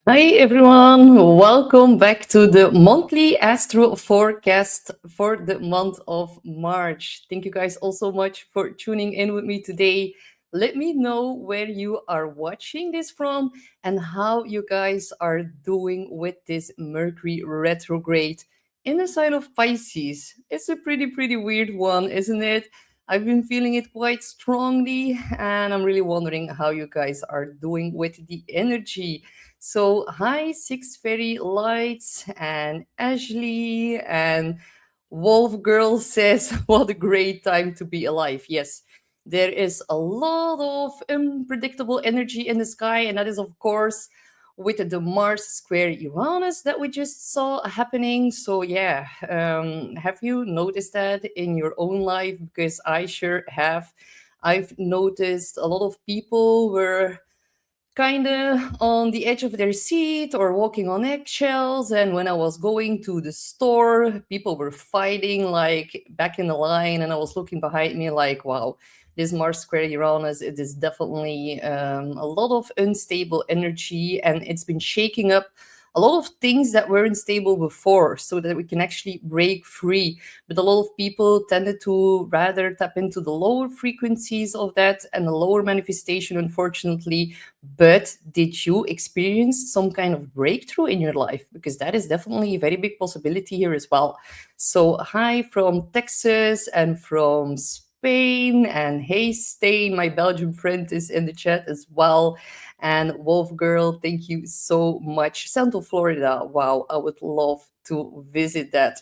Hi everyone, welcome back to the monthly Astro forecast for the month of March. Thank you guys all so much for tuning in with me today. Let me know where you are watching this from and how you guys are doing with this Mercury retrograde in the sign of Pisces. It's a pretty weird one, isn't it? I've been feeling it quite strongly, and I'm really wondering how you guys are doing with the energy. So, hi, Six Fairy Lights and Ashley and Wolf Girl says, what a great time to be alive. Yes, there is a lot of unpredictable energy in the sky, and that is, of course, with the Mars square Uranus that we just saw happening. So, yeah, have you noticed that in your own life? Because I sure have. I've noticed a lot of people were kind of on the edge of their seat or walking on eggshells. And when I was going to the store, people were fighting like back in the line. And I was looking behind me like, wow, this Mars square Uranus, it is definitely a lot of unstable energy. And it's been shaking up a lot of things that weren't stable before so that we can actually break free. But a lot of people tended to rather tap into the lower frequencies of that and the lower manifestation, unfortunately. But did you experience some kind of breakthrough in your life? Because that is definitely a very big possibility here as well. So, hi from Texas and from Spain. And hey, Stain, my Belgian friend, is in the chat as well. And Wolf Girl, thank you so much. Central Florida. Wow, I would love to visit that.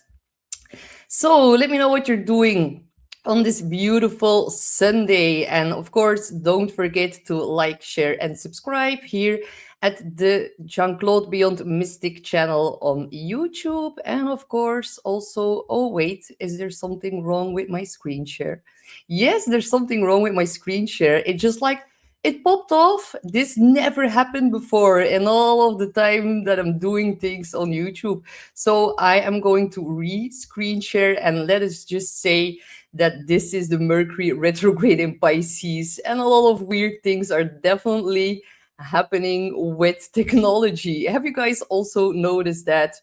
So let me know what you're doing on this beautiful Sunday. And of course, don't forget to like, share, and subscribe here at the Jean-Claude Beyond Mystic channel on YouTube. And of course, also, oh, wait, is there something wrong with my screen share? Yes, there's something wrong with my screen share. It just like it popped off. This never happened before in all of the time that I'm doing things on YouTube. So I am going to re-screen share and let us just say that this is the Mercury retrograde in Pisces, and a lot of weird things are definitely happening with technology. Have you guys also noticed that?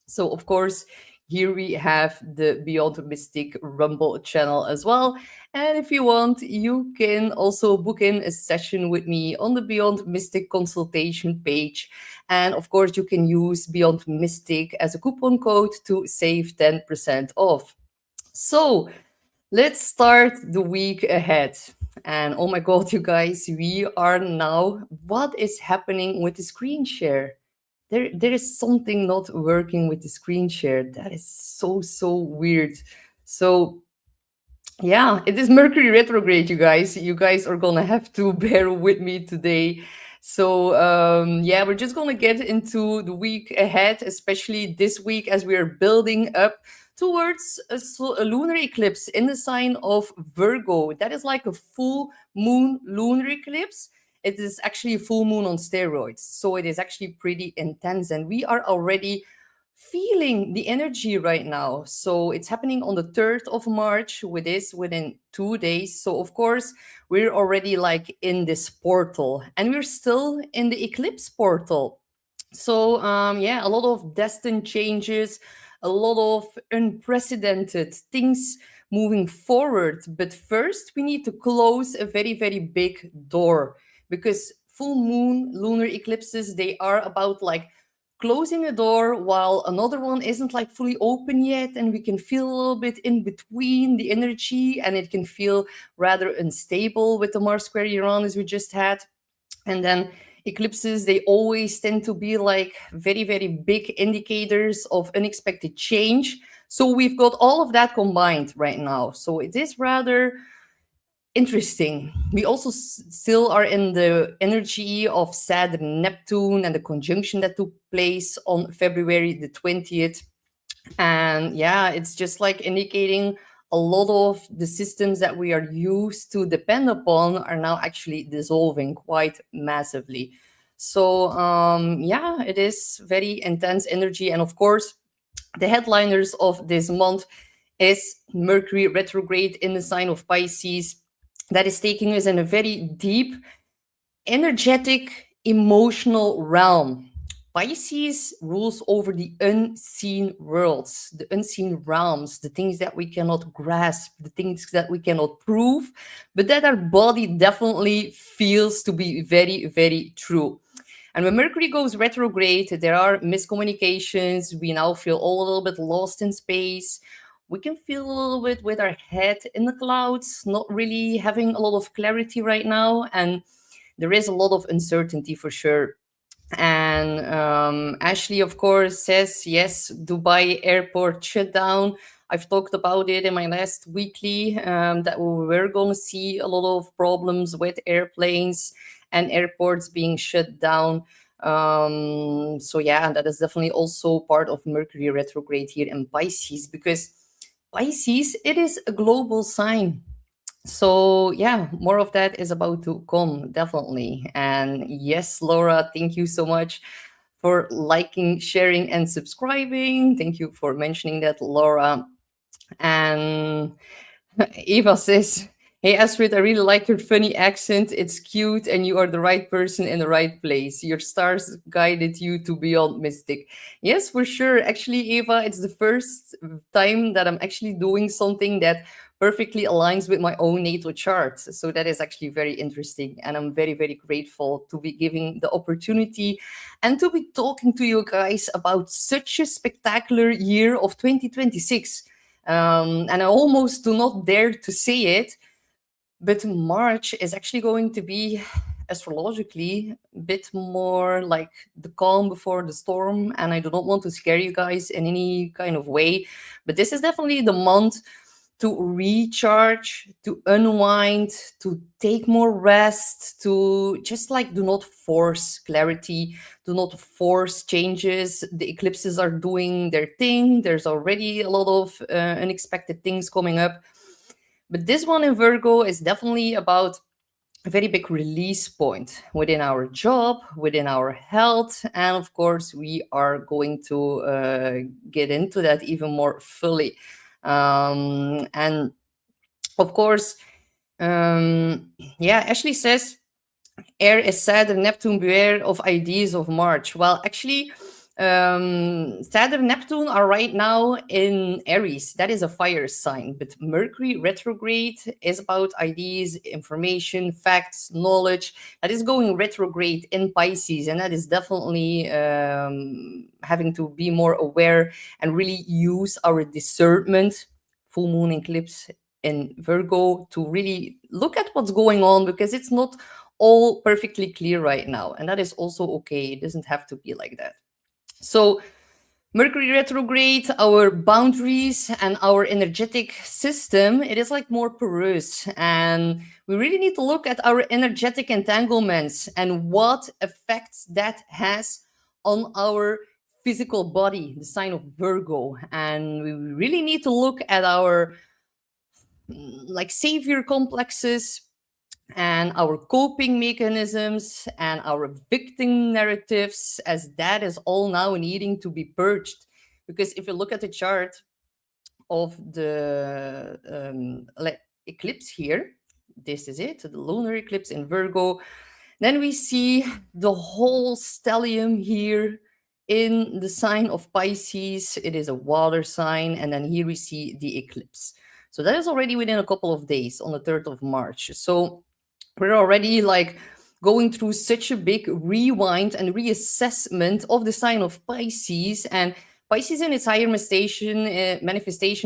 So, of course, here we have the Beyond Mystic Rumble channel as well. And if you want, you can also book in a session with me on the Beyond Mystic consultation page. And of course, you can use Beyond Mystic as a coupon code to save 10% off. So, let's start the week ahead. And oh my God, you guys, we are now. What is happening with the screen share? There is something not working with the screen share. That is so weird. So yeah, it is Mercury retrograde, you guys. You guys are gonna have to bear with me today. So yeah, we're just gonna get into the week ahead, especially this week as we are building up towards a lunar eclipse in the sign of Virgo. That is like a full moon lunar eclipse. It is actually a full moon on steroids, so it is actually pretty intense, and we are already feeling the energy right now. So it's happening on the 3rd of March, with this within 2 days. So of course, we're already like in this portal, and we're still in the eclipse portal. So yeah, a lot of destined changes, a lot of unprecedented things moving forward. But first, we need to close a very big door, because full moon lunar eclipses, they are about like closing a door while another one isn't like fully open yet, and we can feel a little bit in between the energy, and it can feel rather unstable with the Mars square Uranus we just had. And then eclipses, they always tend to be like very big indicators of unexpected change. So we've got all of that combined right now, so it is rather interesting. We also still are in the energy of Saturn Neptune and the conjunction that took place on February the 20th. And yeah, it's just like indicating a lot of the systems that we are used to depend upon are now actually dissolving quite massively. So yeah, it is very intense energy. And of course, the headliners of this month is Mercury retrograde in the sign of Pisces, that is taking us in a very deep, energetic, emotional realm. Pisces rules over the unseen worlds, the unseen realms, the things that we cannot grasp, the things that we cannot prove, but that our body definitely feels to be very, very true. And when Mercury goes retrograde, there are miscommunications. We now feel all a little bit lost in space. We can feel a little bit with our head in the clouds, not really having a lot of clarity right now. And there is a lot of uncertainty for sure. And Ashley, of course, says yes, Dubai airport shut down. I've talked about it in my last weekly that we were going to see a lot of problems with airplanes and airports being shut down. So, yeah, that is definitely also part of Mercury retrograde here in Pisces, because Pisces, it is a global sign. So yeah, more of that is about to come, definitely. And yes, Laura, thank you so much for liking, sharing, and subscribing. Thank you for mentioning that, Laura. And Eva says, "Hey Astrid, I really like your funny accent. It's cute, and you are the right person in the right place. Your stars guided you to beyond mystic." Yes, for sure. Actually, Eva, it's the first time that I'm actually doing something that perfectly aligns with my own natal chart. So that is actually very interesting. And I'm very, very grateful to be giving the opportunity and to be talking to you guys about such a spectacular year of 2026. And I almost do not dare to say it, but March is actually going to be astrologically a bit more like the calm before the storm. And I do not want to scare you guys in any kind of way, but this is definitely the month to recharge, to unwind, to take more rest, to just like do not force clarity, do not force changes. The eclipses are doing their thing. There's already a lot of unexpected things coming up. But this one in Virgo is definitely about a very big release point within our job, within our health. And of course, we are going to get into that even more fully. And of course, yeah, Ashley says, air is Saturn, Neptune, beware of ideas of March. Well, actually, Saturn, Neptune are right now in Aries. That is a fire sign. But Mercury retrograde is about ideas, information, facts, knowledge. That is going retrograde in Pisces. And that is definitely having to be more aware and really use our discernment. Full moon eclipse in Virgo to really look at what's going on, because it's not all perfectly clear right now. And that is also okay. It doesn't have to be like that. So, Mercury retrograde, our boundaries and our energetic system, it is like more porous. And we really need to look at our energetic entanglements and what effects that has on our physical body, the sign of Virgo. And we really need to look at our like savior complexes and our coping mechanisms and our victim narratives, as that is all now needing to be purged. Because if you look at the chart of the eclipse here, this is it, the lunar eclipse in Virgo, then we see the whole stellium here in the sign of Pisces. It is a water sign, and then here we see the eclipse. So that is already within a couple of days on the 3rd of March. So we're already like going through such a big rewind and reassessment of the sign of Pisces. And Pisces in its higher manifestation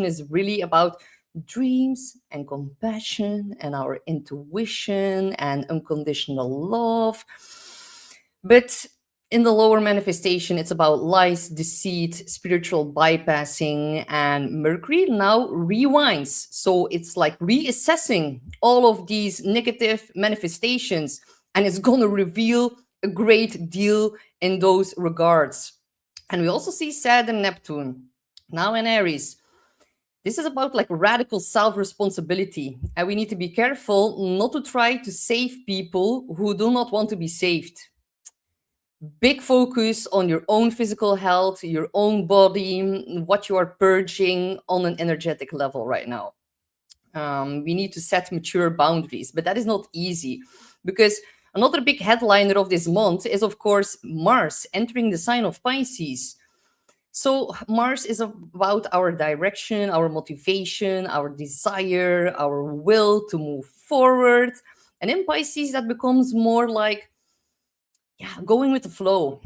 is really about dreams and compassion and our intuition and unconditional love. But in the lower manifestation, it's about lies, deceit, spiritual bypassing, and Mercury now rewinds. So it's like reassessing all of these negative manifestations, and it's going to reveal a great deal in those regards. And we also see Saturn, Neptune now in Aries. This is about like radical self-responsibility, and we need to be careful not to try to save people who do not want to be saved. Big focus on your own physical health, your own body, what you are purging on an energetic level right now. We need to set mature boundaries, but that is not easy, because Another big headliner of this month is, of course, Mars entering the sign of Pisces. So, Mars is about our direction, our motivation, our desire, our will to move forward. And in Pisces, that becomes more like, yeah, going with the flow.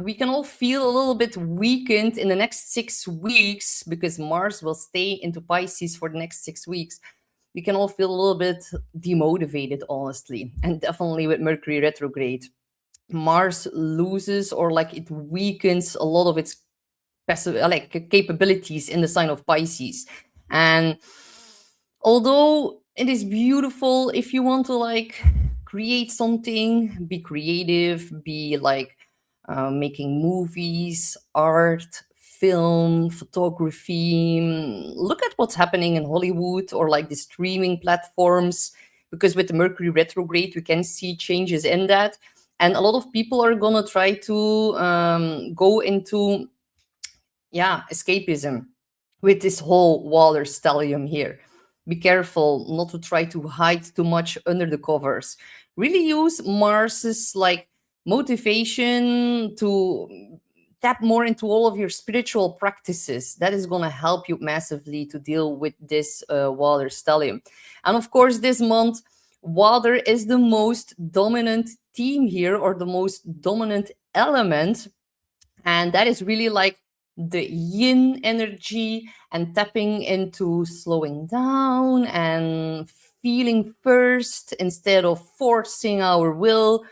We can all feel a little bit weakened in the next 6 weeks because Mars will stay into Pisces for the next 6 weeks. We can all feel a little bit demotivated, honestly, and definitely with Mercury retrograde. Mars loses or like it weakens a lot of its like capabilities in the sign of Pisces. And although it is beautiful, if you want to like create something, be creative, be like making movies, art, film, photography. Look at what's happening in Hollywood or like the streaming platforms, because with the Mercury retrograde, we can see changes in that. And a lot of people are gonna try to go into, yeah, escapism with this whole water stellium here. Be careful not to try to hide too much under the covers. Really use Mars's like motivation to tap more into all of your spiritual practices. That is going to help you massively to deal with this water stellium. And of course, this month, water is the most dominant theme here, or the most dominant element, and that is really like the yin energy and tapping into slowing down and feeling first instead of forcing our will.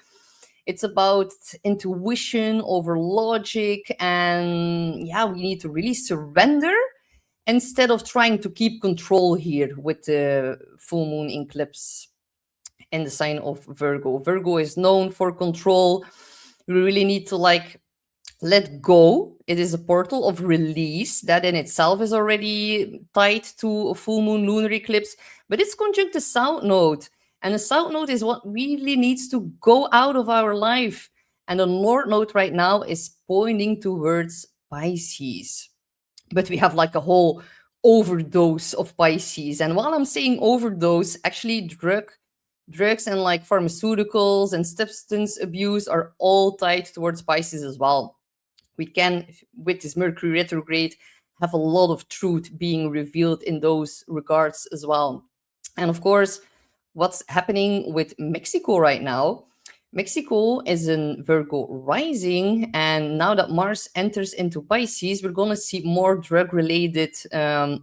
It's about intuition over logic, and yeah, we need to really surrender instead of trying to keep control here with the full moon eclipse in the sign of Virgo. Virgo is known for control. We really need to like let go. It is a portal of release that in itself is already tied to a full moon lunar eclipse, but it's conjunct the south node. And the south node is what really needs to go out of our life. And the north node right now is pointing towards Pisces. But we have like a whole overdose of Pisces. And while I'm saying overdose, actually drugs and like pharmaceuticals and substance abuse are all tied towards Pisces as well. We can, with this Mercury retrograde, have a lot of truth being revealed in those regards as well. And of course, what's happening with Mexico right now? Mexico is in Virgo rising, and now that Mars enters into Pisces, we're going to see more drug-related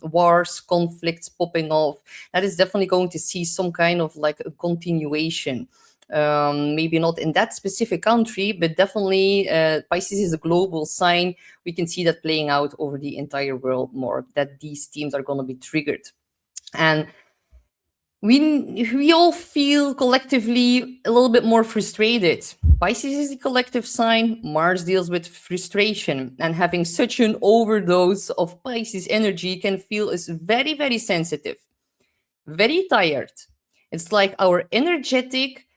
wars, conflicts popping off. That is definitely going to see some kind of like a continuation. Maybe not in that specific country, but definitely Pisces is a global sign. We can see that playing out over the entire world more, that these themes are going to be triggered. And we all feel collectively a little bit more frustrated. Pisces is a collective sign. Mars deals with frustration, and having such an overdose of Pisces energy can feel us very, very sensitive, very tired. It's like our energetic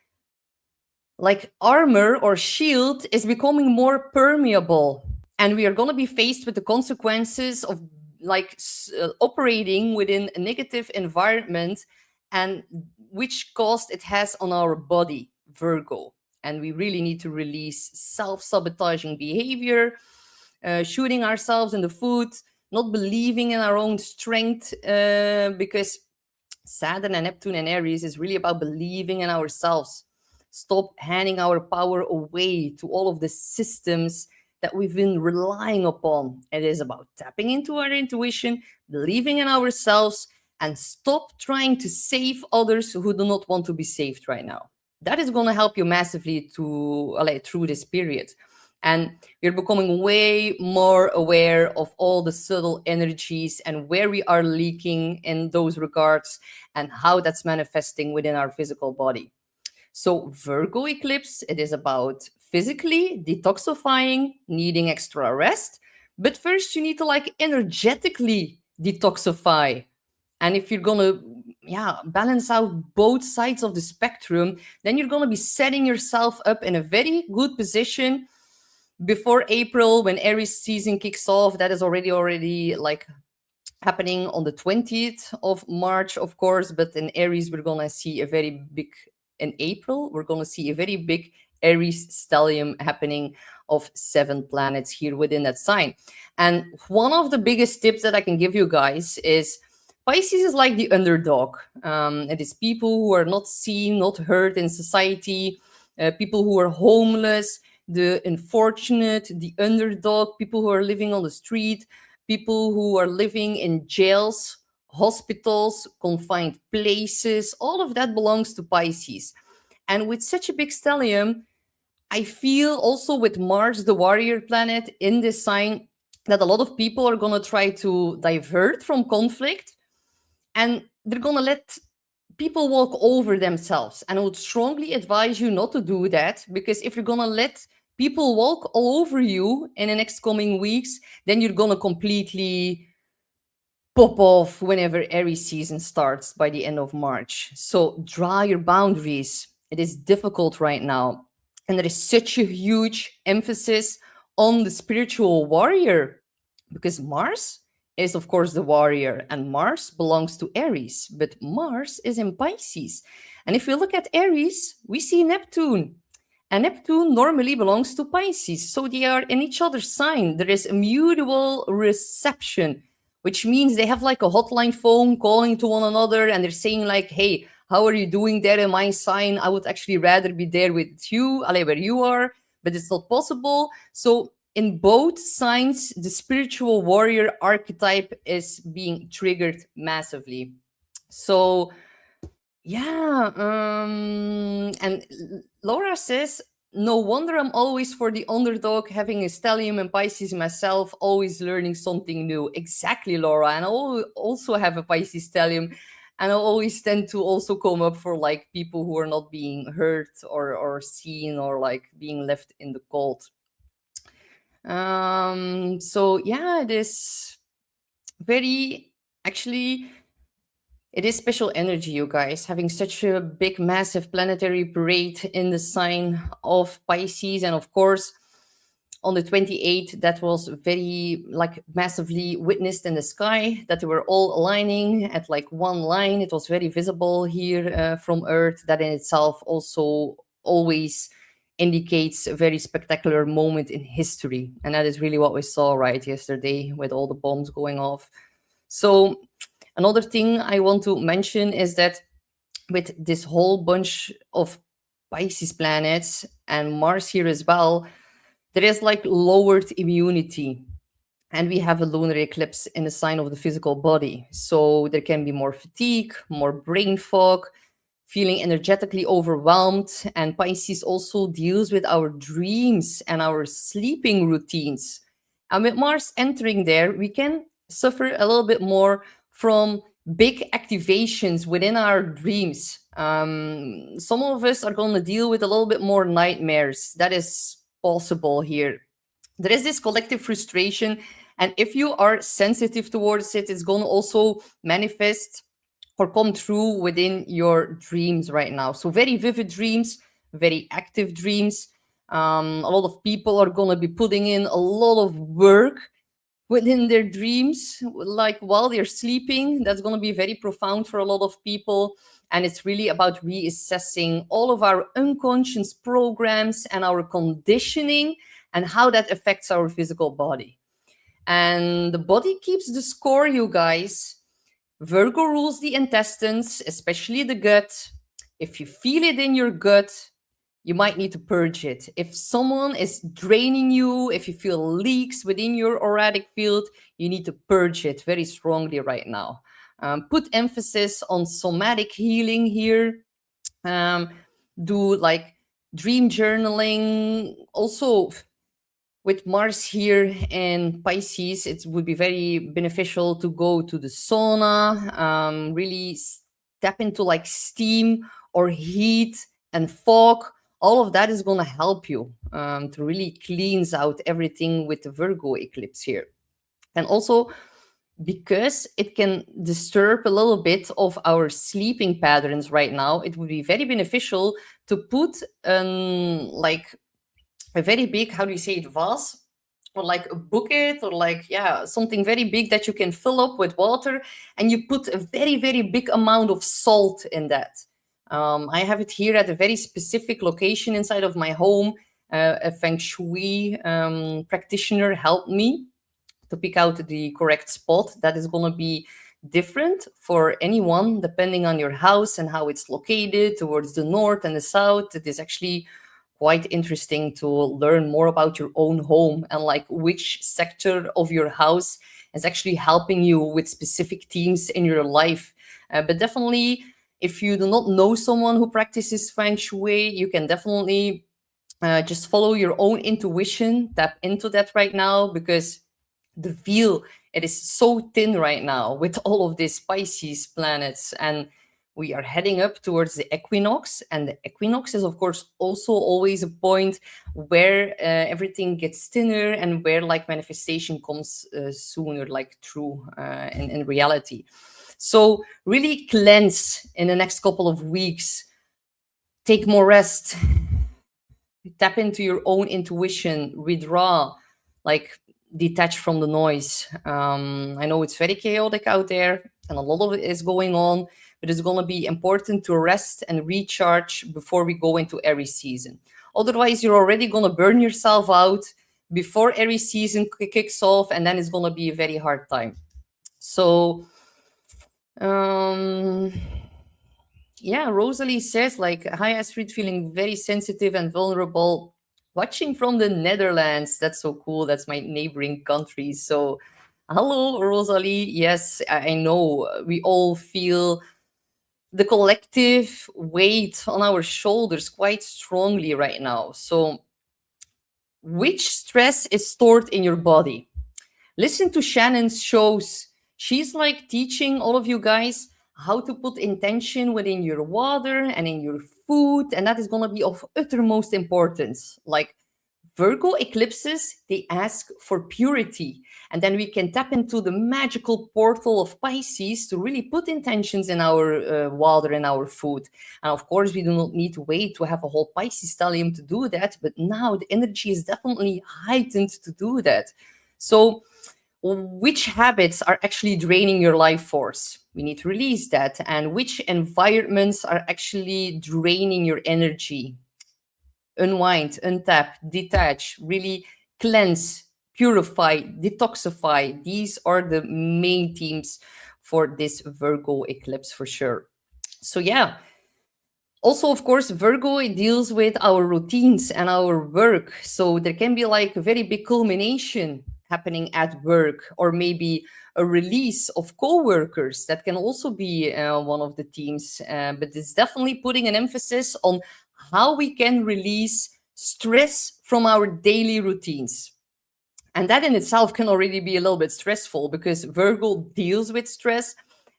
like armor or shield is becoming more permeable, and we are going to be faced with the consequences of like operating within a negative environment, and which cost it has on our body, Virgo. And we really need to release self-sabotaging behavior, shooting ourselves in the foot, not believing in our own strength, because Saturn and Neptune and Aries is really about believing in ourselves. Stop handing our power away to all of the systems that we've been relying upon. It is about tapping into our intuition, believing in ourselves, and stop trying to save others who do not want to be saved right now. That is going to help you massively to through this period. And we're becoming way more aware of all the subtle energies and where we are leaking in those regards and how that's manifesting within our physical body. So Virgo eclipse, it is about physically detoxifying, needing extra rest. But first you need to like energetically detoxify. And if you're gonna balance out both sides of the spectrum, then you're gonna be setting yourself up in a very good position before April, when Aries season kicks off. That is already like happening on the 20th of March, of course, but in Aries we're gonna see a very big in April, we're going to see a very big Aries stellium happening of 7 planets here within that sign. And one of the biggest tips that I can give you guys is Pisces is like the underdog. It is people who are not seen, not heard in society, people who are homeless, the unfortunate, the underdog, people who are living on the street, people who are living in jails, hospitals, confined places. All of that belongs to Pisces. And with such a big stellium, I feel also with Mars, the warrior planet, in this sign, that a lot of people are going to try to divert from conflict, and they're going to let people walk over themselves. And I would strongly advise you not to do that, because if you're going to let people walk all over you in the next coming weeks, then you're going to completely pop off whenever Aries season starts by the end of March. So draw your boundaries. It is difficult right now. And there is such a huge emphasis on the spiritual warrior, because Mars is, of course, the warrior, and Mars belongs to Aries, but Mars is in Pisces. And if we look at Aries, we see Neptune. And Neptune normally belongs to Pisces. So they are in each other's sign. There is a mutual reception, which means they have like a hotline phone calling to one another, and they're saying like, hey, how are you doing there in my sign? I would actually rather be there with you, Ale, where you are, but it's not possible. So in both signs, the spiritual warrior archetype is being triggered massively. So yeah, and Laura says, no wonder I'm always for the underdog, having a stellium and Pisces myself, always learning something new. Exactly, Laura. And I also have a Pisces stellium, and I always tend to also come up for like people who are not being heard or seen, or like being left in the cold. So yeah, it is very, actually, it is special energy, you guys, having such a big, massive planetary parade in the sign of Pisces. And of course, on the 28th, that was very, like, massively witnessed in the sky, that they were all aligning at like one line. It was very visible here from Earth. That in itself also always indicates a very spectacular moment in history. And that is really what we saw right yesterday with all the bombs going off. So another thing I want to mention is that with this whole bunch of Pisces planets and Mars here as well, there is like lowered immunity. And we have a lunar eclipse in the sign of the physical body. So there can be more fatigue, more brain fog, feeling energetically overwhelmed. And Pisces also deals with our dreams and our sleeping routines. And with Mars entering there, we can suffer a little bit more from big activations within our dreams. Some of us are going to deal with a little bit more nightmares. That is possible here. There is this collective frustration, and if you are sensitive towards it, it's going to also manifest or come true within your dreams right now. So very vivid dreams, very active dreams. A lot of people are going to be putting in a lot of work within their dreams, like while they're sleeping. That's going to be very profound for a lot of people. And it's really about reassessing all of our unconscious programs and our conditioning and how that affects our physical body. And the body keeps the score, you guys. Virgo rules the intestines, especially the gut. If you feel it in your gut, you might need to purge it. If someone is draining you, if you feel leaks within your auric field, you need to purge it very strongly right now. Put emphasis on somatic healing here. Do like dream journaling. Also, with Mars here in Pisces, it would be very beneficial to go to the sauna, really step into like steam or heat and fog. All of that is going to help you to really cleanse out everything with the Virgo eclipse here. And also, because it can disturb a little bit of our sleeping patterns right now, it would be very beneficial to put like a very big, how do you say it, vase, or like a bucket, or like, yeah, something very big that you can fill up with water, and you put a very, very big amount of salt in that. I have it here at a very specific location inside of my home. A feng shui practitioner helped me to pick out the correct spot that is going to be different for anyone depending on your house and how it's located towards the north and the south. It is actually quite interesting to learn more about your own home and like which sector of your house is actually helping you with specific themes in your life. But definitely, if you do not know someone who practices feng shui, you can definitely just follow your own intuition, tap into that right now, because the veil, it is so thin right now with all of these Pisces planets, and we are heading up towards the equinox. And the equinox is of course also always a point where everything gets thinner and where like manifestation comes sooner, like true in reality. So really cleanse in the next couple of weeks, take more rest, tap into your own intuition, withdraw, like detach from the noise. I know it's very chaotic out there and a lot of it is going on, but it's going to be important to rest and recharge before we go into Aries season. Otherwise, you're already going to burn yourself out before Aries season kicks off, and then it's going to be a very hard time. So, um, yeah, Rosalie says, like, hi, Astrid, feeling very sensitive and vulnerable. Watching from the Netherlands. That's so cool. That's my neighboring country. So, hello, Rosalie. Yes, I know we all feel the collective weight on our shoulders quite strongly right now. So, which stress is stored in your body? Listen to Shannon's shows. She's like teaching all of you guys how to put intention within your water and in your food, and that is going to be of uttermost importance. Like Virgo eclipses, they ask for purity, and then we can tap into the magical portal of Pisces to really put intentions in our water and our food. And of course, we do not need to wait to have a whole Pisces stellium to do that, but now the energy is definitely heightened to do that. So which habits are actually draining your life force? We need to release that. And which environments are actually draining your energy? Unwind, untap, detach, really cleanse, purify, detoxify. These are the main themes for this Virgo eclipse for sure. So, yeah, also, of course, Virgo, it deals with our routines and our work. So there can be like a very big culmination happening at work, or maybe a release of co-workers. That can also be one of the themes. But it's definitely putting an emphasis on how we can release stress from our daily routines. And that in itself can already be a little bit stressful because Virgo deals with stress,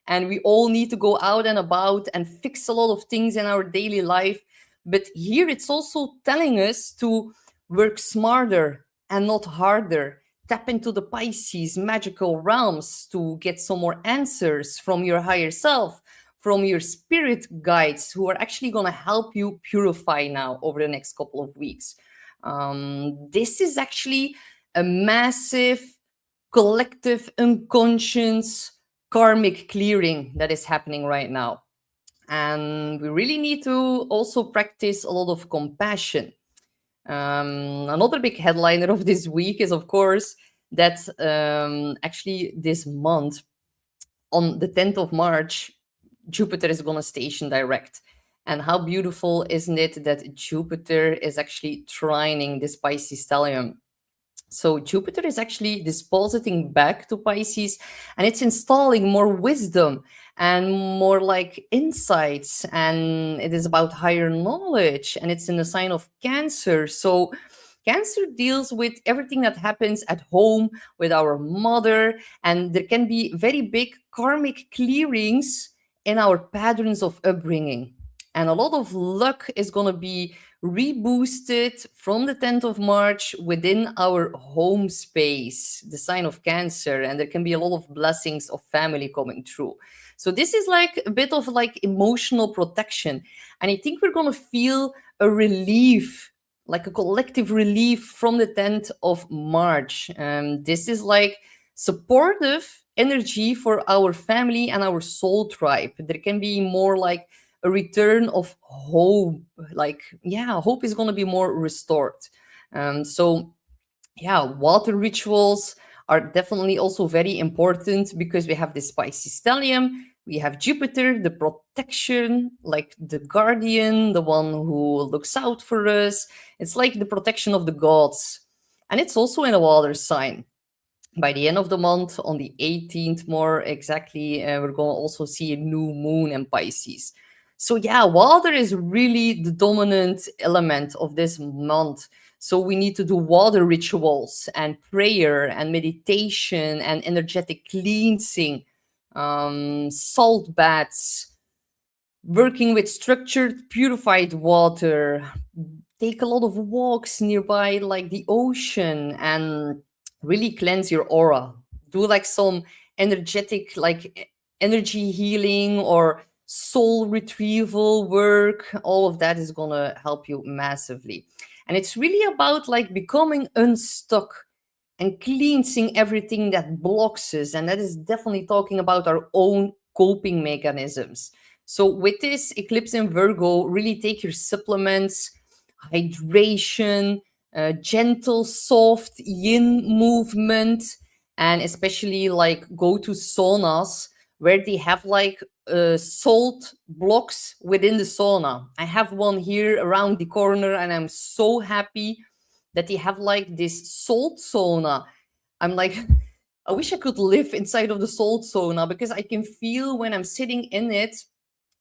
and we all need to go out and about and fix a lot of things in our daily life. But here it's also telling us to work smarter and not harder. Tap into the Pisces magical realms to get some more answers from your higher self, from your spirit guides who are actually going to help you purify now over the next couple of weeks. This is actually a massive collective unconscious karmic clearing that is happening right now. And we really need to also practice a lot of compassion. Another big headliner of this week is, of course, that actually this month, on the 10th of March, Jupiter is going to station direct. And how beautiful, isn't it, that Jupiter is actually trining this Pisces stellium? So Jupiter is actually dispositing back to Pisces, and it's installing more wisdom and more like insights, and it is about higher knowledge, and it's in the sign of Cancer. So Cancer deals with everything that happens at home with our mother, and there can be very big karmic clearings in our patterns of upbringing. And a lot of luck is going to be reboosted from the 10th of March within our home space, the sign of Cancer, and there can be a lot of blessings of family coming through. So this is like a bit of like emotional protection, and I think we're going to feel a relief, like a collective relief from the 10th of March. This is like supportive energy for our family and our soul tribe. There can be more like a return of hope. Like, yeah, hope is going to be more restored. So yeah, water rituals are definitely also very important because we have the spicy stellium, we have Jupiter, the protection, like the guardian, the one who looks out for us. It's like the protection of the gods. And it's also in a water sign. By the end of the month, on the 18th, more exactly, we're going to also see a new moon in Pisces. So, yeah, water is really the dominant element of this month. So, we need to do water rituals and prayer and meditation and energetic cleansing, salt baths, working with structured, purified water, take a lot of walks nearby, like the ocean, and really cleanse your aura. Do like some energetic, energy healing or soul retrieval work. All of that is gonna help you massively. And it's really about like becoming unstuck and cleansing everything that blocks us. And that is definitely talking about our own coping mechanisms. So, with this eclipse in Virgo, really take your supplements, hydration, gentle, soft yin movement, and especially like go to saunas where they have like salt blocks within the sauna. I have one here around the corner, and I'm so happy that they have like this salt sauna. I'm like, I wish I could live inside of the salt sauna because I can feel when I'm sitting in it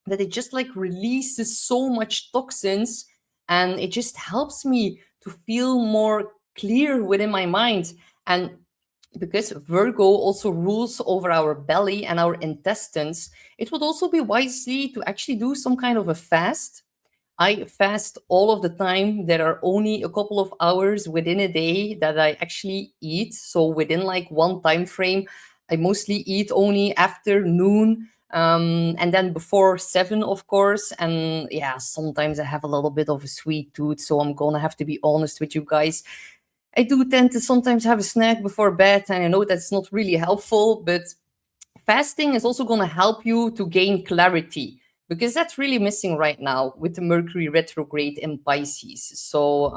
that it just like releases so much toxins, and it just helps me to feel more clear within my mind. And because Virgo also rules over our belly and our intestines, it would also be wisely to actually do some kind of a fast. I fast all of the time. There are only a couple of hours within a day that I actually eat. So within like one time frame, I mostly eat only after noon, and then before 7, of course. And yeah, sometimes I have a little bit of a sweet tooth, so I'm gonna have to be honest with you guys. I do tend to sometimes have a snack before bed, and I know that's not really helpful, but fasting is also going to help you to gain clarity because that's really missing right now with the Mercury retrograde in Pisces. So,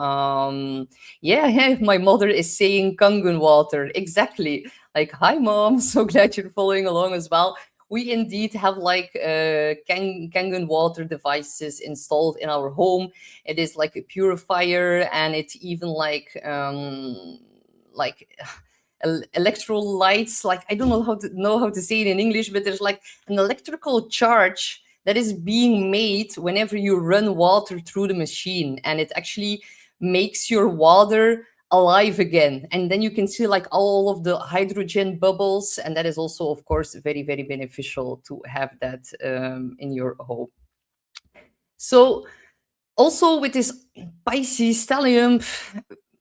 yeah, my mother is saying Kangen water. Exactly. Like, hi, mom. So glad you're following along as well. We indeed have like Kangen water devices installed in our home. It is like a purifier, and it's even like electrolytes. Like, I don't know how to say it in English, but there's like an electrical charge that is being made whenever you run water through the machine, and it actually makes your water alive again, and then you can see like all of the hydrogen bubbles, and that is also of course very, very beneficial to have that in your home. So also with this Pisces stellium,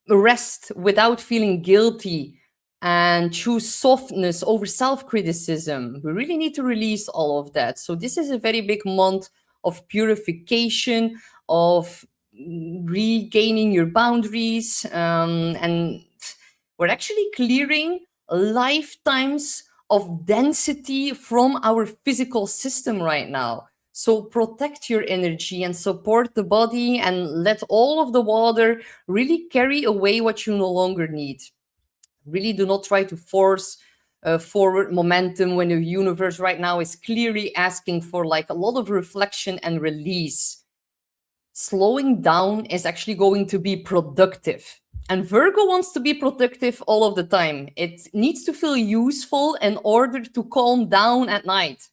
rest without feeling guilty and choose softness over self-criticism. We really need to release all of that. So this is a very big month of purification, of regaining your boundaries, and we're actually clearing lifetimes of density from our physical system right now. So protect your energy and support the body, and let all of the water really carry away what you no longer need. Really do not try to force forward momentum when the universe right now is clearly asking for like a lot of reflection and release. Slowing down is actually going to be productive. And Virgo wants to be productive all of the time. It needs to feel useful in order to calm down at night.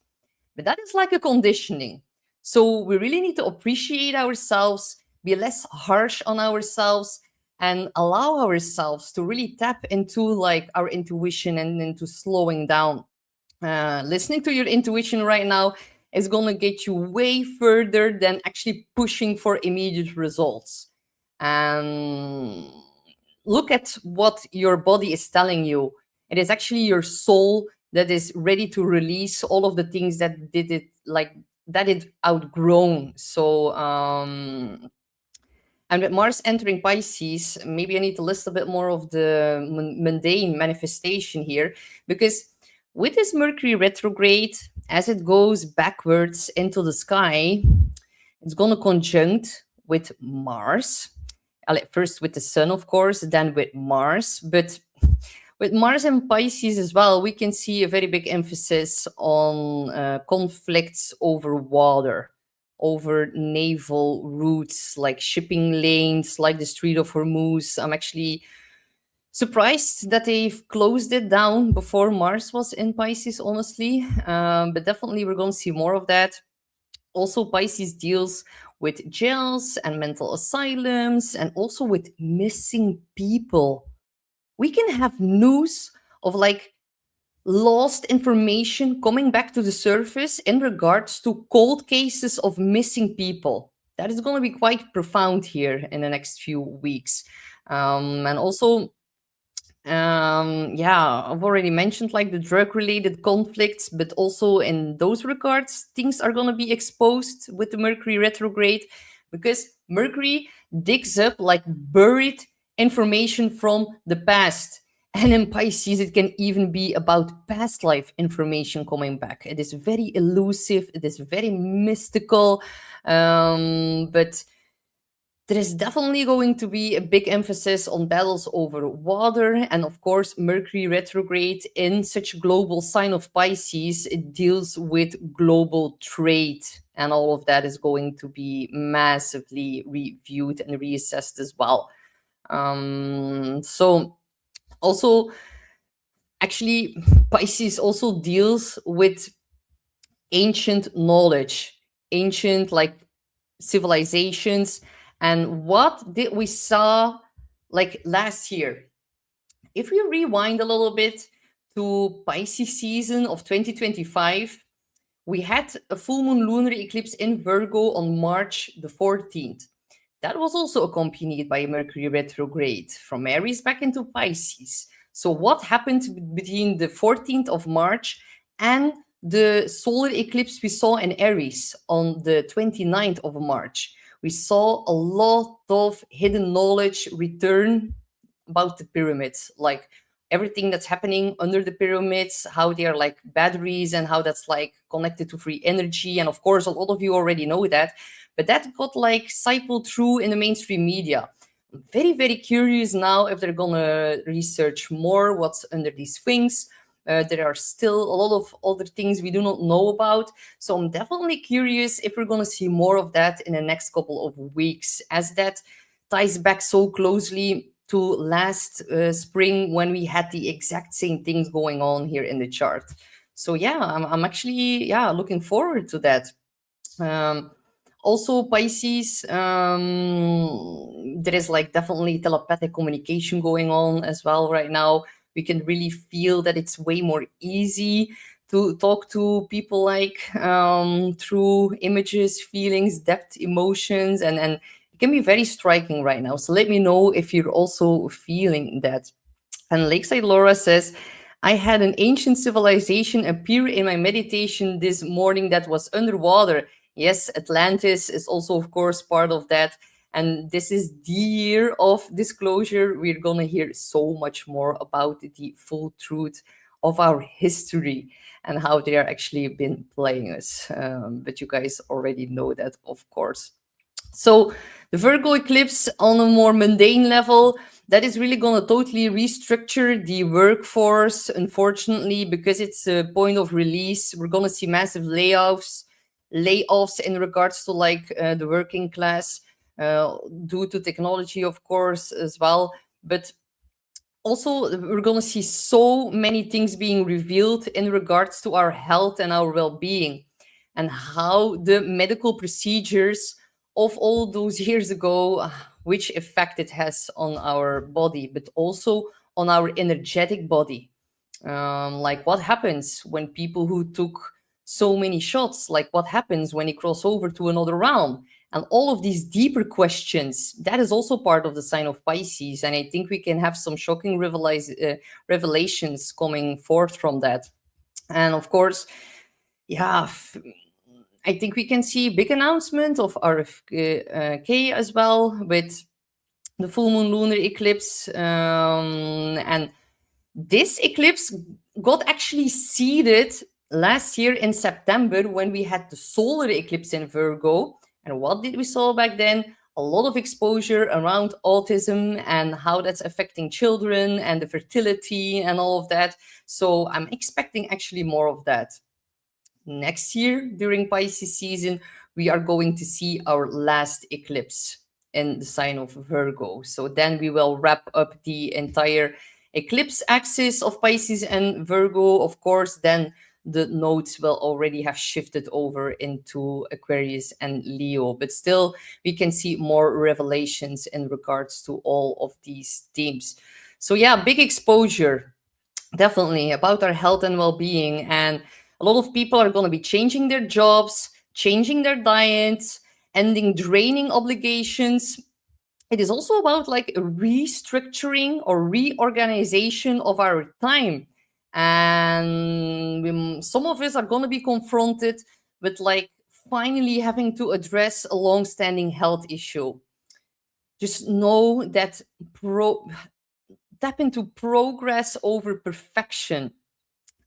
But that is like a conditioning. So we really need to appreciate ourselves, be less harsh on ourselves, and allow ourselves to really tap into like our intuition and into slowing down. Listening to your intuition right now is going to get you way further than actually pushing for immediate results. And look at what your body is telling you. It is actually your soul that is ready to release all of the things that did it, like that it outgrown. So and with Mars entering Pisces, maybe I need to list a bit more of the mundane manifestation here, because with this Mercury retrograde, as it goes backwards into the sky, It's going to conjunct with Mars. First with the Sun, of course, then with Mars. But with Mars and Pisces as well, we can see a very big emphasis on conflicts over water, over naval routes, like shipping lanes, like the Strait of Hormuz. I'm actually surprised that they've closed it down before Mars was in Pisces, honestly. But definitely, we're going to see more of that. Also, Pisces deals with jails and mental asylums and also with missing people. We can have news of like lost information coming back to the surface in regards to cold cases of missing people. That is going to be quite profound here in the next few weeks. And also, yeah, I've already mentioned like the drug related conflicts, but also in those regards, things are going to be exposed with the Mercury retrograde because Mercury digs up like buried information from the past. And in Pisces, it can even be about past life information coming back. It is very elusive, it is very mystical, but there is definitely going to be a big emphasis on battles over water. And of course, Mercury retrograde in such a global sign of Pisces, it deals with global trade. And all of that is going to be massively reviewed and reassessed as well. So, also, actually, Pisces also deals with ancient knowledge, ancient like civilizations. And what did we saw like last year? If we rewind a little bit to Pisces season of 2025, we had a full moon lunar eclipse in Virgo on March the 14th. That was also accompanied by a Mercury retrograde from Aries back into Pisces. So, what happened between the 14th of March and the solar eclipse we saw in Aries on the 29th of March? We saw a lot of hidden knowledge return about the pyramids, like everything that's happening under the pyramids, how they are like batteries and how that's like connected to free energy. And of course, a lot of you already know that, but that got like cycled through in the mainstream media. I'm very, very curious now if they're gonna research more what's under these things. There are still a lot of other things we do not know about. So I'm definitely curious if we're going to see more of that in the next couple of weeks, as that ties back so closely to last spring when we had the exact same things going on here in the chart. So yeah, I'm actually looking forward to that. Um, Also, Pisces, there is like definitely telepathic communication going on as well right now. We can really feel that it's way more easy to talk to people like through images, feelings, depth, emotions, and it can be very striking right now. So let me know if you're also feeling that. And Lakeside Laura says, I had an ancient civilization appear in my meditation this morning that was underwater. Yes, Atlantis is also, of course, part of that. And this is the year of disclosure. We're going to hear so much more about the full truth of our history and how they are actually been playing us. But you guys already know that, of course. So the Virgo eclipse on a more mundane level, that is really going to totally restructure the workforce, unfortunately, because it's a point of release. We're going to see massive layoffs in regards to like the working class due to technology, of course, as well. But also, we're going to see so many things being revealed in regards to our health and our well-being, and how the medical procedures of all those years ago, which effect it has on our body, but also on our energetic body. Like what happens when people who took so many shots, like what happens when you cross over to another realm? And all of these deeper questions, that is also part of the sign of Pisces. And I think we can have some shocking revelations coming forth from that. And of course, yeah, I think we can see a big announcement of RFK as well with the full moon lunar eclipse. And this eclipse got actually seeded last year in September when we had the solar eclipse in Virgo. And what did we saw back then? A lot of exposure around autism and how that's affecting children and the fertility and all of that. So I'm expecting actually more of that. Next year, during Pisces season, we are going to see our last eclipse in the sign of Virgo. So then we will wrap up the entire eclipse axis of Pisces and Virgo. Of course, then the nodes will already have shifted over into Aquarius and Leo, but still we can see more revelations in regards to all of these themes. So yeah, big exposure definitely about our health and well-being, and a lot of people are going to be changing their jobs, changing their diets, ending draining obligations. It is also about like a restructuring or reorganization of our time. And some of us are going to be confronted with like finally having to address a long-standing health issue. Just know that tap into progress over perfection.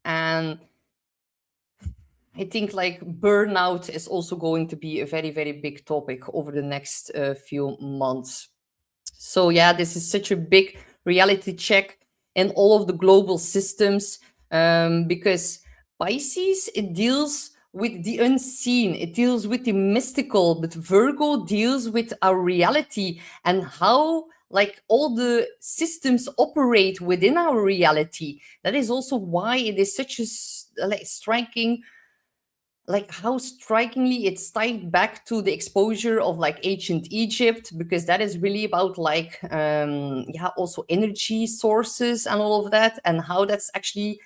And I think like burnout is also going to be a very, very big topic over the next few months. So, yeah, this is such a big reality check in all of the global systems, because Pisces, it deals with the unseen, it deals with the mystical, but Virgo deals with our reality and how like all the systems operate within our reality. That is also why it is such a like striking, like how strikingly it's tied back to the exposure of like ancient Egypt, because that is really about like yeah, also energy sources and all of that, and how that's actually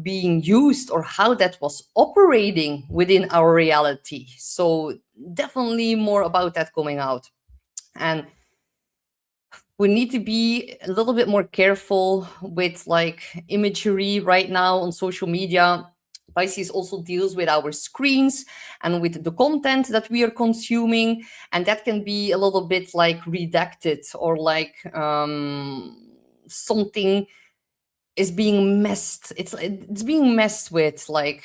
being used or how that was operating within our reality. So definitely more about that coming out. And we need to be a little bit more careful with like imagery right now on social media. Pisces also deals with our screens and with the content that we are consuming, and that can be a little bit like redacted or like something is being messed. It's being messed with. Like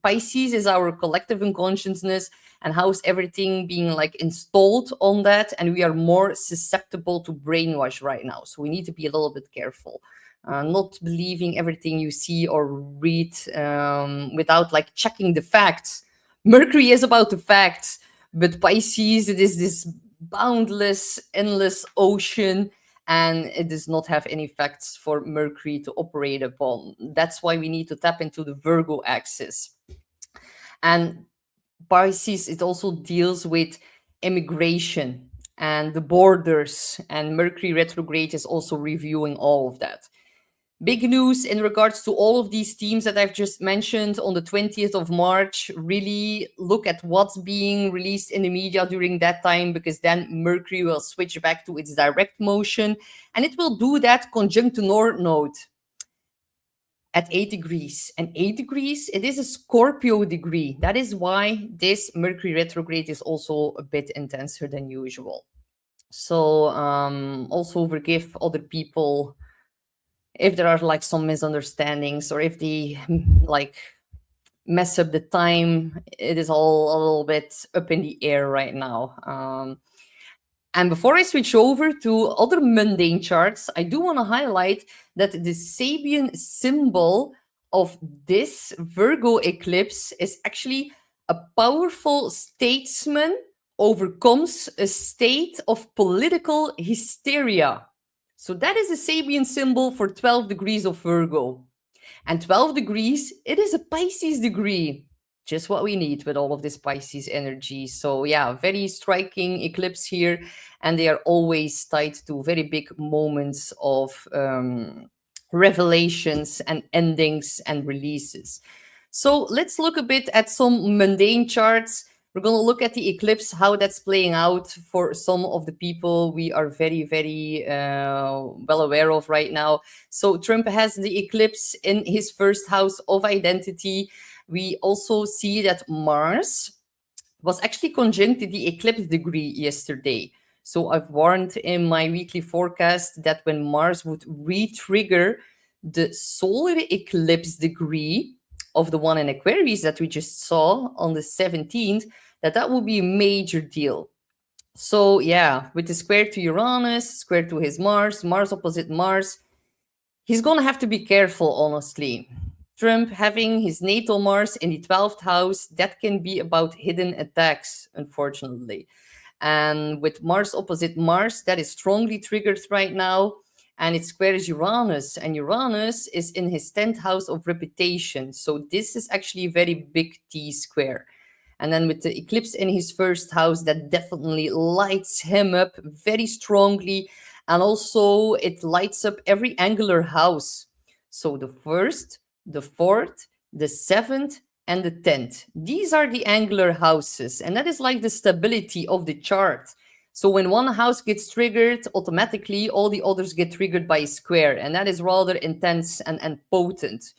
Pisces is our collective unconsciousness, and how's everything being like installed on that, and we are more susceptible to brainwash right now. So we need to be a little bit careful, not believing everything you see or read without like checking the facts. Mercury is about the facts, but Pisces, it is this boundless, endless ocean, and it does not have any facts for Mercury to operate upon. That's why we need to tap into the Virgo axis. And Pisces, it also deals with immigration and the borders, and Mercury retrograde is also reviewing all of that. Big news in regards to all of these themes that I've just mentioned on the 20th of March. Really look at what's being released in the media during that time, because then Mercury will switch back to its direct motion, and it will do that conjunct to North Node at 8 degrees. And 8 degrees, it is a Scorpio degree. That is why this Mercury retrograde is also a bit intenser than usual. So also forgive other people if there are like some misunderstandings, or if they like mess up the time. It is all a little bit up in the air right now. And before I switch over to other mundane charts, I do want to highlight that the Sabian symbol of this Virgo eclipse is actually a powerful statesman overcomes a state of political hysteria. So that is the Sabian symbol for 12 degrees of Virgo. And 12 degrees, it is a Pisces degree. Just what we need with all of this Pisces energy. So yeah, very striking eclipse here. And they are always tied to very big moments of revelations and endings and releases. So let's look a bit at some mundane charts. We're going to look at the eclipse, how that's playing out for some of the people we are very, very well aware of right now. So Trump has the eclipse in his first house of identity. We also see that Mars was actually conjunct the eclipse degree yesterday. So I've warned in my weekly forecast that when Mars would re-trigger the solar eclipse degree of the one in Aquarius that we just saw on the 17th, that will be a major deal. So yeah, with the square to Uranus, square to his Mars, Mars opposite Mars, he's gonna have to be careful, honestly. Trump having his natal Mars in the 12th house, that can be about hidden attacks, unfortunately. And with Mars opposite Mars, that is strongly triggered right now. And it squares Uranus. And Uranus is in his 10th house of reputation. So this is actually a very big T square. And then with the eclipse in his first house, that definitely lights him up very strongly. And also, it lights up every angular house. So the first, the fourth, the seventh, and the 10th. These are the angular houses, and that is like the stability of the chart. So when one house gets triggered, automatically all the others get triggered by a square, and that is rather intense and potent.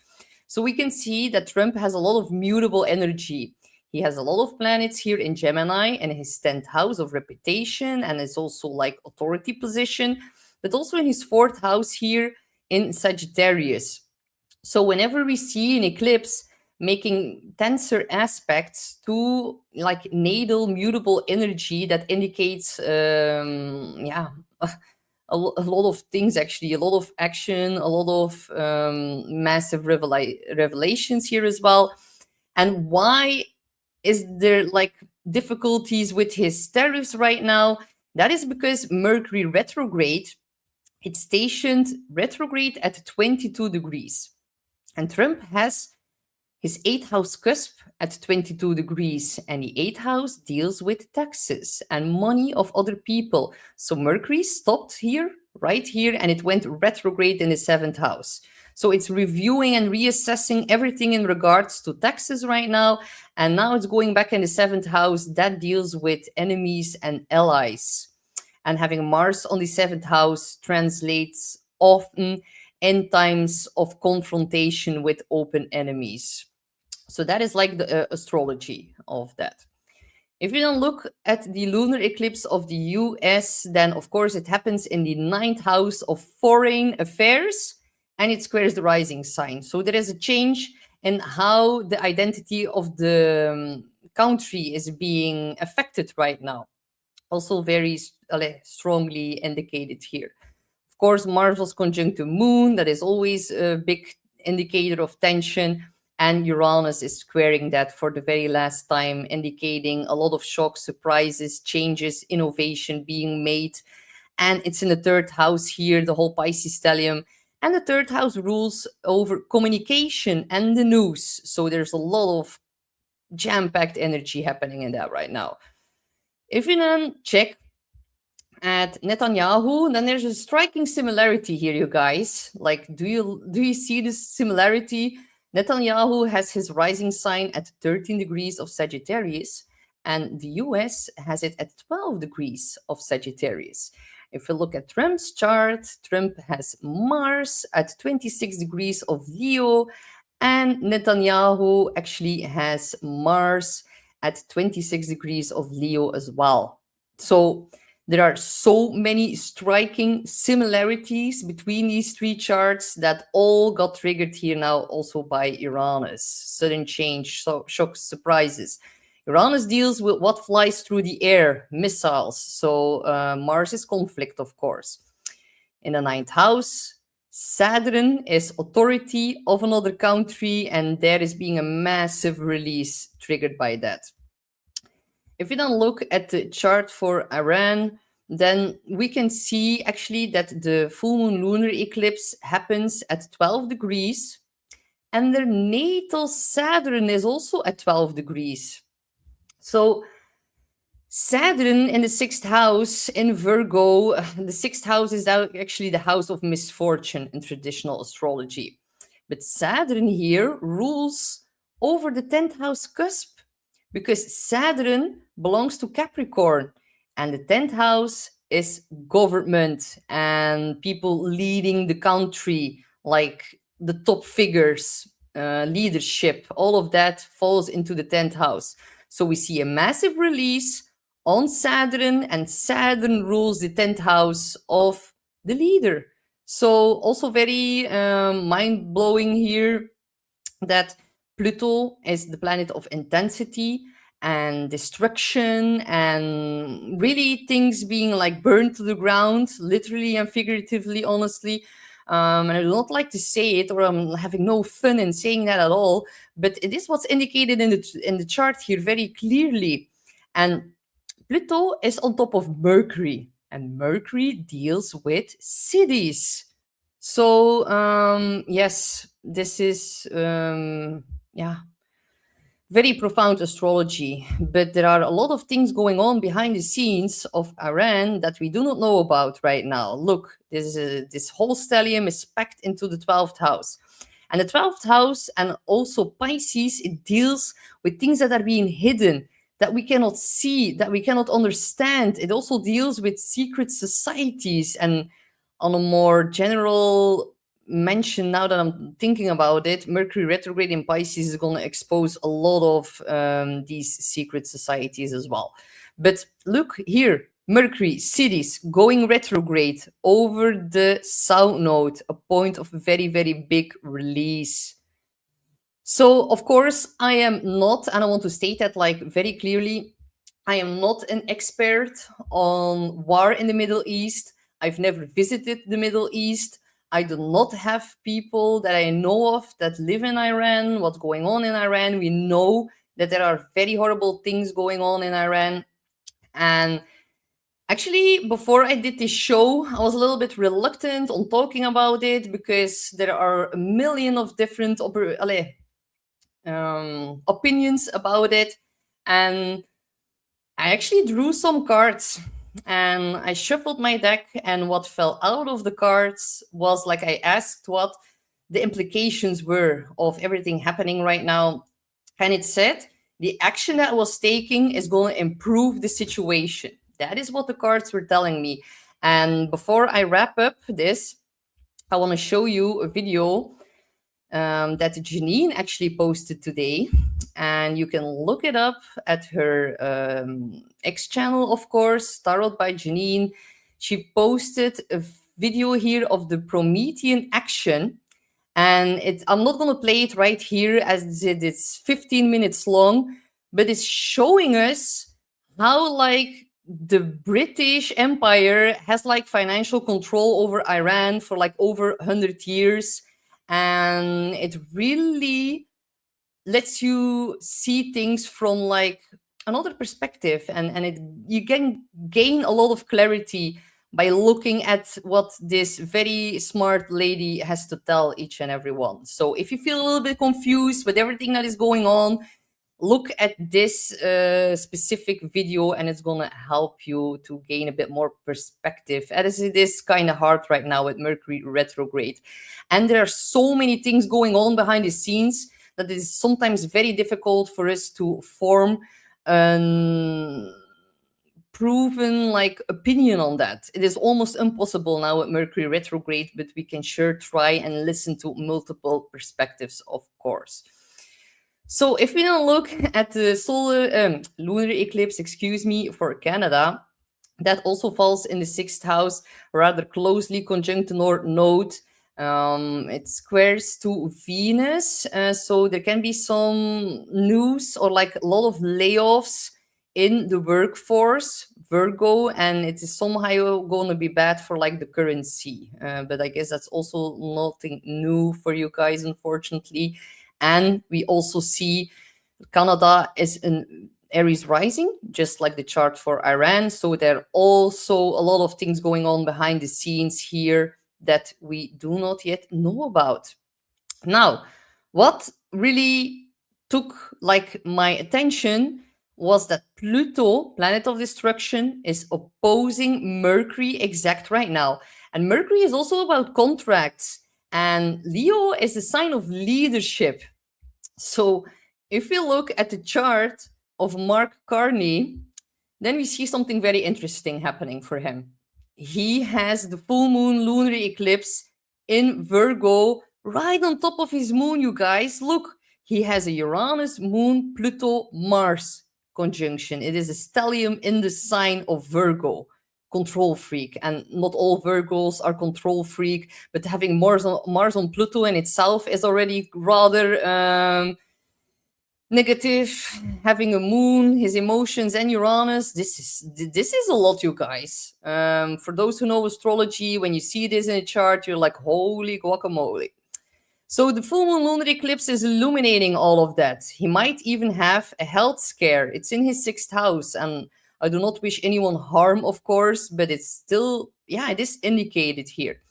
So we can see that Trump has a lot of mutable energy. He has a lot of planets here in Gemini and his 10th house of reputation, and is also like authority position, but also in his 4th house here in Sagittarius. So whenever we see an eclipse making tensor aspects to like natal mutable energy, that indicates a lot of things, actually, a lot of action, a lot of massive revelations here as well. And why is there like difficulties with his tariffs right now? That is because Mercury retrograde, it's stationed retrograde at 22 degrees. And Trump has his 8th house cusp at 22 degrees, and the 8th house deals with taxes and money of other people. So Mercury stopped here, right here, and it went retrograde in the 7th house. So it's reviewing and reassessing everything in regards to taxes right now. And now it's going back in the 7th house that deals with enemies and allies. And having Mars on the 7th house translates often in times of confrontation with open enemies. So that is like the astrology of that. If you then look at the lunar eclipse of the US, then of course it happens in the 9th house of foreign affairs, and it squares the rising sign. So there is a change in how the identity of the country is being affected right now. Also very strongly indicated here. Of course, Mars was conjunct to Moon. That is always a big indicator of tension. And Uranus is squaring that for the very last time, indicating a lot of shocks, surprises, changes, innovation being made. And it's in the 3rd house here, the whole Pisces stellium. And the 3rd house rules over communication and the news. So there's a lot of jam-packed energy happening in that right now. If you then check at Netanyahu, then there's a striking similarity here, you guys. Like, do you see this similarity? Netanyahu has his rising sign at 13 degrees of Sagittarius, and the US has it at 12 degrees of Sagittarius. If we look at Trump's chart, Trump has Mars at 26 degrees of Leo, and Netanyahu actually has Mars at 26 degrees of Leo as well. So there are so many striking similarities between these 3 charts that all got triggered here now also by Uranus. Sudden change, shocks, surprises. Uranus deals with what flies through the air, missiles. So Mars is conflict, of course. In the 9th house, Saturn is authority of another country, and there is being a massive release triggered by that. If we then look at the chart for Iran, then we can see actually that the full moon lunar eclipse happens at 12 degrees, and their natal Saturn is also at 12 degrees. So Saturn in the 6th house in Virgo, the 6th house is actually the house of misfortune in traditional astrology. But Saturn here rules over the 10th house cusp, because Saturn belongs to Capricorn, and the 10th house is government and people leading the country, like the top figures, leadership, all of that falls into the 10th house. So we see a massive release on Saturn, and Saturn rules the 10th house of the leader. So also very mind-blowing here that Pluto is the planet of intensity, and destruction, and really things being like burned to the ground, literally and figuratively, honestly. And I do not like to say it, or I'm having no fun in saying that at all, but it is what's indicated in the chart here very clearly. And Pluto is on top of Mercury, and Mercury deals with cities. So yes, this is yeah, very profound astrology, but there are a lot of things going on behind the scenes of Iran that we do not know about right now. Look, this whole stellium is packed into the 12th house. And the 12th house and also Pisces, it deals with things that are being hidden, that we cannot see, that we cannot understand. It also deals with secret societies. And on a more general mention, now that I'm thinking about it, Mercury retrograde in Pisces is going to expose a lot of these secret societies as well. But look here, Mercury, cities, going retrograde over the South Node, a point of very, very big release. So, of course, I am not, and I want to state that like very clearly, I am not an expert on war in the Middle East. I've never visited the Middle East. I do not have people that I know of that live in Iran, what's going on in Iran. We know that there are very horrible things going on in Iran. And actually, before I did this show, I was a little bit reluctant on talking about it because there are a million of different opinions about it. And I actually drew some cards and I shuffled my deck, and what fell out of the cards was like I asked what the implications were of everything happening right now. And it said the action that was taking is going to improve the situation. That is what the cards were telling me. And before I wrap up this, I want to show you a video that Janine actually posted today. And you can look it up at her X channel, of course, Tarot by Janine. She posted a video here of the Promethean action. And I'm not going to play it right here as it's 15 minutes long, but it's showing us how like the British Empire has like financial control over Iran for like over 100 years. And it really lets you see things from like another perspective, and you can gain a lot of clarity by looking at what this very smart lady has to tell each and every one. So if you feel a little bit confused with everything that is going on, look at this specific video, and it's going to help you to gain a bit more perspective, as it is kind of hard right now with Mercury retrograde. And there are so many things going on behind the scenes that it is sometimes very difficult for us to form a proven like opinion on that. It is almost impossible now with Mercury retrograde, but we can sure try and listen to multiple perspectives, of course. So if we now look at the lunar eclipse, for Canada, that also falls in the 6th house, rather closely conjunct the North Node. It squares to Venus, so there can be some news or like a lot of layoffs in the workforce, Virgo, and it is somehow going to be bad for like the currency. But I guess that's also nothing new for you guys, unfortunately. And we also see Canada is an Aries rising, just like the chart for Iran. So there are also a lot of things going on behind the scenes here that we do not yet know about. Now, what really took like my attention was that Pluto, planet of destruction, is opposing Mercury exact right now. And Mercury is also about contracts. And Leo is a sign of leadership. So if we look at the chart of Mark Carney, then we see something very interesting happening for him. He has the full moon lunar eclipse in Virgo right on top of his moon, you guys. Look, he has a Uranus, Moon, Pluto, Mars conjunction. It is a stellium in the sign of Virgo, control freak. And not all Virgos are control freak, but having Mars on Pluto in itself is already rather negative, having a moon, his emotions, and Uranus. This is a lot, you guys. For those who know astrology, when you see this in a chart, you're like, holy guacamole. So the full moon lunar eclipse is illuminating all of that. He might even have a health scare. It's in his sixth house, and I do not wish anyone harm, of course, but it's still, yeah, it is indicated here.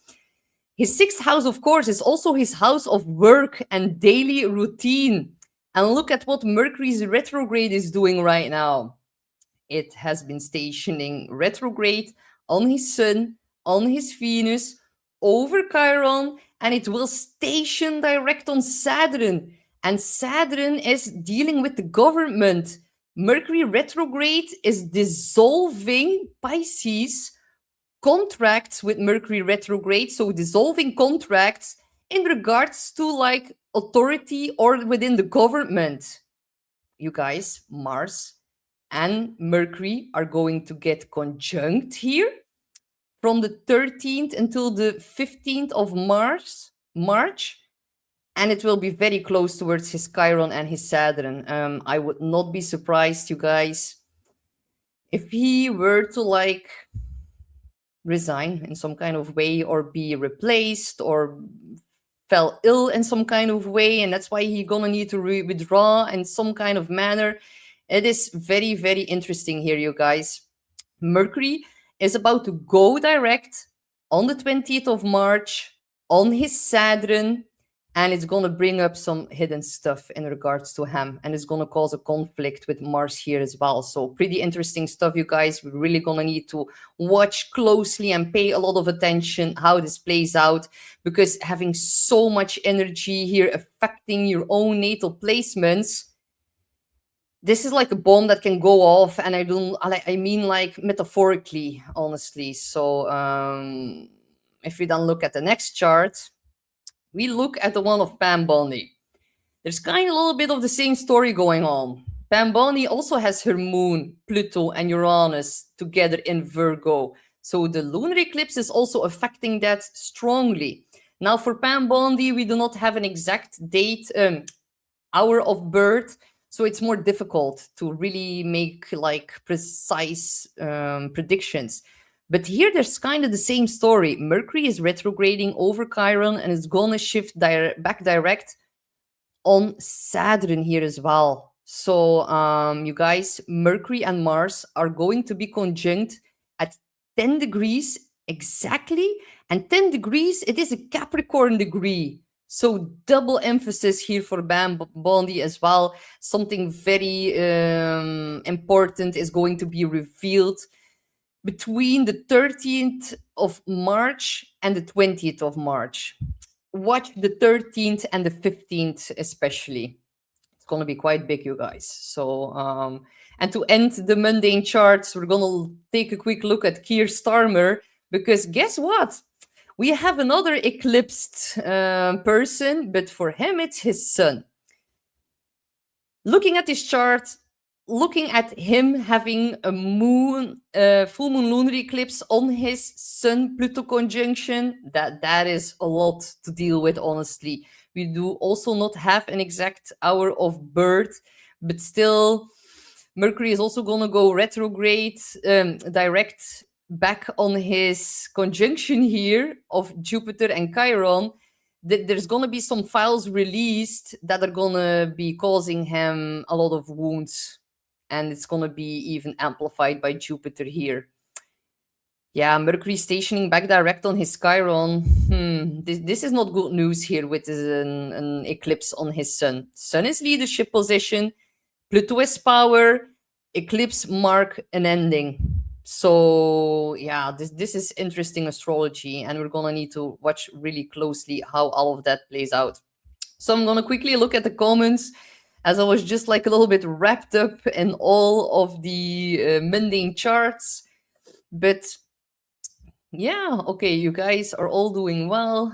His sixth house, of course, is also his house of work and daily routine. And look at what Mercury's retrograde is doing right now. It has been stationing retrograde on his Sun, on his Venus, over Chiron, and it will station direct on Saturn. And Saturn is dealing with the government. Mercury retrograde is dissolving Pisces contracts with Mercury retrograde, so dissolving contracts in regards to like authority or within the government. You guys, Mars and Mercury are going to get conjunct here from the 13th until the 15th of March, and it will be very close towards his Chiron and his Saturn. I would not be surprised, you guys, if he were to like resign in some kind of way or be replaced or fell ill in some kind of way, and that's why he's gonna need to withdraw in some kind of manner. It is very, very interesting here, you guys. Mercury is about to go direct on the 20th of March on his Saturn, and it's going to bring up some hidden stuff in regards to him, and it's going to cause a conflict with Mars here as well. So pretty interesting stuff, you guys. We're really going to need to watch closely and pay a lot of attention how this plays out, because having so much energy here affecting your own natal placements, this is like a bomb that can go off, and I mean like metaphorically, honestly. So if we then look at the next chart, we look at the one of Pam Bondi. There's kind of a little bit of the same story going on. Pam Bondi also has her moon, Pluto, and Uranus together in Virgo. So the lunar eclipse is also affecting that strongly. Now for Pam Bondi, we do not have an exact date, hour of birth, so it's more difficult to really make like precise predictions. But here there's kind of the same story. Mercury is retrograding over Chiron and is gonna shift back direct on Saturn here as well. So you guys, Mercury and Mars are going to be conjunct at 10 degrees exactly, and 10 degrees, it is a Capricorn degree. So double emphasis here for Bam Bondi as well. Something very important is going to be revealed between the 13th of March and the 20th of March. Watch the 13th and the 15th especially. It's going to be quite big, you guys. So, and to end the mundane charts, we're going to take a quick look at Keir Starmer, because guess what? We have another eclipsed person, but for him, it's his sun. Looking at this chart, looking at him having a moon, full moon lunar eclipse on his Sun Pluto conjunction, that is a lot to deal with, honestly. We do also not have an exact hour of birth, but still, Mercury is also going to go retrograde, direct back on his conjunction here of Jupiter and Chiron. There's going to be some files released that are going to be causing him a lot of wounds, and it's going to be even amplified by Jupiter here. Yeah, Mercury stationing back direct on his Chiron. This is not good news here with an eclipse on his Sun. Sun is leadership position, Pluto is power, eclipse mark an ending. So yeah, this is interesting astrology, and we're gonna need to watch really closely how all of that plays out. So I'm gonna quickly look at the comments, as I was just like a little bit wrapped up in all of the mundane charts. But yeah, okay, you guys are all doing well.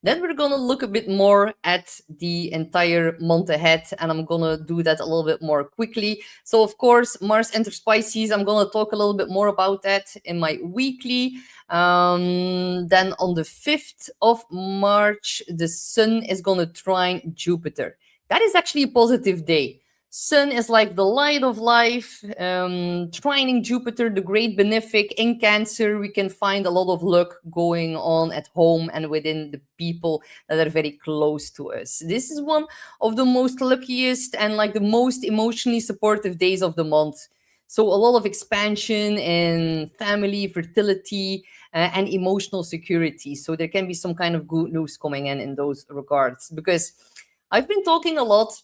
Then we're gonna look a bit more at the entire month ahead, and I'm gonna do that a little bit more quickly. So of course, Mars enters Pisces. I'm gonna talk a little bit more about that in my weekly. Then on the 5th of March, the Sun is gonna trine Jupiter. That is actually a positive day. Sun is like the light of life, trining Jupiter, the great benefic in Cancer. We can find a lot of luck going on at home and within the people that are very close to us. This is one of the most luckiest and like the most emotionally supportive days of the month. So a lot of expansion in family, fertility, and emotional security. So there can be some kind of good news coming in those regards, because I've been talking a lot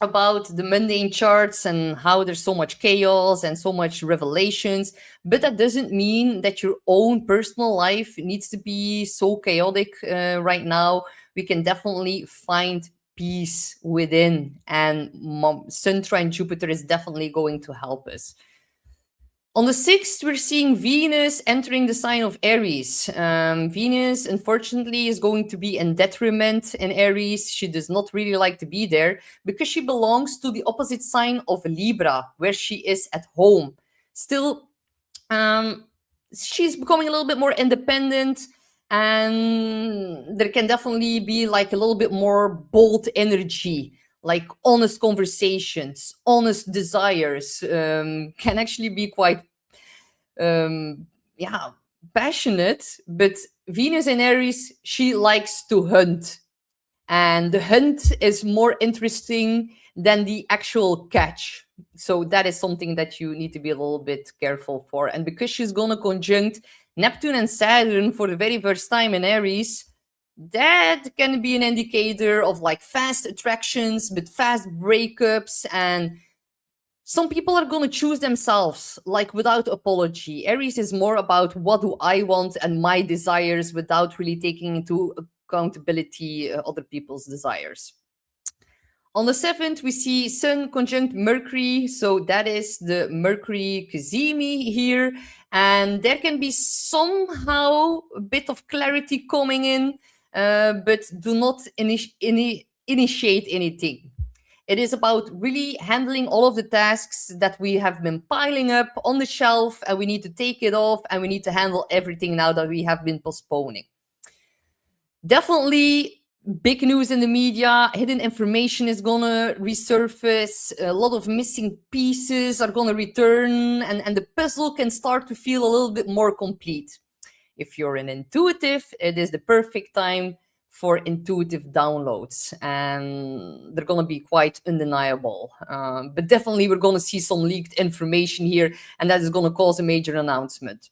about the mundane charts and how there's so much chaos and so much revelations, but that doesn't mean that your own personal life needs to be so chaotic right now. We can definitely find peace within, and Sun trine Jupiter is definitely going to help us. On the 6th, we're seeing Venus entering the sign of Aries. Venus, unfortunately, is going to be in detriment in Aries. She does not really like to be there because she belongs to the opposite sign of Libra, where she is at home. Still, um, she's becoming a little bit more independent, and there can definitely be like a little bit more bold energy, like honest conversations, honest desires, can actually be quite um yeah, passionate. But Venus in Aries, she likes to hunt, and the hunt is more interesting than the actual catch. So that is something that you need to be a little bit careful for. And because she's going to conjunct Neptune and Saturn for the very first time in Aries, that can be an indicator of like fast attractions but fast breakups. And some people are going to choose themselves like without apology. Aries is more about what do I want and my desires, without really taking into accountability other people's desires. On the 7th, we see Sun conjunct Mercury. So that is the Mercury Cazimi here. And there can be somehow a bit of clarity coming in, but do not initiate anything. It is about really handling all of the tasks that we have been piling up on the shelf, and we need to take it off, and we need to handle everything now that we have been postponing. Definitely big news in the media. Hidden information is gonna resurface. A lot of missing pieces are gonna return, and the puzzle can start to feel a little bit more complete. If you're an intuitive, it is the perfect time for intuitive downloads, and they're going to be quite undeniable. But definitely, we're going to see some leaked information here, and that is going to cause a major announcement.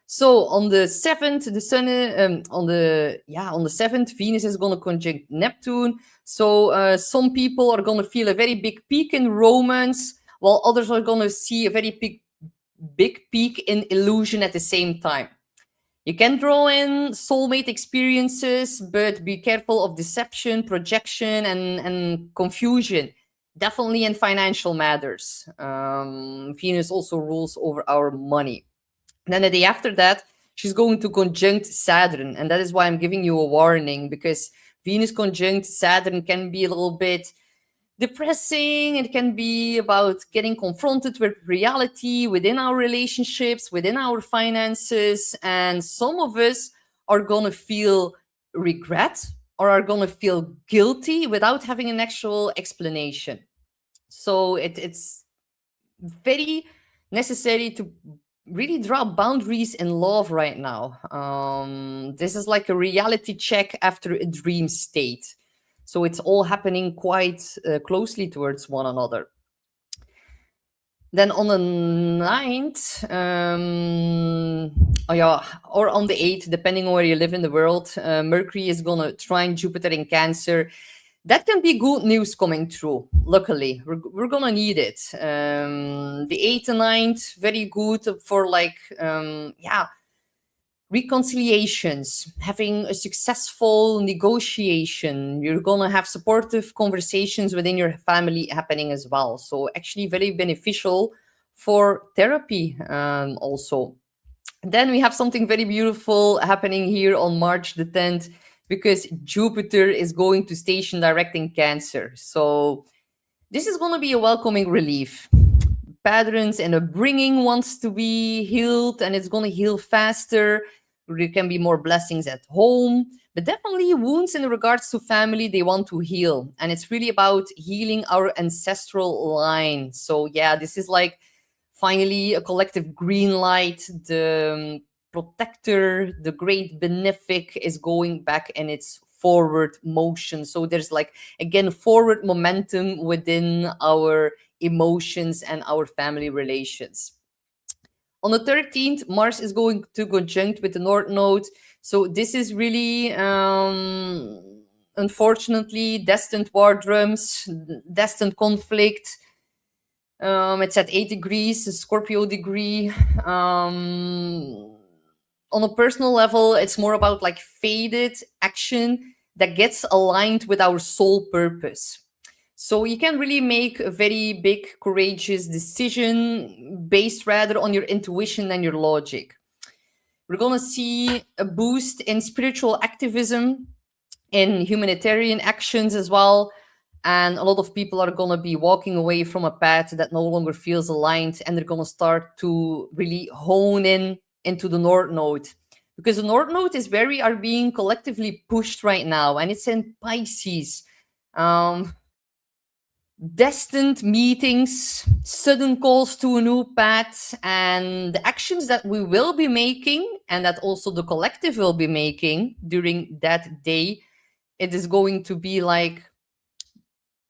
So on the 7th, the sun on the 7th, Venus is going to conjunct Neptune. So some people are going to feel a very big peak in romance, while others are going to see a very big peak in illusion at the same time. You can draw in soulmate experiences, but be careful of deception, projection, and confusion. Definitely in financial matters. Venus also rules over our money. And then the day after that, she's going to conjunct Saturn. And that is why I'm giving you a warning, because Venus conjunct Saturn can be a little bit depressing. It can be about getting confronted with reality within our relationships, within our finances. And some of us are going to feel regret or are going to feel guilty without having an actual explanation. So it's very necessary to really draw boundaries in love right now. This is like a reality check after a dream state. So it's all happening quite closely towards one another. Then on the 9th, or on the 8th, depending on where you live in the world, Mercury is going to trine Jupiter in Cancer. That can be good news coming through. Luckily, we're going to need it. The 8th and 9th, very good for like, reconciliations, having a successful negotiation. You're going to have supportive conversations within your family happening as well. So actually very beneficial for therapy also. Then we have something very beautiful happening here on March the 10th, because Jupiter is going to station direct in Cancer. So this is going to be a welcoming relief. Patterns and upbringing wants to be healed, and it's going to heal faster. There can be more blessings at home, but definitely wounds in regards to family they want to heal. And it's really about healing our ancestral line. So, yeah, this is like finally a collective green light. The protector, the great benefic, is going back in its forward motion. So, there's like, again, forward momentum within our emotions and our family relations. On the 13th, Mars is going to conjunct with the North Node. So this is really, unfortunately, destined war drums, destined conflict. It's at 8 degrees, a Scorpio degree. On a personal level, it's more about like faded action that gets aligned with our soul purpose. So you can really make a very big, courageous decision based rather on your intuition than your logic. We're going to see a boost in spiritual activism, in humanitarian actions as well. And a lot of people are going to be walking away from a path that no longer feels aligned, and they're going to start to really hone in into the North Node. Because the North Node is where we are being collectively pushed right now, and it's in Pisces. Destined meetings, sudden calls to a new path, and the actions that we will be making and that also the collective will be making during that day, it is going to be like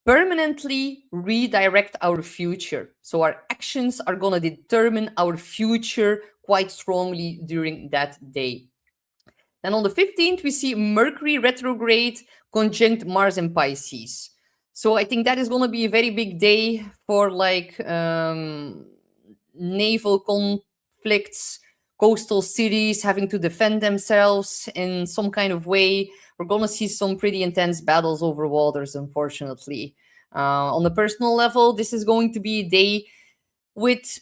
permanently redirect our future. So our actions are going to determine our future quite strongly during that day. And on the 15th, we see Mercury retrograde conjunct Mars in Pisces. So I think that is going to be a very big day for like naval conflicts, coastal cities having to defend themselves in some kind of way. We're going to see some pretty intense battles over waters, unfortunately. On the personal level, this is going to be a day with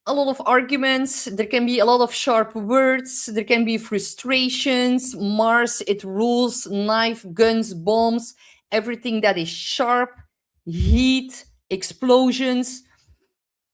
a lot of arguments. There can be a lot of sharp words. There can be frustrations. Mars, it rules knife, guns, bombs, everything that is sharp, heat, explosions.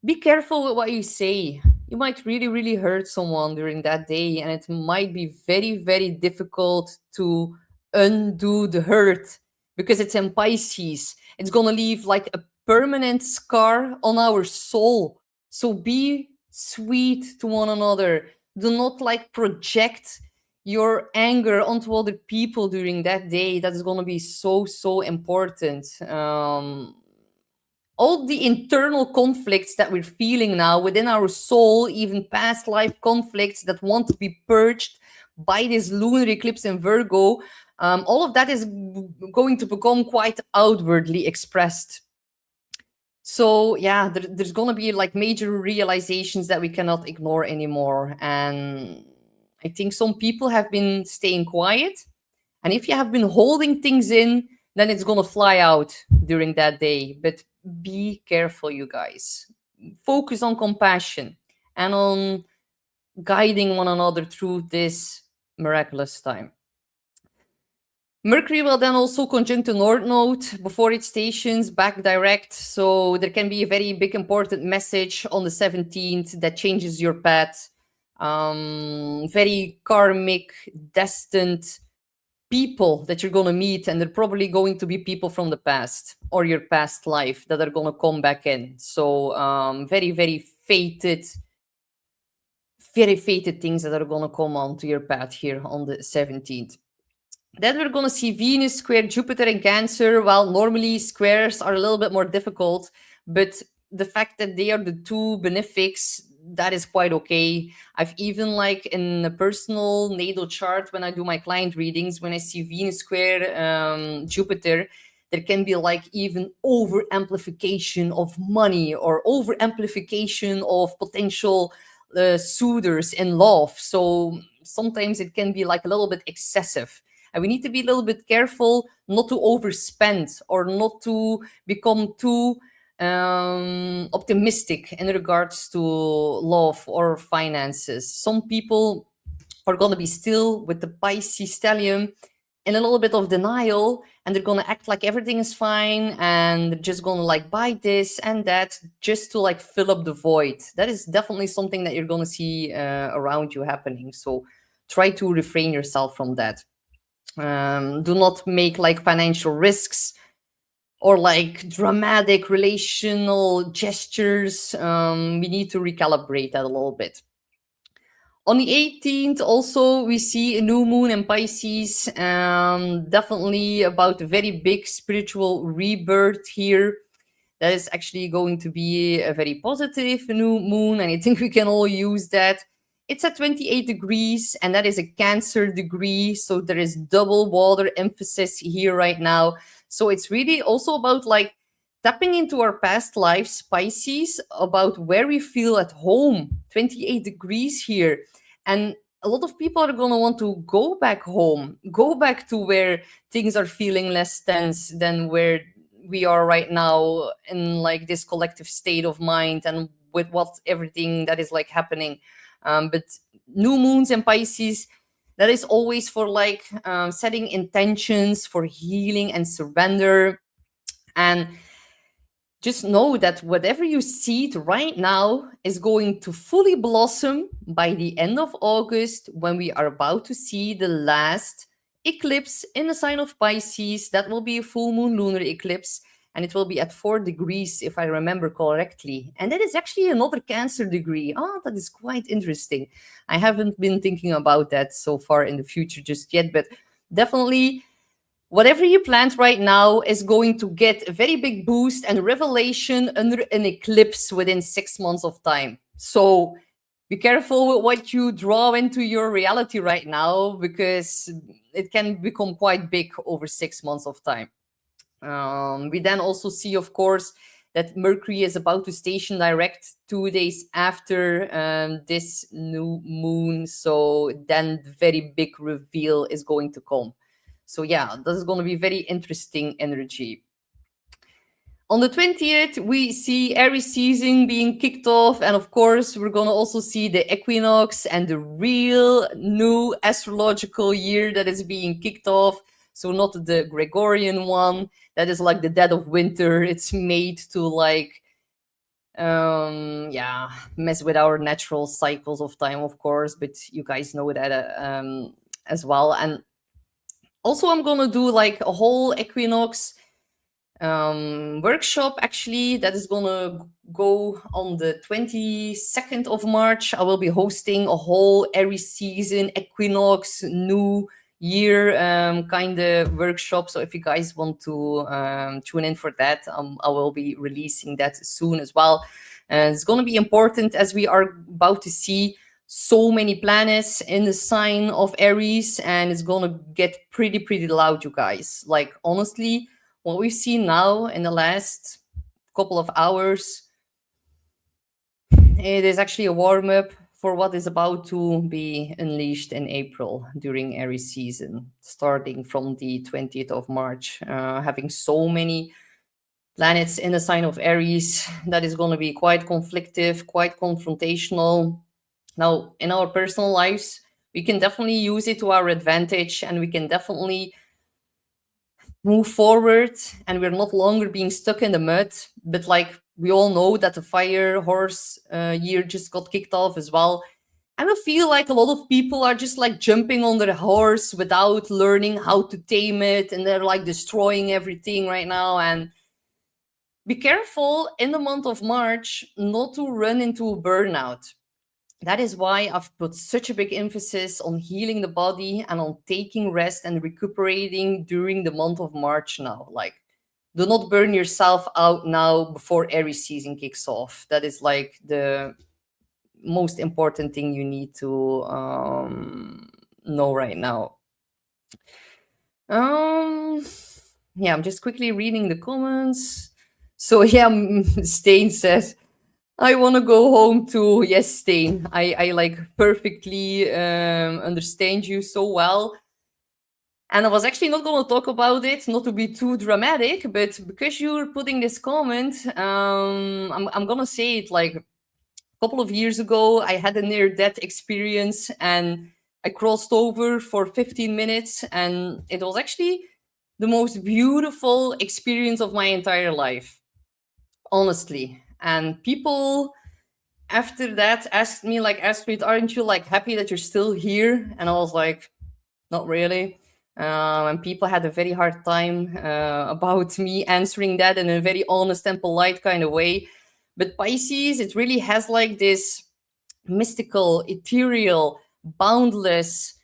Be careful with what you say. You might really, really hurt someone during that day, and it might be very, very difficult to undo the hurt because it's in Pisces. It's gonna leave like a permanent scar on our soul. So be sweet to one another. Do not like project your anger onto other people during that day. That is gonna be so, so important. All the internal conflicts that we're feeling now within our soul, even past life conflicts that want to be purged by this lunar eclipse in Virgo, all of that is going to become quite outwardly expressed. So yeah, there's going to be like major realizations that we cannot ignore anymore. And I think some people have been staying quiet. And if you have been holding things in, then it's going to fly out during that day. But be careful, you guys. Focus on compassion and on guiding one another through this miraculous time. Mercury will then also conjunct the North Node before it stations back direct. So there can be a very big important message on the 17th that changes your path. Very karmic, destined people that you're going to meet, and they're probably going to be people from the past or your past life that are going to come back in. So very, very fated things that are going to come onto your path here on the 17th. Then we're going to see Venus square Jupiter in Cancer. Well, normally squares are a little bit more difficult, but the fact that they are the two benefics, that is quite okay. I've even like in a personal natal chart, when I do my client readings, when I see Venus square Jupiter, there can be like even over amplification of money or over amplification of potential suitors in love. So sometimes it can be like a little bit excessive. And we need to be a little bit careful not to overspend or not to become too optimistic in regards to love or finances. Some people are going to be still with the Pisces stellium in a little bit of denial, and they're going to act like everything is fine, and they're just going to like buy this and that just to like fill up the void. That is definitely something that you're going to see around you happening. So try to refrain yourself from that. Do not make like financial risks or like dramatic relational gestures. We need to recalibrate that a little bit. On the 18th, also, we see a new moon in Pisces. Definitely about a very big spiritual rebirth here. That is actually going to be a very positive new moon, and I think we can all use that. It's at 28 degrees, and that is a Cancer degree. So there is double water emphasis here right now. So it's really also about like tapping into our past lives, Pisces, about where we feel at home. 28 degrees here. And a lot of people are going to want to go back home, go back to where things are feeling less tense than where we are right now in like this collective state of mind and with what everything that is like happening. But new moons and Pisces, that is always for like setting intentions for healing and surrender. And just know that whatever you seed right now is going to fully blossom by the end of August, when we are about to see the last eclipse in the sign of Pisces. That will be a full moon lunar eclipse, and it will be at 4 degrees, if I remember correctly. And that is actually another Cancer degree. Oh, that is quite interesting. I haven't been thinking about that so far in the future just yet, but definitely whatever you plant right now is going to get a very big boost and revelation under an eclipse within 6 months of time. So be careful with what you draw into your reality right now, because it can become quite big over 6 months of time. We then also see, of course, that Mercury is about to station direct 2 days after this new moon. So then the very big reveal is going to come. So yeah, this is going to be very interesting energy. On the 20th, we see Aries season being kicked off. And of course, we're going to also see the equinox and the real new astrological year that is being kicked off. So not the Gregorian one, that is like the dead of winter. It's made to like, mess with our natural cycles of time, of course. But you guys know that as well. And also, I'm going to do like a whole equinox workshop, actually, that is gonna go on the 22nd of March. I will be hosting a whole Aries season equinox new year kind of workshop. So if you guys want to tune in for that, I will be releasing that soon as well. And it's going to be important, as we are about to see so many planets in the sign of Aries, and it's going to get pretty loud, you guys. Like, honestly, what we've seen now in the last couple of hours, it is actually a warm-up for what is about to be unleashed in April during Aries season, starting from the 20th of March. Having so many planets in the sign of Aries, that is going to be quite conflictive, quite confrontational. Now, in our personal lives, we can definitely use it to our advantage, and we can definitely move forward, and we're not longer being stuck in the mud. But like, we all know that the fire horse year just got kicked off as well. And I feel like a lot of people are just like jumping on their horse without learning how to tame it, and they're like destroying everything right now. And be careful in the month of March not to run into a burnout. That is why I've put such a big emphasis on healing the body and on taking rest and recuperating during the month of March now. Like, do not burn yourself out now before Aries season kicks off. That is like the most important thing you need to know right now. Yeah, I'm just quickly reading the comments. So yeah, Stain says, I want to go home too. Yes, Stain. I like perfectly understand you so well. And I was actually not going to talk about it, not to be too dramatic, but because you're putting this comment, I'm going to say it. Like, a couple of years ago, I had a near-death experience, and I crossed over for 15 minutes, and it was actually the most beautiful experience of my entire life, honestly. And people after that asked me like, Astrid, aren't you like happy that you're still here? And I was like, not really. And people had a very hard time about me answering that in a very honest and polite kind of way. But Pisces, it really has like this mystical, ethereal, boundless,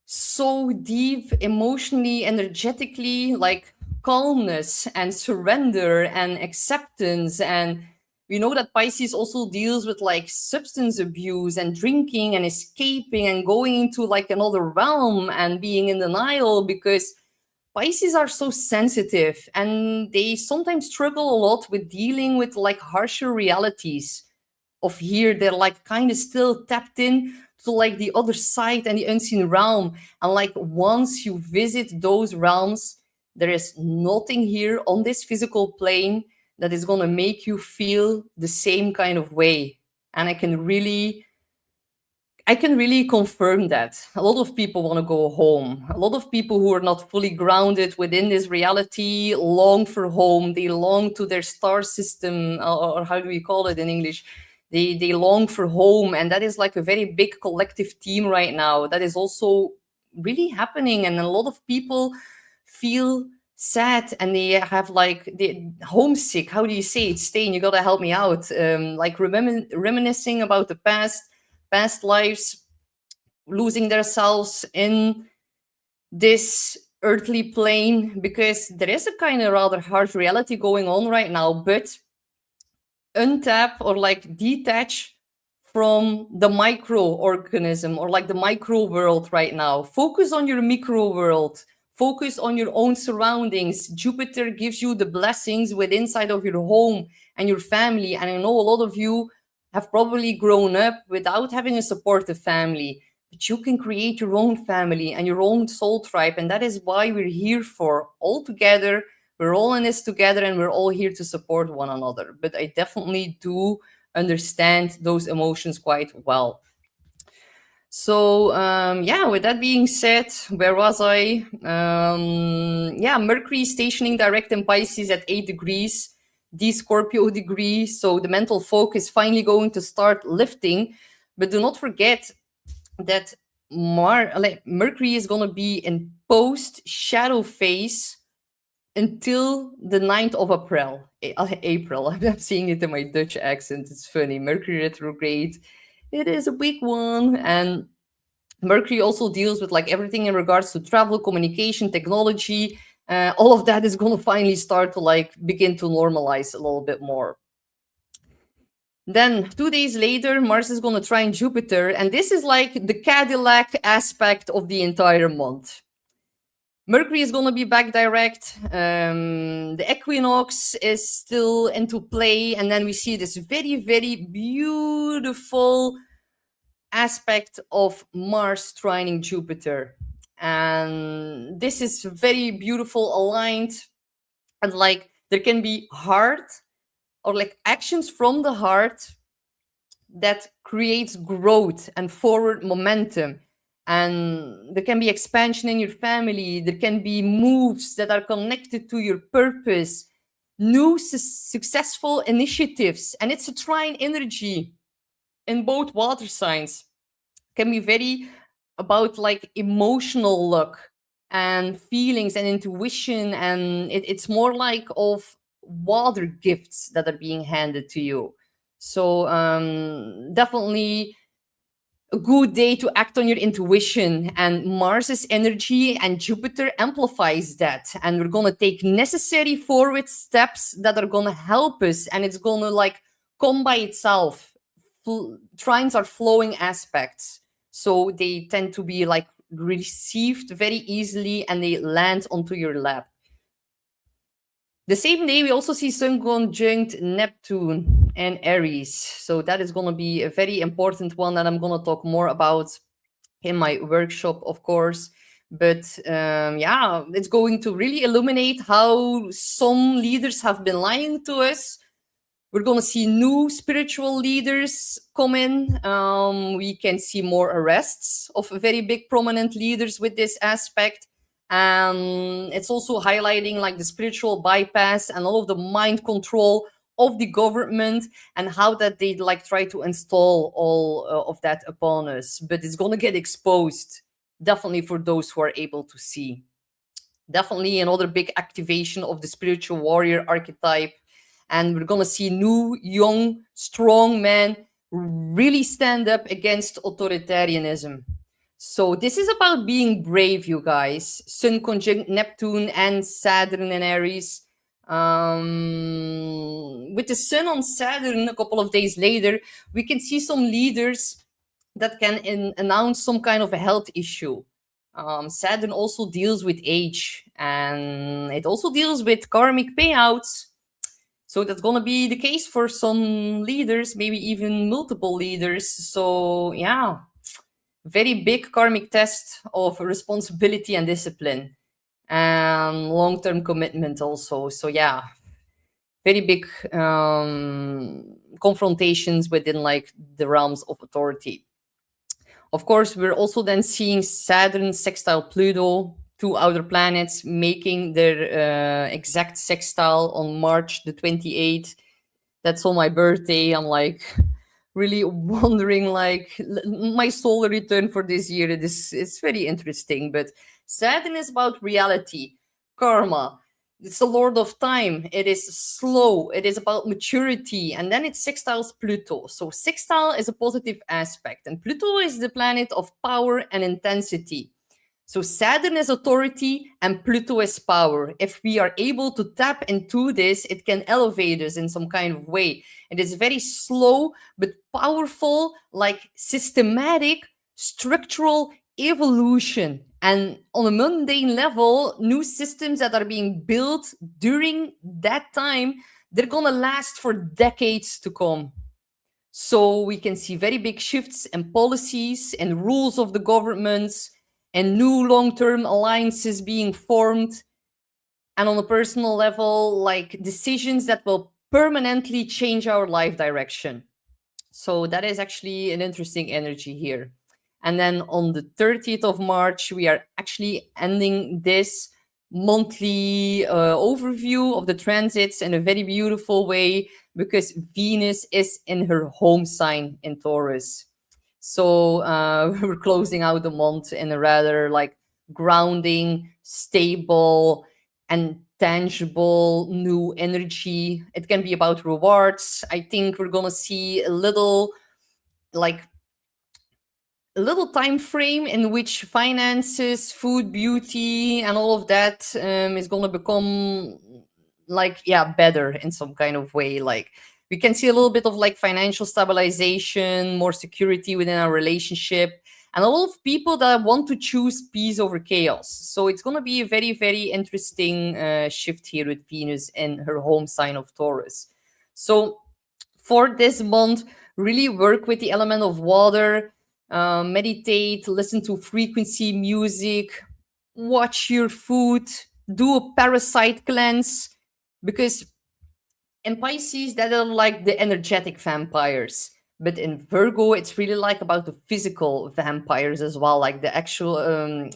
so deep emotionally, energetically, like calmness and surrender and acceptance. And we know that Pisces also deals with like substance abuse and drinking and escaping and going into like another realm and being in denial, because Pisces are so sensitive and they sometimes struggle a lot with dealing with like harsher realities of here. They're like kind of still tapped in to like the other side and the unseen realm. And like once you visit those realms, there is nothing here on this physical plane that is going to make you feel the same kind of way. And I can really confirm that. A lot of people want to go home. A lot of people who are not fully grounded within this reality long for home. They long to their star system, or how do we call it in English? They long for home, and that is like a very big collective theme right now. That is also really happening, and a lot of people feel sad and they have like the homesick. How do you say it? Stain, you gotta help me out. Like reminiscing about the past lives, losing themselves in this earthly plane, because there is a kind of rather harsh reality going on right now. But untap or like detach from the microorganism or like the micro world right now. Focus on your micro world. Focus on your own surroundings. Jupiter gives you the blessings within inside of your home and your family. And I know a lot of you have probably grown up without having a supportive family, but you can create your own family and your own soul tribe. And that is why we're here for, all together. We're all in this together and we're all here to support one another. But I definitely do understand those emotions quite well. So yeah, with that being said, where was I? Yeah, Mercury stationing direct in Pisces at 8 degrees, the Scorpio degree. So the mental focus finally going to start lifting. But do not forget that Mercury is going to be in post shadow phase until the 9th of April. April. I'm seeing it in my Dutch accent. It's funny. Mercury retrograde. It is a big one. And Mercury also deals with like everything in regards to travel, communication, technology. All of that is going to finally start to like begin to normalize a little bit more. Then 2 days later, Mars is going to trine Jupiter. And this is like the Cadillac aspect of the entire month. Mercury is going to be back direct. The equinox is still into play. And then we see this very, very beautiful aspect of Mars trining Jupiter. And this is very beautiful, aligned. And like there can be heart or like actions from the heart that creates growth and forward momentum. And there can be expansion in your family. There can be moves that are connected to your purpose, new successful initiatives. And it's a trine energy in both water signs. Can be very about like emotional luck and feelings and intuition. And it's more like of water gifts that are being handed to you. So definitely a good day to act on your intuition, and Mars's energy and Jupiter amplifies that, and we're going to take necessary forward steps that are going to help us, and it's going to like come by itself. Trines are flowing aspects, so they tend to be like received very easily and they land onto your lap. The same day, we also see Sun conjunct Neptune and Aries. So that is going to be a very important one that I'm going to talk more about in my workshop, of course. But yeah, it's going to really illuminate how some leaders have been lying to us. We're going to see new spiritual leaders come in. We can see more arrests of very big prominent leaders with this aspect. It's also highlighting like the spiritual bypass and all of the mind control of the government and how that they like try to install all of that upon us. But it's gonna get exposed, definitely, for those who are able to see. Definitely another big activation of the spiritual warrior archetype. And we're going to see new, young, strong men really stand up against authoritarianism. So this is about being brave, you guys. Sun conjunct Neptune and Saturn in Aries. With the Sun on Saturn a couple of days later, we can see some leaders that can announce some kind of a health issue. Saturn also deals with age, and it also deals with karmic payouts. So that's going to be the case for some leaders, maybe even multiple leaders. So, yeah, very big karmic test of responsibility and discipline, and long term commitment also. So, yeah, very big confrontations within like the realms of authority. Of course, we're also then seeing Saturn sextile Pluto, two outer planets making their exact sextile on March the 28th. That's on my birthday. I'm like really wondering like my solar return for this year. It's very interesting. But Saturn is about reality, karma. It's the lord of time. It is slow. It is about maturity. And then it sextiles Pluto. So sextile is a positive aspect. And Pluto is the planet of power and intensity. So Saturn is authority and Pluto is power. If we are able to tap into this, it can elevate us in some kind of way. It is very slow but powerful, like systematic, structural evolution. And on a mundane level, new systems that are being built during that time, they're gonna last for decades to come. So we can see very big shifts in policies and rules of the governments and new long-term alliances being formed. And on a personal level, like decisions that will permanently change our life direction. So that is actually an interesting energy here. And then on the 30th of March, we are actually ending this monthly overview of the transits in a very beautiful way because Venus is in her home sign in Taurus. So we're closing out the month in a rather like grounding, stable, and tangible new energy. It can be about rewards. I think we're gonna see like a little time frame in which finances, food, beauty, and all of that is gonna become like better in some kind of way. Like we can see a little bit of like financial stabilization, more security within our relationship, and a lot of people that want to choose peace over chaos. So it's going to be a very, very interesting shift here with Venus in her home sign of Taurus. So for this month, really work with the element of water, meditate, listen to frequency music, watch your food, do a parasite cleanse, because in Pisces, that are like the energetic vampires. But in Virgo, it's really like about the physical vampires as well, like the actual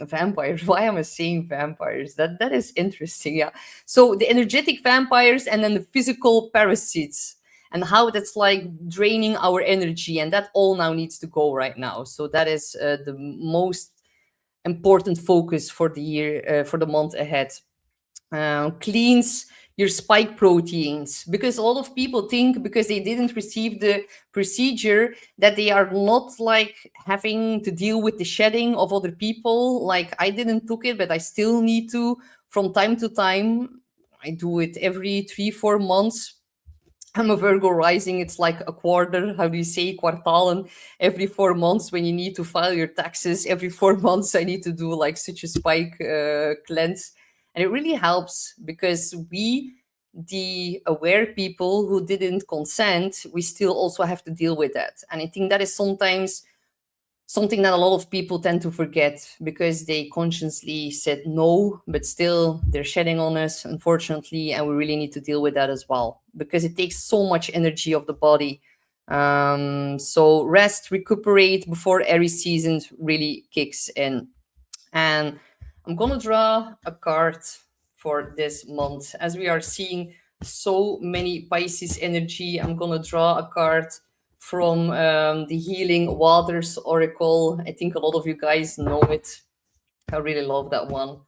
vampires. Why am I saying vampires? That is interesting, yeah. So the energetic vampires and then the physical parasites and how that's like draining our energy. And that all now needs to go right now. So that is the most important focus for the year, for the month ahead. Cleans your spike proteins, because a lot of people think because they didn't receive the procedure that they are not like having to deal with the shedding of other people. Like I didn't took it, but I still need to from time to time. I do it every 3-4 months. I'm a Virgo rising. It's like a quarter. How do you say kwartalen? Every 4 months when you need to file your taxes. Every 4 months I need to do like such a spike cleanse, and it really helps because we, the aware people who didn't consent, we still also have to deal with that. And I think that is sometimes something that a lot of people tend to forget because they consciously said no, but still they're shedding on us, unfortunately, and we really need to deal with that as well because it takes so much energy of the body. So rest, recuperate before Aries season really kicks in. And I'm gonna draw a card for this month as we are seeing so many Pisces energy. I'm gonna draw a card from the Healing Waters Oracle. I think a lot of you guys know it. I really love that one.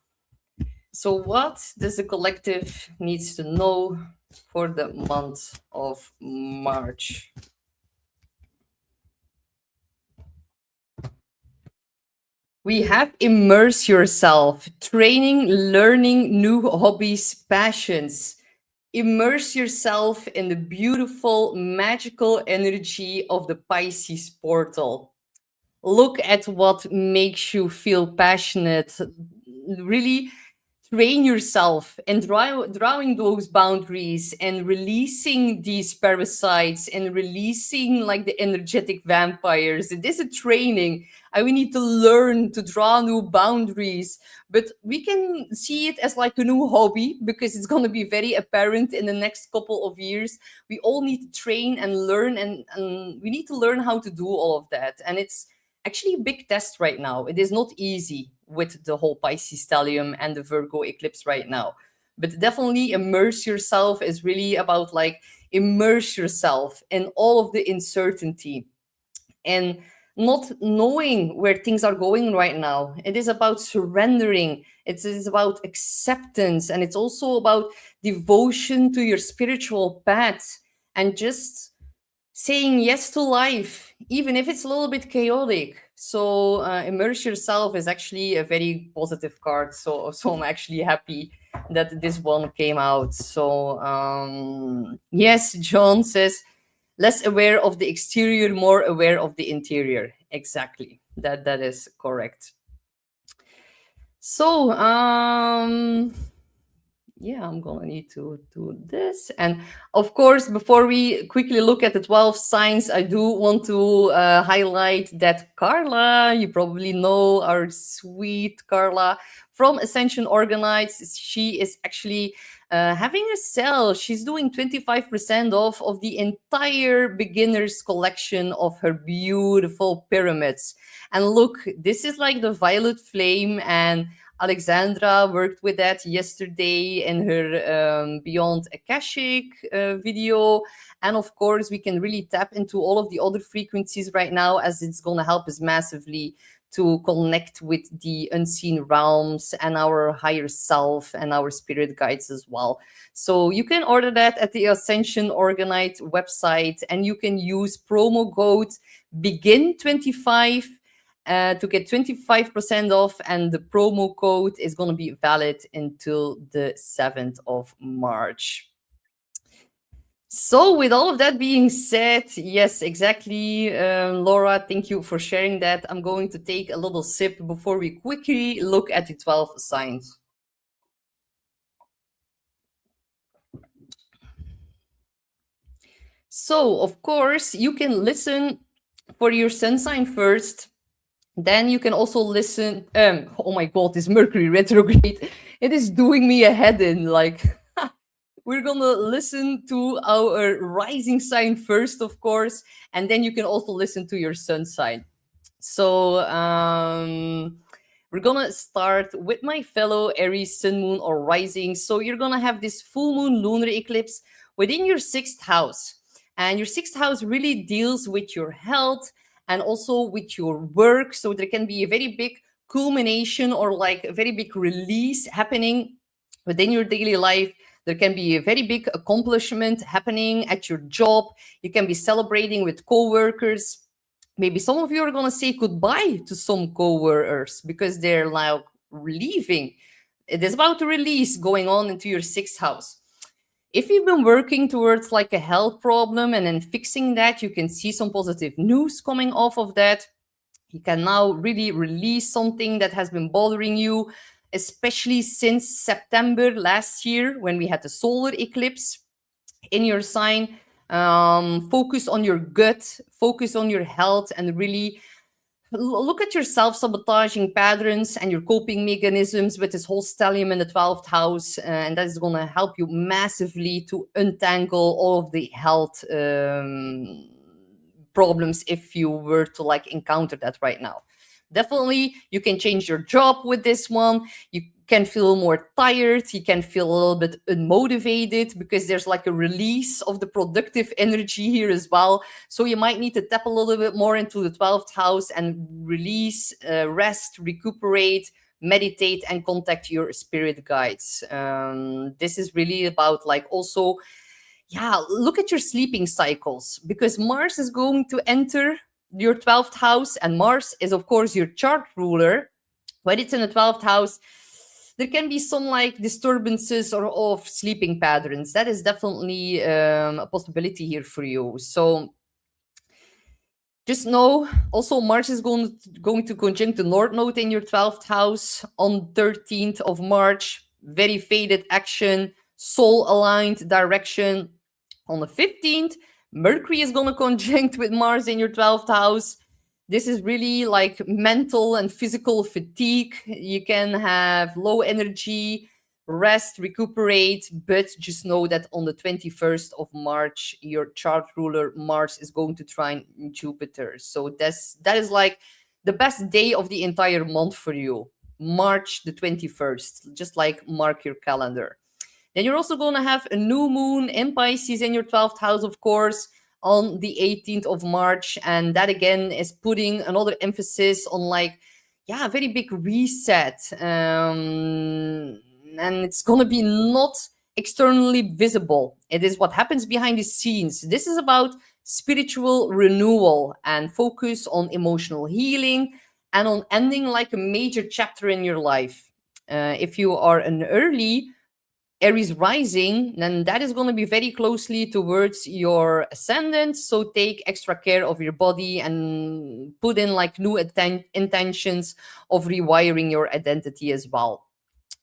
So, what does the collective needs to know for the month of March? We have immerse yourself, training, learning new hobbies, passions. Immerse yourself in the beautiful, magical energy of the Pisces portal. Look at what makes you feel passionate. Really train yourself and drawing those boundaries and releasing these parasites and releasing like the energetic vampires. It is a training, and we need to learn to draw new boundaries, but we can see it as like a new hobby because it's going to be very apparent in the next couple of years. We all need to train and learn, and we need to learn how to do all of that, and it's actually a big test right now. It is not easy with the whole Pisces stellium and the Virgo eclipse right now. But definitely immerse yourself is really about like immerse yourself in all of the uncertainty and not knowing where things are going right now. It is about surrendering. It is about acceptance. And it's also about devotion to your spiritual path and just saying yes to life, even if it's a little bit chaotic. So immerse yourself is actually a very positive card. So I'm actually happy that this one came out. So yes, John says less aware of the exterior, more aware of the interior. Exactly. That is correct. So yeah, I'm gonna need to do this. And of course, before we quickly look at the 12 signs, I do want to highlight that Carla, you probably know our sweet Carla from Ascension Organized. She is actually having a sale. She's doing 25% off of the entire beginner's collection of her beautiful pyramids. And look, this is like the violet flame, and Alexandra worked with that yesterday in her Beyond Akashic video. And of course, we can really tap into all of the other frequencies right now, as it's going to help us massively to connect with the unseen realms and our higher self and our spirit guides as well. So you can order that at the Ascension Organite website, and you can use promo code BEGIN25 to get 25% off, and the promo code is going to be valid until the 7th of March. So, with all of that being said, yes, exactly, Laura, thank you for sharing that. I'm going to take a little sip before we quickly look at the 12 signs. So, of course, you can listen for your sun sign first. Then you can also listen. Oh my God, this Mercury retrograde, it is doing me a head in. Like, we're gonna listen to our rising sign first, of course, and then you can also listen to your sun sign. So we're gonna start with my fellow Aries sun, moon, or rising. So you're gonna have this full moon lunar eclipse within your sixth house, and your sixth house really deals with your health and also with your work. So there can be a very big culmination or like a very big release happening within your daily life. There can be a very big accomplishment happening at your job. You can be celebrating with coworkers. Maybe some of you are going to say goodbye to some coworkers because they're like leaving. It is about a release going on into your sixth house. If you've been working towards like a health problem and then fixing that, you can see some positive news coming off of that. You can now really release something that has been bothering you, especially since September last year when we had the solar eclipse in your sign. Focus on your gut, focus on your health, and really look at your self-sabotaging patterns and your coping mechanisms with this whole stellium in the 12th house, and that is going to help you massively to untangle all of the health problems if you were to like encounter that right now. Definitely you can change your job with this one. You can feel more tired. You can feel a little bit unmotivated because there's like a release of the productive energy here as well. So you might need to tap a little bit more into the 12th house and release, rest, recuperate, meditate, and contact your spirit guides. This is really about like also, yeah, look at your sleeping cycles, because Mars is going to enter your 12th house, and Mars is, of course, your chart ruler. When it's in the 12th house, there can be some like disturbances or of sleeping patterns. That is definitely a possibility here for you. So just know also Mars is going to conjunct the North Node in your 12th house on 13th of March. Very faded action, soul aligned direction. On the 15th, Mercury is going to conjunct with Mars in your 12th house. This is really like mental and physical fatigue. You can have low energy, rest, recuperate, but just know that on the 21st of March, your chart ruler Mars is going to trine Jupiter. So that is like the best day of the entire month for you. March the 21st. Just like mark your calendar. Then you're also going to have a new moon in Pisces in your 12th house, of course, on the 18th of March. And that again is putting another emphasis on like, yeah, a very big reset. And it's going to be not externally visible. It is what happens behind the scenes. This is about spiritual renewal and focus on emotional healing and on ending like a major chapter in your life. If you are an early Aries rising, then that is going to be very closely towards your ascendant. So take extra care of your body and put in like new intentions of rewiring your identity as well.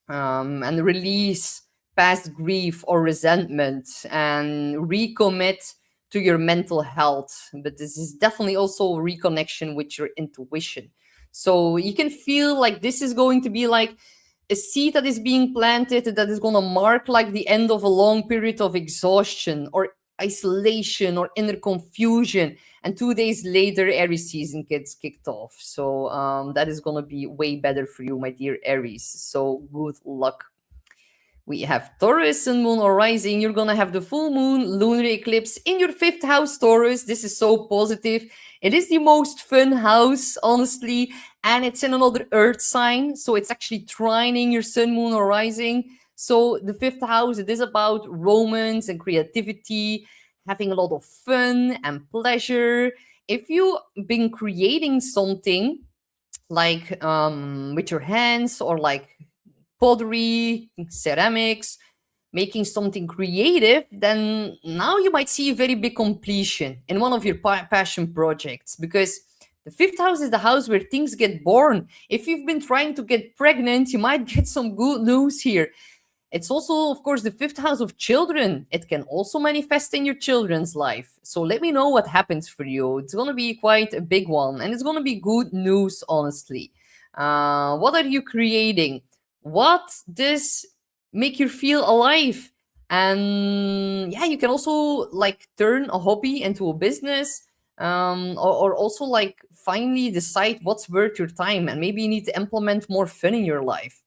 And release past grief or resentment and recommit to your mental health. But this is definitely also a reconnection with your intuition. So you can feel like this is going to be like a seed that is being planted that is going to mark like the end of a long period of exhaustion or isolation or inner confusion. And 2 days later, Aries season gets kicked off. So that is going to be way better for you, my dear Aries. So good luck. We have Taurus, Sun, Moon, or Rising. You're going to have the full moon, lunar eclipse in your 5th house, Taurus. This is so positive. It is the most fun house, honestly. And it's in another earth sign. So it's actually trining your Sun, Moon, or Rising. So the 5th house, it is about romance and creativity, having a lot of fun and pleasure. If you've been creating something like with your hands or like pottery, ceramics, making something creative, then now you might see a very big completion in one of your passion projects, because the 5th house is the house where things get born. If you've been trying to get pregnant, you might get some good news here. It's also, of course, the 5th house of children. It can also manifest in your children's life. So let me know what happens for you. It's going to be quite a big one, and it's going to be good news, honestly. What are you creating? What does make you feel alive? And yeah, you can also like turn a hobby into a business, or also like finally decide what's worth your time, and maybe you need to implement more fun in your life.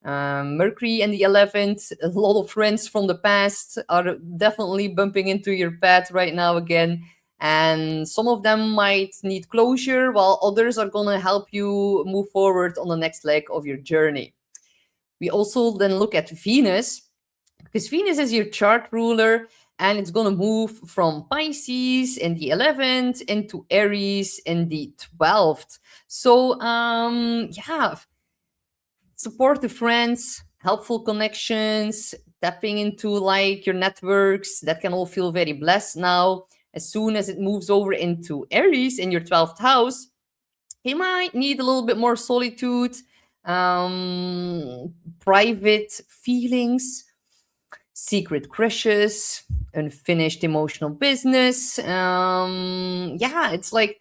Mercury and the 11th, a lot of friends from the past are definitely bumping into your path right now again. And some of them might need closure, while others are going to help you move forward on the next leg of your journey. We also then look at Venus, because Venus is your chart ruler, and it's going to move from Pisces in the 11th into Aries in the 12th. So, yeah, supportive friends, helpful connections, tapping into like your networks, that can all feel very blessed now. As soon as it moves over into Aries in your 12th house, you might need a little bit more solitude, private feelings, secret crushes, unfinished emotional business. Yeah, it's like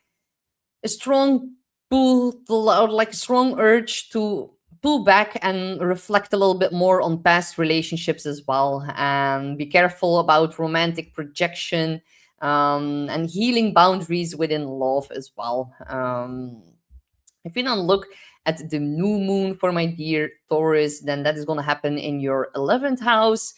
a strong pull, or like a strong urge to pull back and reflect a little bit more on past relationships as well, and be careful about romantic projection, and healing boundaries within love as well. If you don't look at the new moon for my dear Taurus, then that is going to happen in your 11th house.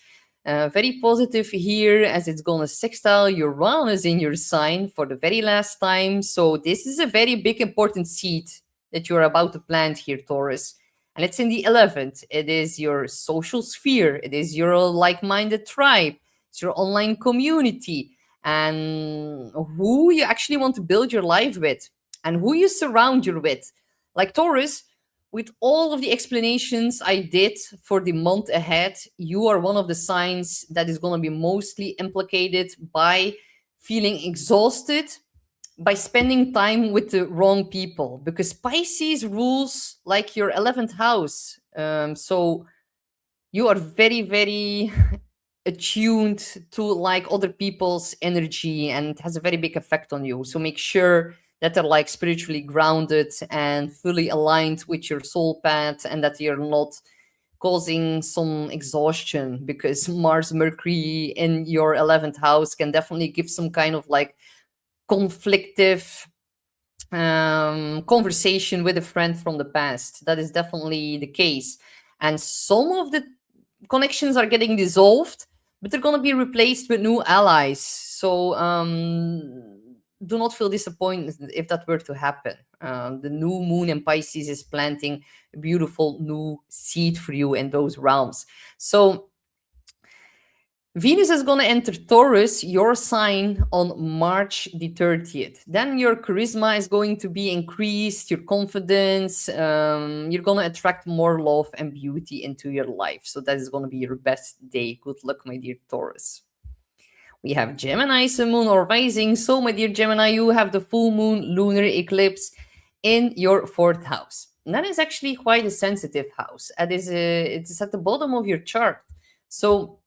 Very positive here, as it's going to sextile Uranus in your sign for the very last time. So this is a very big important seed that you're about to plant here, Taurus. And it's in the 11th. It is your social sphere. It is your like-minded tribe. It's your online community, and who you actually want to build your life with, and who you surround you with. Like Taurus, with all of the explanations I did for the month ahead, you are one of the signs that is going to be mostly implicated by feeling exhausted by spending time with the wrong people, because Pisces rules like your 11th house. So you are very, very attuned to like other people's energy, and it has a very big effect on you. So make sure that they're like spiritually grounded and fully aligned with your soul path, and that you're not causing some exhaustion, because Mars Mercury in your 11th house can definitely give some kind of like conflictive conversation with a friend from the past. That is definitely the case. And some of the connections are getting dissolved, but they're going to be replaced with new allies. So do not feel disappointed if that were to happen. The new moon in Pisces is planting a beautiful new seed for you in those realms. So Venus is going to enter Taurus, your sign, on March the 30th. Then your charisma is going to be increased, your confidence. You're going to attract more love and beauty into your life. So that is going to be your best day. Good luck, my dear Taurus. We have Gemini, Sun, Moon, or Rising. So, my dear Gemini, you have the full moon lunar eclipse in your 4th house. And that is actually quite a sensitive house. It's at the bottom of your chart. So,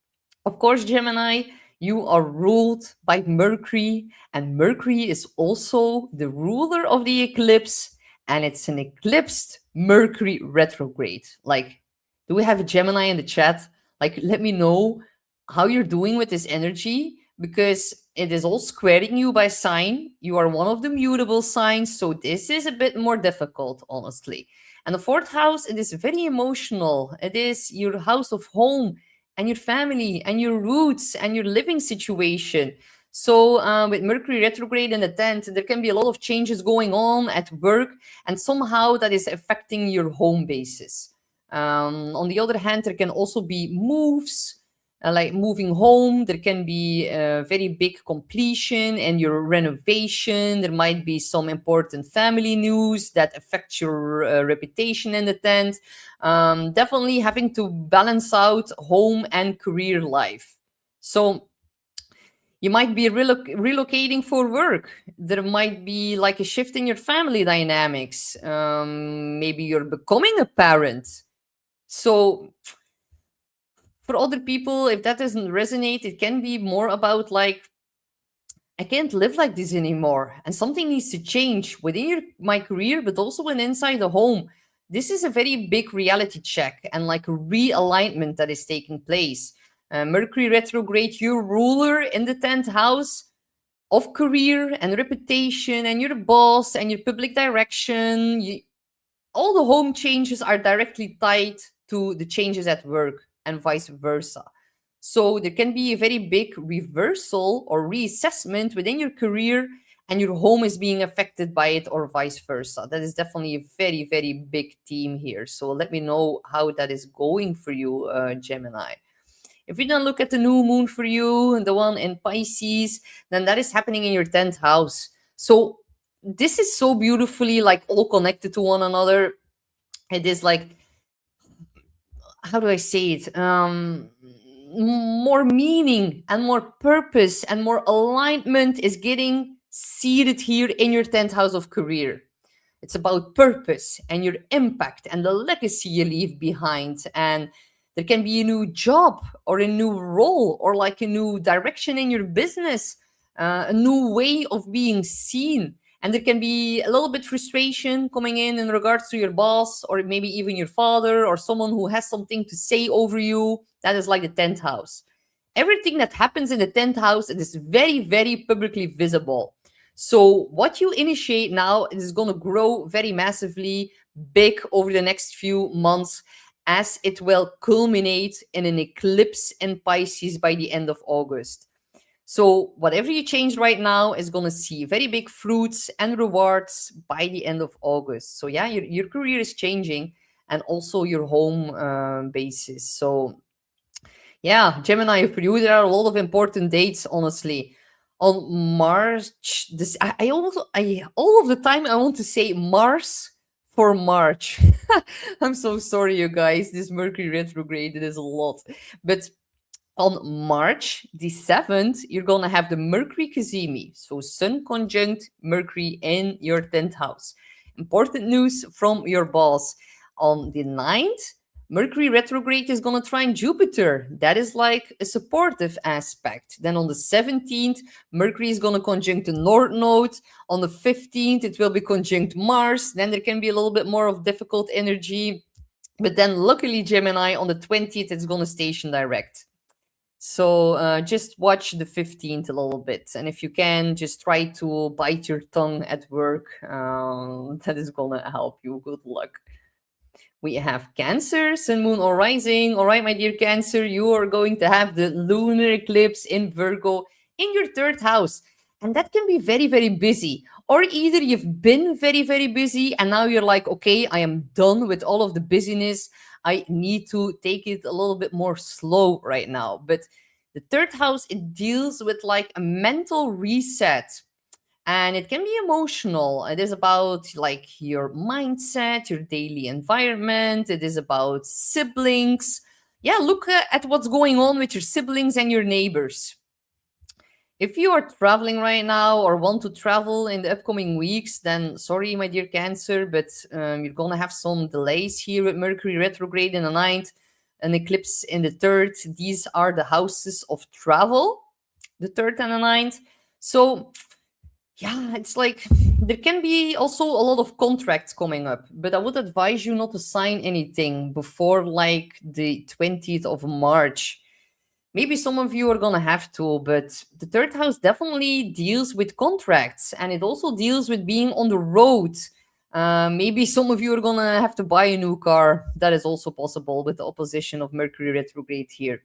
of course, Gemini, you are ruled by Mercury, and Mercury is also the ruler of the eclipse, and it's an eclipsed Mercury retrograde. Like, do we have a Gemini in the chat? Like, let me know how you're doing with this energy, because it is all squaring you by sign. You are one of the mutable signs, so this is a bit more difficult, honestly. And the 4th house, it is very emotional. It is your house of home and your family and your roots and your living situation. So with Mercury retrograde in the 10th, there can be a lot of changes going on at work, and somehow that is affecting your home bases. On the other hand, there can also be moves, like moving home. There can be a very big completion and your renovation. There might be some important family news that affects your reputation in the 10th. Definitely having to balance out home and career life. So you might be relocating for work. There might be like a shift in your family dynamics. Maybe you're becoming a parent. So for other people, if that doesn't resonate, it can be more about like, I can't live like this anymore, and something needs to change within my career, but also inside the home. This is a very big reality check and like a realignment that is taking place. Mercury retrograde, your ruler in the 10th house of career and reputation and your boss and your public direction. All the home changes are directly tied to the changes at work, and vice versa. So there can be a very big reversal or reassessment within your career, and your home is being affected by it, or vice versa. That is definitely a very, very big theme here. So let me know how that is going for you, Gemini. If we then look at the new moon for you, and the one in Pisces, then that is happening in your 10th house. So this is so beautifully like all connected to one another. It is like, how do I say it? More meaning and more purpose and more alignment is getting seated here in your 10th house of career. It's about purpose and your impact and the legacy you leave behind. And there can be a new job or a new role or like a new direction in your business, a new way of being seen. And there can be a little bit frustration coming in regards to your boss, or maybe even your father, or someone who has something to say over you. That is like the 10th house. Everything that happens in the 10th house, it is very, very publicly visible. So what you initiate now is going to grow very massively big over the next few months, as it will culminate in an eclipse in Pisces by the end of August. So whatever you change right now is going to see very big fruits and rewards by the end of August. So yeah, your career is changing, and also your home basis. So yeah, Gemini, for you, there are a lot of important dates, honestly. On March, this I also I all of the time I want to say Mars for March. I'm so sorry, you guys. This Mercury retrograde, it is a lot. But on March the 7th, you're going to have the Mercury Cazimi. So Sun conjunct Mercury in your 10th house. Important news from your boss. On the 9th, Mercury retrograde is going to trine Jupiter. That is like a supportive aspect. Then on the 17th, Mercury is going to conjunct the North Node. On the 15th, it will be conjunct Mars. Then there can be a little bit more of difficult energy. But then luckily, Gemini, on the 20th, it's going to station direct. So just watch the 15th a little bit. And if you can, just try to bite your tongue at work. That is going to help you. Good luck. We have Cancer, Sun, Moon, or Rising. All right, my dear Cancer, you are going to have the lunar eclipse in Virgo in your third house. And that can be very, very busy. Or either you've been very, very busy and now you're like, okay, I am done with all of the busyness. I need to take it a little bit more slow right now. But the third house, it deals with like a mental reset, and it can be emotional. It is about like your mindset, your daily environment. It is about siblings. Yeah, look at what's going on with your siblings and your neighbors. If you are traveling right now or want to travel in the upcoming weeks, then sorry, my dear Cancer, but you're going to have some delays here with Mercury retrograde in the ninth, an eclipse in the third. These are the houses of travel, the third and the ninth. So yeah, it's like there can be also a lot of contracts coming up, but I would advise you not to sign anything before like the 20th of March. Maybe some of you are gonna have to, but the third house definitely deals with contracts, and it also deals with being on the road. Maybe some of you are gonna have to buy a new car. That is also possible with the opposition of Mercury retrograde here.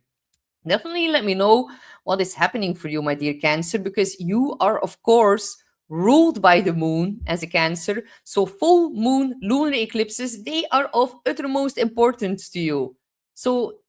Definitely let me know what is happening for you, my dear Cancer, because you are, of course, ruled by the moon as a Cancer. So full moon, lunar eclipses, they are of uttermost importance to you. So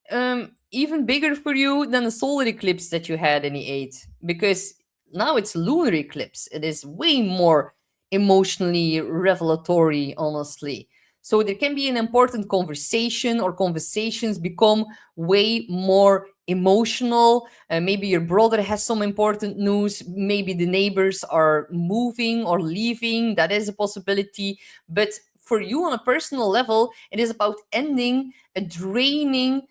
even bigger for you than the solar eclipse that you had in the 8th, because now it's lunar eclipse. It is way more emotionally revelatory, honestly. So there can be an important conversation, or conversations become way more emotional. Maybe your brother has some important news. Maybe the neighbors are moving or leaving. That is a possibility. But for you on a personal level, it is about ending a draining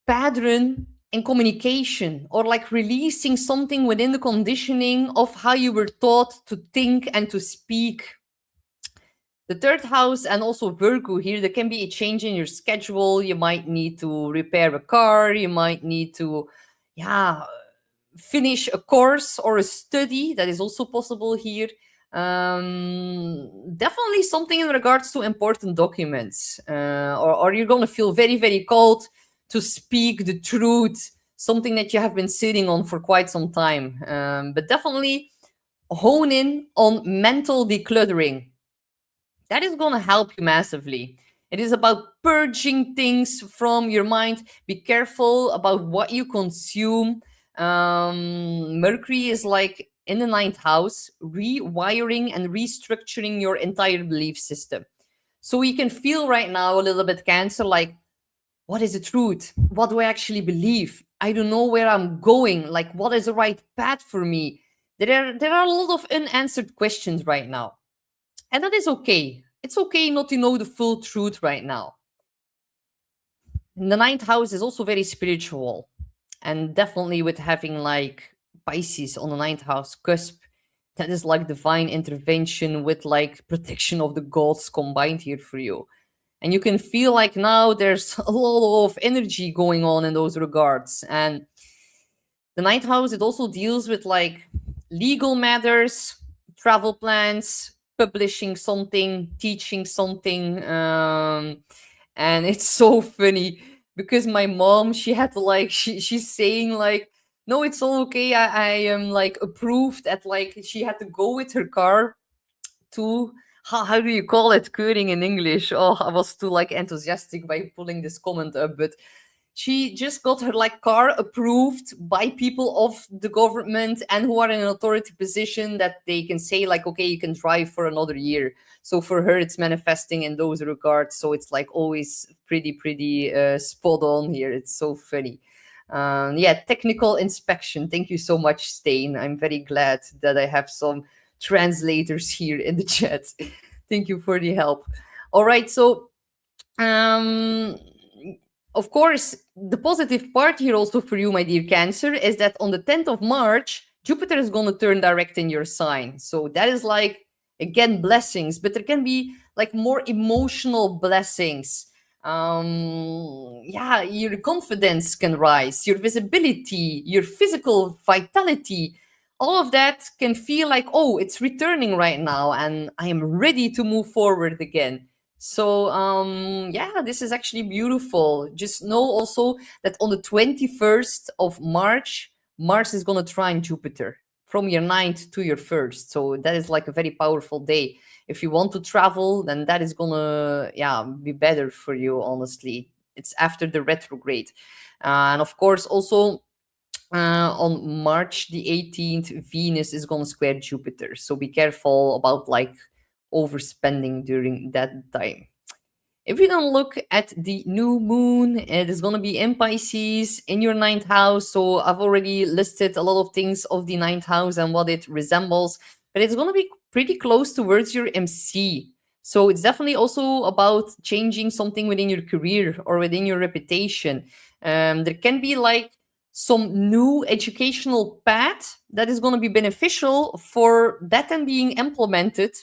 pattern in communication, or like releasing something within the conditioning of how you were taught to think and to speak. The third house and also Virgo here, there can be a change in your schedule. You might need to repair a car. You might need to, yeah, finish a course or a study. That is also possible here. Definitely something in regards to important documents, or you're going to feel very, very called to speak the truth, something that you have been sitting on for quite some time. But definitely hone in on mental decluttering. That is going to help you massively. It is about purging things from your mind. Be careful about what you consume. Mercury is like in the ninth house, rewiring and restructuring your entire belief system. So you can feel right now a little bit Cancer, like, what is the truth? What do I actually believe? I don't know where I'm going. Like, what is the right path for me? There are a lot of unanswered questions right now. And that is okay. It's okay not to know the full truth right now. And the ninth house is also very spiritual. And definitely with having like Pisces on the ninth house cusp, that is like divine intervention with like protection of the gods combined here for you. And you can feel like now there's a lot of energy going on in those regards. And the ninth house, it also deals with like legal matters, travel plans, publishing something, teaching something. And it's so funny because my mom, she had to like, she's saying like, no, it's all okay. I am like approved at like, she had to go with her car too. How do you call it? Keuring in English. Oh, I was too like enthusiastic by pulling this comment up, but she just got her like car approved by people of the government and who are in an authority position that they can say like, okay, you can drive for another year. So for her, it's manifesting in those regards. So it's like always pretty spot on here. It's so funny. Yeah, technical inspection. Thank you so much, Stain. I'm very glad that I have some translators here in the chat. Thank you for the help. All right, so um of course, the positive part here also for you, my dear Cancer, is that on the 10th of March, Jupiter is going to turn direct in your sign. So that is like, again, blessings, but there can be like more emotional blessings. Yeah, your confidence can rise, your visibility, your physical vitality. All of that can feel like, oh, it's returning right now, and I am ready to move forward again. So yeah, this is actually beautiful. Just know also that on the 21st of March, Mars is going to trine Jupiter from your ninth to your first. So that is like a very powerful day. If you want to travel, then that is going to, yeah, be better for you, honestly. It's after the retrograde. And of course, also on March the 18th, Venus is going to square Jupiter. So be careful about like overspending during that time. If you don't look at the new moon, it is going to be in Pisces in your ninth house. So I've already listed a lot of things of the ninth house and what it resembles, but it's going to be pretty close towards your MC. So it's definitely also about changing something within your career or within your reputation. There can be like some new educational path that is going to be beneficial for that and being implemented,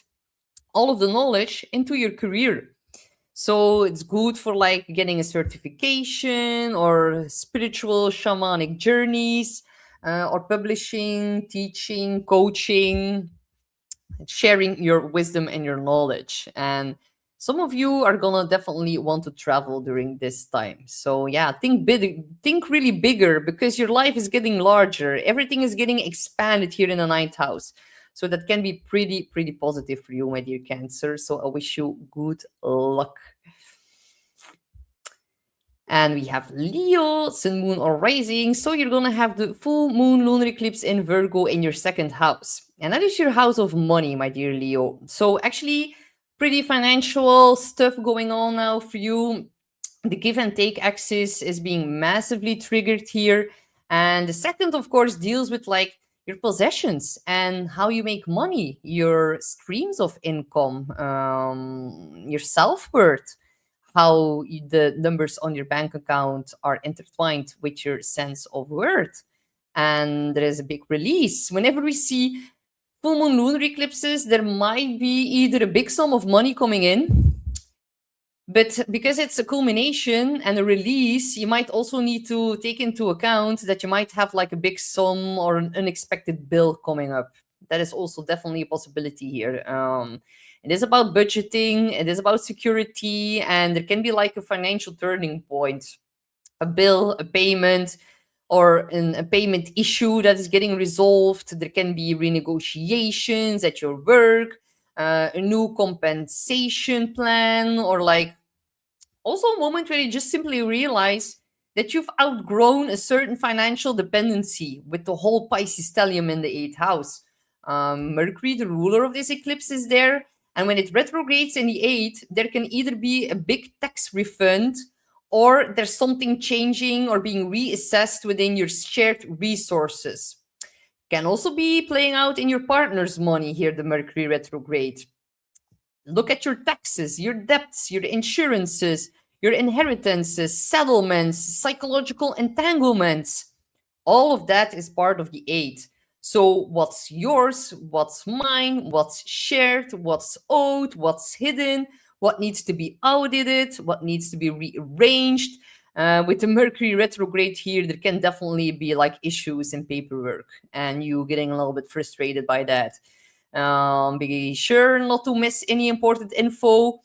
all of the knowledge into your career. So it's good for like getting a certification or spiritual shamanic journeys, or publishing, teaching, coaching, sharing your wisdom and your knowledge. And some of you are gonna definitely want to travel during this time. So yeah, think big, think really bigger, because your life is getting larger. Everything is getting expanded here in the ninth house. So that can be pretty positive for you, my dear Cancer. So I wish you good luck. And we have Leo, Sun, Moon, or Rising. So you're going to have the full moon lunar eclipse in Virgo in your second house. And that is your house of money, my dear Leo. So actually, pretty financial stuff going on now for you. The give and take axis is being massively triggered here. And the second, of course, deals with like your possessions and how you make money, your streams of income, your self worth, how the numbers on your bank account are intertwined with your sense of worth. And there is a big release. Whenever we see full moon lunar eclipses, there might be either a big sum of money coming in, but because it's a culmination and a release, you might also need to take into account that you might have like a big sum or an unexpected bill coming up. That is also definitely a possibility here. It is about budgeting, it is about security, and there can be like a financial turning point, a bill, a payment, or a payment issue that is getting resolved. There can be renegotiations at your work, a new compensation plan, or like also a moment where you just simply realize that you've outgrown a certain financial dependency with the whole Pisces stellium in the eighth house. Mercury, the ruler of this eclipse, is there. And when it retrogrades in the eighth, there can either be a big tax refund, or there's something changing or being reassessed within your shared resources. Can also be playing out in your partner's money here, the Mercury retrograde. Look at your taxes, your debts, your insurances, your inheritances, settlements, psychological entanglements. All of that is part of the eight. So what's yours, what's mine, what's shared, what's owed, what's hidden, what needs to be audited, what needs to be rearranged. With the Mercury retrograde here, there can definitely be like issues in paperwork and you getting a little bit frustrated by that. Be sure not to miss any important info.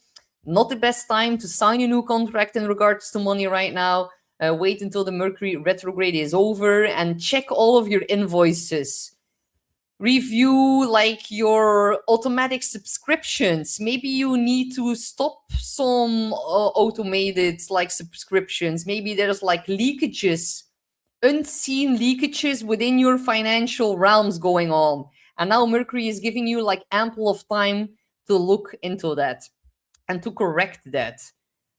Not the best time to sign a new contract in regards to money right now. Wait until the Mercury retrograde is over and check all of your invoices. Review like your automatic subscriptions. Maybe you need to stop some automated like subscriptions. Maybe there's like leakages, unseen leakages within your financial realms going on. And now Mercury is giving you like ample of time to look into that and to correct that.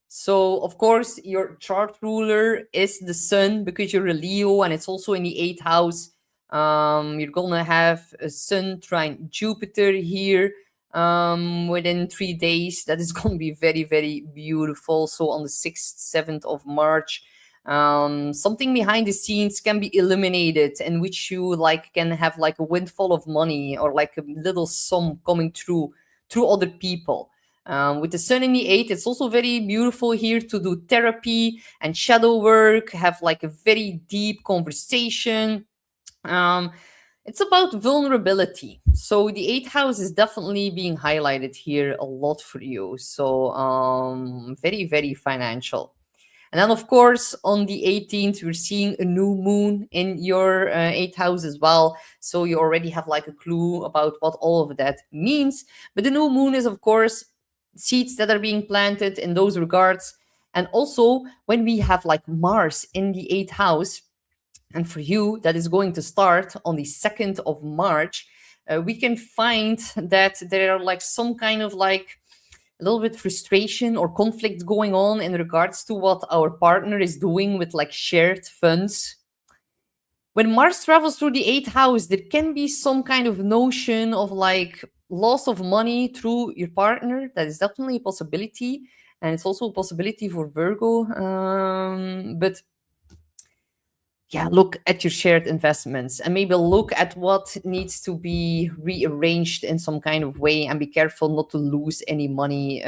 So, of course, your chart ruler is the sun because you're a Leo and it's also in the eighth house. You're gonna have a sun trine Jupiter here within 3 days. That is gonna be very, very beautiful. So, on the 6th, 7th of March, something behind the scenes can be eliminated in which you like can have like a windfall of money or like a little sum coming through other people. With the sun in the eighth, it's also very beautiful here to do therapy and shadow work, have like a very deep conversation. Um, it's about vulnerability. So the eighth house is definitely being highlighted here a lot for you. So very, very financial. And then, of course, on the 18th, we're seeing a new moon in your eighth house as well. So you already have like a clue about what all of that means. But the new moon is, of course, seeds that are being planted in those regards. And also, when we have like Mars in the eighth house, and for you, that is going to start on the 2nd of March, we can find that there are like some kind of like a little bit frustration or conflict going on in regards to what our partner is doing with like shared funds. When Mars travels through the eighth house, there can be some kind of notion of like loss of money through your partner. That is definitely a possibility. And it's also a possibility for Virgo. But yeah, look at your shared investments and maybe look at what needs to be rearranged in some kind of way and be careful not to lose any money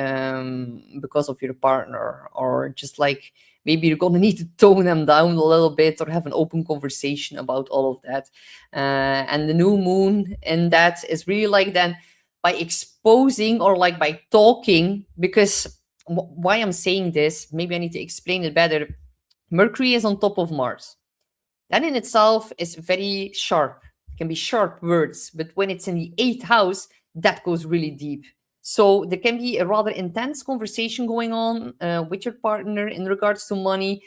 because of your partner, or just like maybe you're going to need to tone them down a little bit or have an open conversation about all of that. And the new moon in that is really like then by exposing or like by talking, because why I'm saying this, maybe I need to explain it better. Mercury is on top of Mars. That in itself is very sharp. It can be sharp words, but when it's in the eighth house, that goes really deep. So there can be a rather intense conversation going on with your partner in regards to money.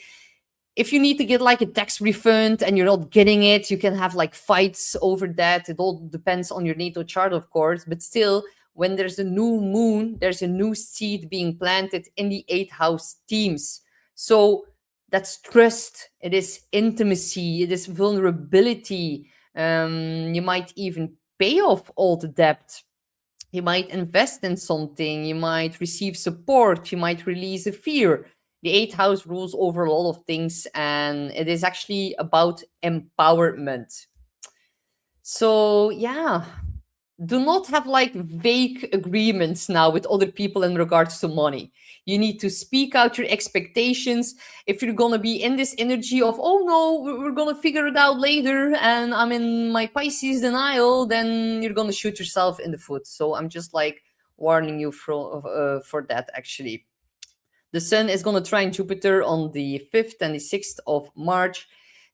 If you need to get like a tax refund and you're not getting it, you can have like fights over that. It all depends on your natal chart, of course, but still, when there's a new moon, there's a new seed being planted in the eighth house themes. So that's trust, it is intimacy, it is vulnerability. You might even pay off all the debt. You might invest in something, you might receive support, you might release a fear. The eighth house rules over a lot of things, and it is actually about empowerment. So, yeah, do not have like vague agreements now with other people in regards to money. You need to speak out your expectations. If you're going to be in this energy of, oh no, we're going to figure it out later, and I'm in my Pisces denial, then you're going to shoot yourself in the foot. So I'm just like warning you for that actually. The sun is going to trine Jupiter on the 5th and the 6th of March.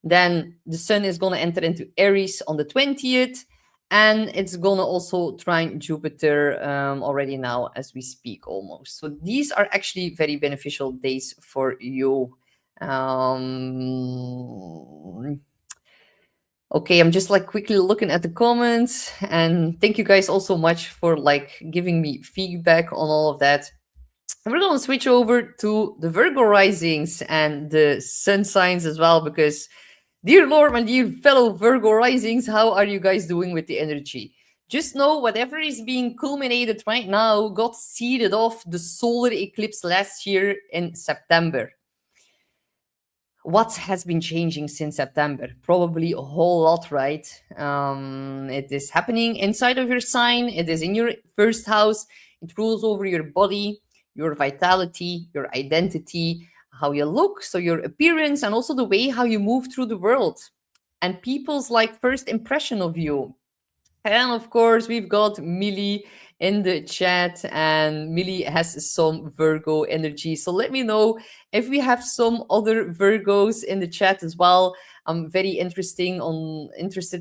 Then the sun is going to enter into Aries on the 20th. And it's going to also trine Jupiter already now as we speak almost. So these are actually very beneficial days for you. Okay, I'm just like quickly looking at the comments. And thank you guys all so much for like giving me feedback on all of that. We're going to switch over to the Virgo risings and the sun signs as well, because dear Lord, my dear fellow Virgo risings, how are you guys doing with the energy? Just know whatever is being culminated right now got seeded off the solar eclipse last year in September. What has been changing since September? Probably a whole lot, right? It is happening inside of your sign. It is in your first house. It rules over your body, your vitality, your identity, how you look, so your appearance, and also the way how you move through the world and people's like first impression of you. And of course, we've got Millie in the chat, and Millie has some Virgo energy. So let me know if we have some other Virgos in the chat as well. I'm very interested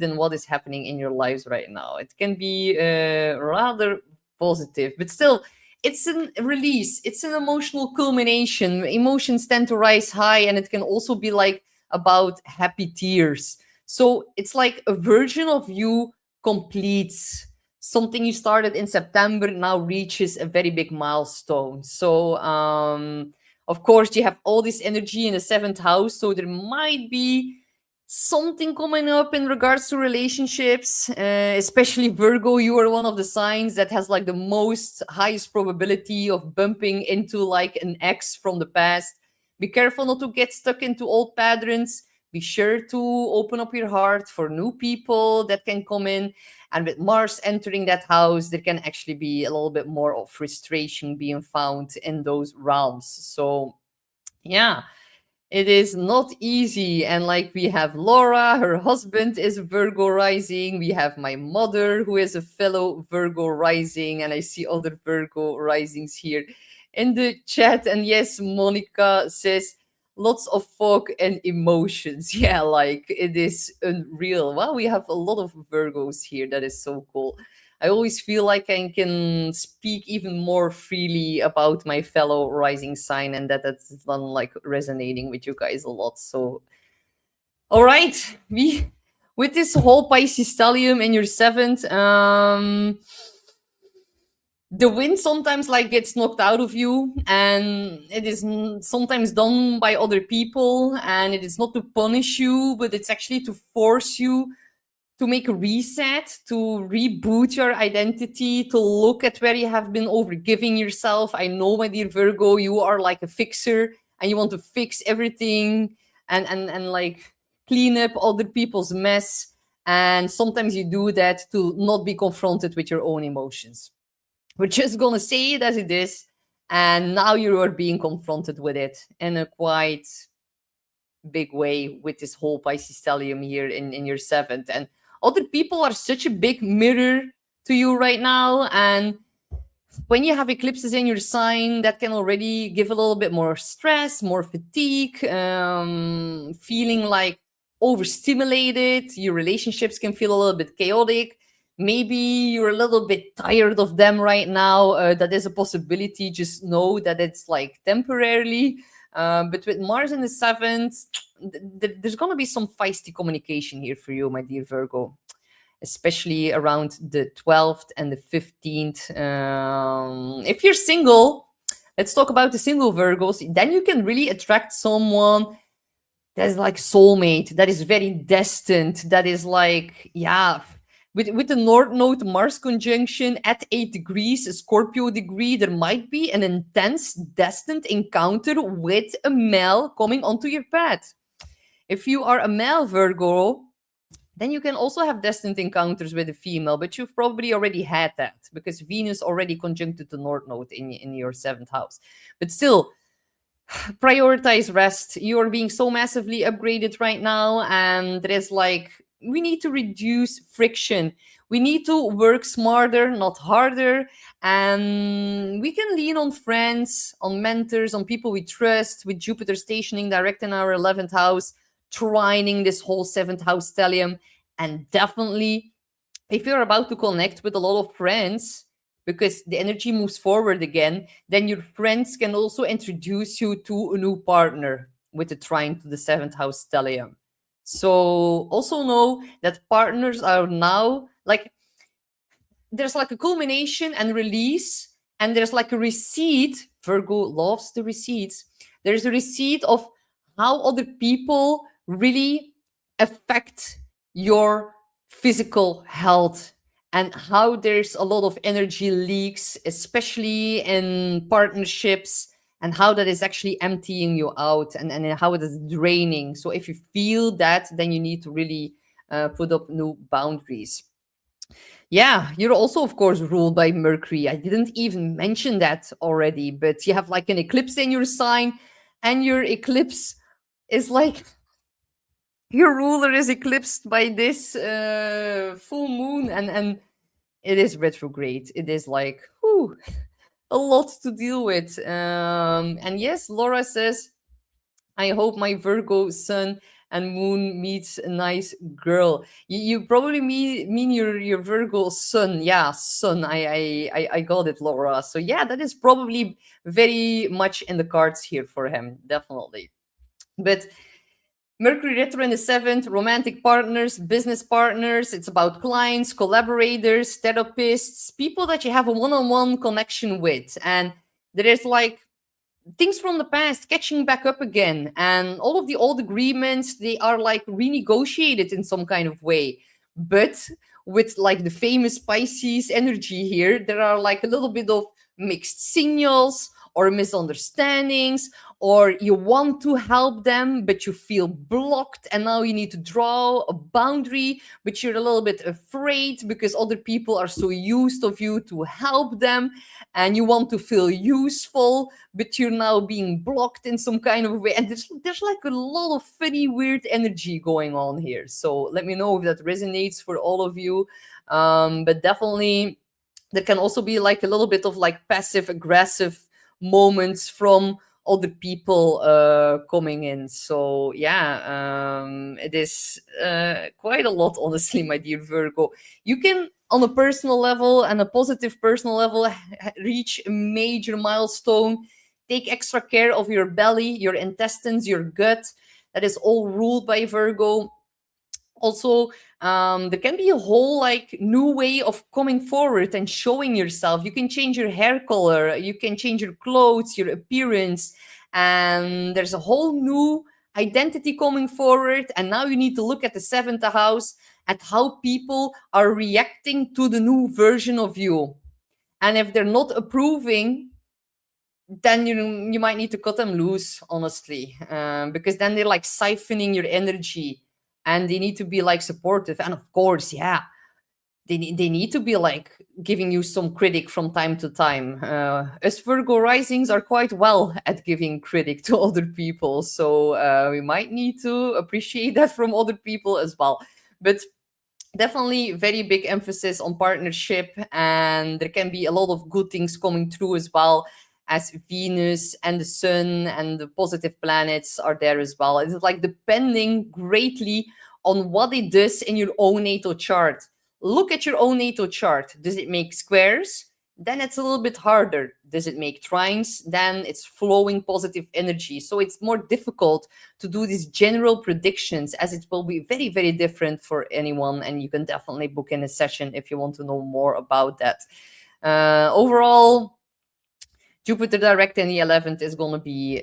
in what is happening in your lives right now. It can be rather positive, but still, it's a release. It's an emotional culmination. Emotions tend to rise high, and it can also be like about happy tears. So it's like a version of you completes something you started in September now reaches a very big milestone. So of course you have all this energy in the seventh house, so there might be something coming up in regards to relationships, especially Virgo. You are one of the signs that has like the most highest probability of bumping into like an ex from the past. Be careful not to get stuck into old patterns. Be sure to open up your heart for new people that can come in. And with Mars entering that house, there can actually be a little bit more of frustration being found in those realms. So, yeah, it is not easy. And like we have Laura, her husband is Virgo rising. We have my mother, who is a fellow Virgo rising. And I see other Virgo risings here in the chat. And yes, Monica says, lots of fog and emotions. Yeah, like it is unreal. Wow, we have a lot of Virgos here. That is so cool. I always feel like I can speak even more freely about my fellow rising sign, and that's done like resonating with you guys a lot. So, all right, we with this whole Pisces stellium in your seventh, the wind sometimes like gets knocked out of you, and it is sometimes done by other people, and it is not to punish you, but it's actually to force you to make a reset, to reboot your identity, to look at where you have been overgiving yourself. I know, my dear Virgo, you are like a fixer and you want to fix everything and like clean up other people's mess. And sometimes you do that to not be confronted with your own emotions. We're just gonna say it as it is. And now you are being confronted with it in a quite big way with this whole Pisces stellium here in your seventh. And other people are such a big mirror to you right now. And when you have eclipses in your sign, that can already give a little bit more stress, more fatigue, feeling like overstimulated. Your relationships can feel a little bit chaotic. Maybe you're a little bit tired of them right now. That is a possibility. Just know that it's like temporarily. But with Mars in the seventh, there's going to be some feisty communication here for you, my dear Virgo, especially around the 12th and the 15th. If you're single, let's talk about the single Virgos. Then you can really attract someone that is like soulmate, that is very destined, that is like, yeah. With the North Node Mars conjunction at 8 degrees, a Scorpio degree, there might be an intense destined encounter with a male coming onto your path. If you are a male Virgo, then you can also have destined encounters with a female, but you've probably already had that because Venus already conjuncted the North Node in your seventh house. But still, prioritize rest. You are being so massively upgraded right now, and there is like, we need to reduce friction. We need to work smarter, not harder. And we can lean on friends, on mentors, on people we trust, with Jupiter stationing direct in our 11th house, trining this whole 7th house stellium. And definitely, if you're about to connect with a lot of friends, because the energy moves forward again, then your friends can also introduce you to a new partner with the trine to the 7th house stellium. So also know that partners are now like, there's like a culmination and release, and there's like a receipt. Virgo loves the receipts. There's a receipt of how other people really affect your physical health, and how there's a lot of energy leaks, especially in partnerships, and how that is actually emptying you out, and how it is draining. So if you feel that, then you need to really put up new boundaries. Yeah, you're also, of course, ruled by Mercury. I didn't even mention that already, but you have like an eclipse in your sign, and your eclipse is like your ruler is eclipsed by this full moon, and it is retrograde. It is like, whew, a lot to deal with. And yes, Laura says, I hope my Virgo sun and moon meets a nice girl. You probably mean your Virgo sun. Yeah, sun. I got it, Laura. So yeah, that is probably very much in the cards here for him, definitely. But Mercury retro in the seventh, romantic partners, business partners. It's about clients, collaborators, therapists, people that you have a one-on-one connection with. And there is like things from the past catching back up again, and all of the old agreements, they are like renegotiated in some kind of way. But with like the famous Pisces energy here, there are like a little bit of mixed signals or misunderstandings, or you want to help them but you feel blocked, and now you need to draw a boundary, but you're a little bit afraid because other people are so used of you to help them, and you want to feel useful, but you're now being blocked in some kind of way. And there's like a lot of funny, weird energy going on here. So let me know if that resonates for all of you. But definitely, there can also be like a little bit of like passive aggressive moments from other people coming in. So yeah, it is quite a lot, honestly, my dear Virgo. You can, on a personal level and a positive personal level, reach a major milestone. Take extra care of your belly, your intestines, your gut. That is all ruled by Virgo. Also, there can be a whole like new way of coming forward and showing yourself. You can change your hair color, you can change your clothes, your appearance, and there's a whole new identity coming forward. And now you need to look at the seventh house, at how people are reacting to the new version of you. And if they're not approving, then you might need to cut them loose, honestly, because then they're like siphoning your energy, and they need to be like supportive. And of course, yeah, they need to be like giving you some critic from time to time. Us Virgo risings are quite well at giving critic to other people, so we might need to appreciate that from other people as well. But definitely very big emphasis on partnership, and there can be a lot of good things coming through as well, as Venus and the Sun and the positive planets are there as well. It's like depending greatly on what it does in your own natal chart. Look at your own natal chart. Does it make squares? Then it's a little bit harder. Does it make trines? Then it's flowing positive energy. So it's more difficult to do these general predictions, as it will be very, very different for anyone. And you can definitely book in a session if you want to know more about that. Overall, Jupiter direct in the 11th is going to be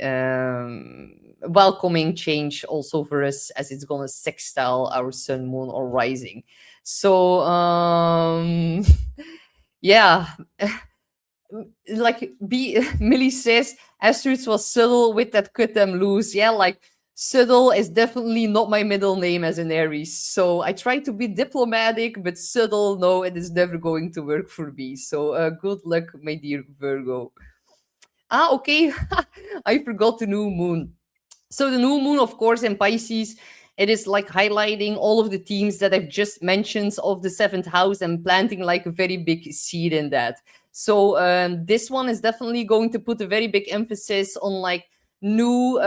welcoming change also for us, as it's going to sextile our sun, moon, or rising. So, yeah. Like Millie says, Astrid was subtle with that cut them loose. Yeah, like subtle is definitely not my middle name as an Aries. So I try to be diplomatic, but subtle, no, it is never going to work for me. So good luck, my dear Virgo. Ah, okay. I forgot the new moon. So the new moon, of course, in Pisces, it is like highlighting all of the themes that I've just mentioned of the seventh house and planting like a very big seed in that. So this one is definitely going to put a very big emphasis on like new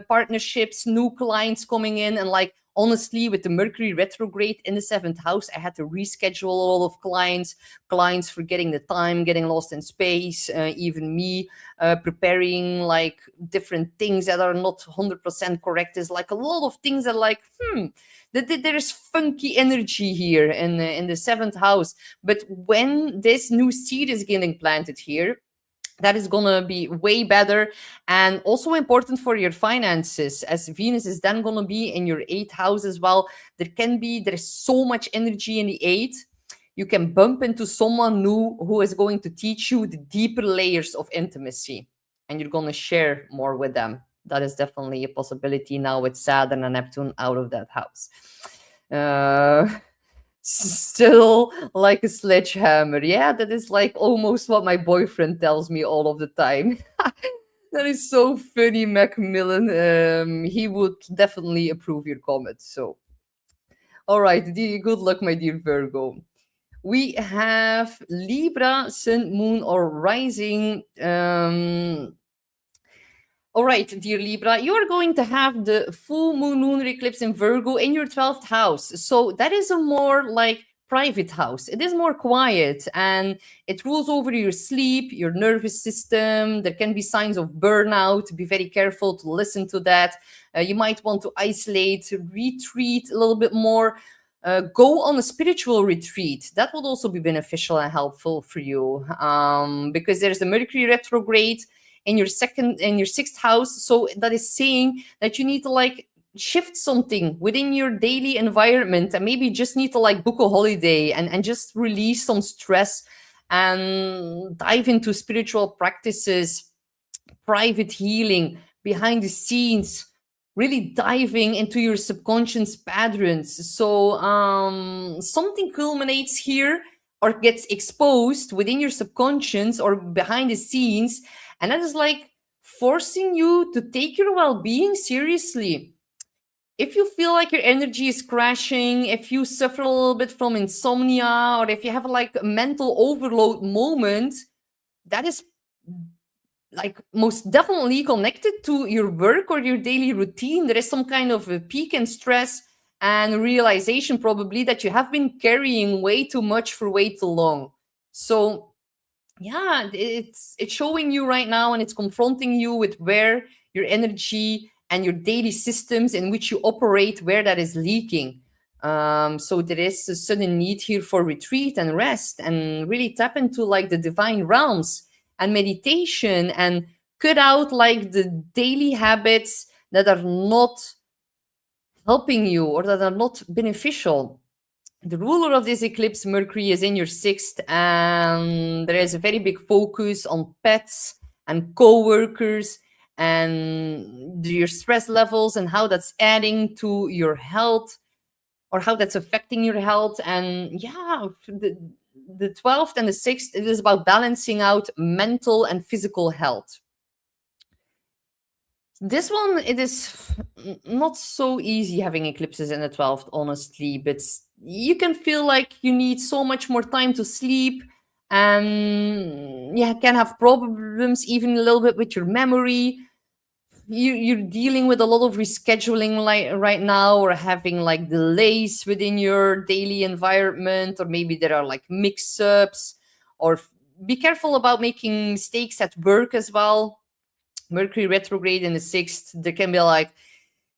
partnerships, new clients coming in, and like honestly, with the Mercury retrograde in the seventh house, I had to reschedule a lot of clients forgetting the time, getting lost in space, even me preparing like different things that are not 100% correct. Is like a lot of things that like there is funky energy here in the seventh house. But when this new seed is getting planted here, that is going to be way better, and also important for your finances, as Venus is then going to be in your eighth house as well. There is so much energy in the eighth. You can bump into someone new who is going to teach you the deeper layers of intimacy, and you're going to share more with them. That is definitely a possibility now with Saturn and Neptune out of that house. Still like a sledgehammer. Yeah, that is like almost what my boyfriend tells me all of the time. That is so funny, Macmillan. He would definitely approve your comment. So, all right, good luck, my dear Virgo. We have Libra, Sun, Moon, or Rising. All right, dear Libra, you are going to have the full moon lunar eclipse in Virgo in your 12th house. So that is a more like private house. It is more quiet and it rules over your sleep, your nervous system. There can be signs of burnout. Be very careful to listen to that. You might want to isolate, retreat a little bit more. Go on a spiritual retreat. That would also be beneficial and helpful for you, because there's a Mercury retrograde in your sixth house, so that is saying that you need to like shift something within your daily environment and maybe just need to like book a holiday and just release some stress and dive into spiritual practices, private healing, behind the scenes, really diving into your subconscious patterns. So something culminates here or gets exposed within your subconscious or behind the scenes, and that is like forcing you to take your well-being seriously. If you feel like your energy is crashing, if you suffer a little bit from insomnia, or if you have like a mental overload moment, that is like most definitely connected to your work or your daily routine. There is some kind of a peak in stress and realization probably that you have been carrying way too much for way too long. So yeah, it's showing you right now and it's confronting you with where your energy and your daily systems in which you operate, where that is leaking. So there is a sudden need here for retreat and rest and really tap into like the divine realms and meditation and cut out like the daily habits that are not helping you or that are not beneficial. The ruler of this eclipse, Mercury, is in your sixth, and there is a very big focus on pets and co-workers and your stress levels and how that's adding to your health or how that's affecting your health. And yeah, the 12th and the 6th, it is about balancing out mental and physical health. This one, it is not so easy having eclipses in the 12th, honestly, but you can feel like you need so much more time to sleep and you can have problems even a little bit with your memory. You're dealing with a lot of rescheduling like right now or having like delays within your daily environment, or maybe there are like mix-ups, or be careful about making mistakes at work as well. Mercury retrograde in the sixth, there can be like,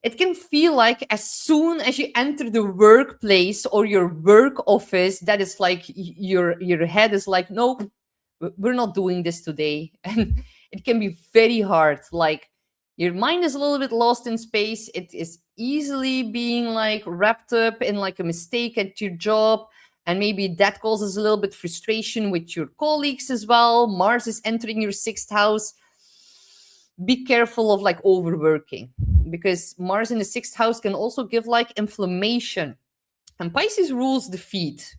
it can feel like as soon as you enter the workplace or your work office, that is like your head is like, no, we're not doing this today. And it can be very hard. Like your mind is a little bit lost in space. It is easily being like wrapped up in like a mistake at your job. And maybe that causes a little bit frustration with your colleagues as well. Mars is entering your sixth house. Be careful of like overworking, because Mars in the sixth house can also give like inflammation, and Pisces rules the feet.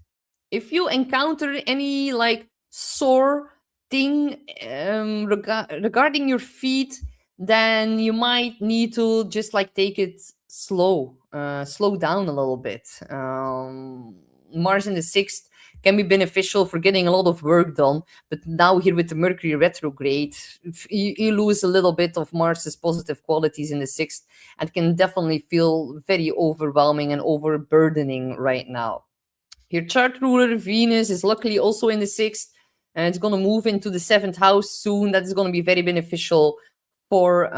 If you encounter any like sore thing regarding your feet, then you might need to just like take it slow down a little bit. Mars in the sixth can be beneficial for getting a lot of work done, but now here with the Mercury retrograde, you lose a little bit of Mars's positive qualities in the sixth, and can definitely feel very overwhelming and overburdening right now. Your chart ruler Venus is luckily also in the sixth, and it's going to move into the seventh house soon. That is going to be very beneficial for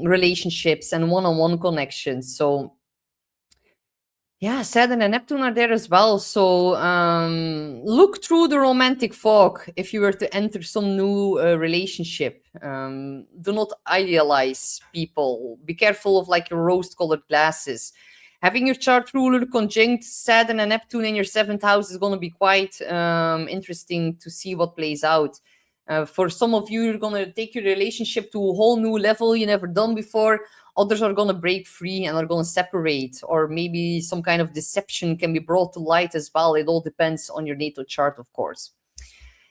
relationships and one-on-one connections. So yeah, Saturn and Neptune are there as well. So look through the romantic fog if you were to enter some new relationship. Do not idealize people. Be careful of like your rose-colored glasses. Having your chart ruler conjunct Saturn and Neptune in your seventh house is going to be quite interesting to see what plays out. For some of you, you're going to take your relationship to a whole new level you never done before. Others are going to break free and are going to separate, or maybe some kind of deception can be brought to light as well. It all depends on your natal chart, of course.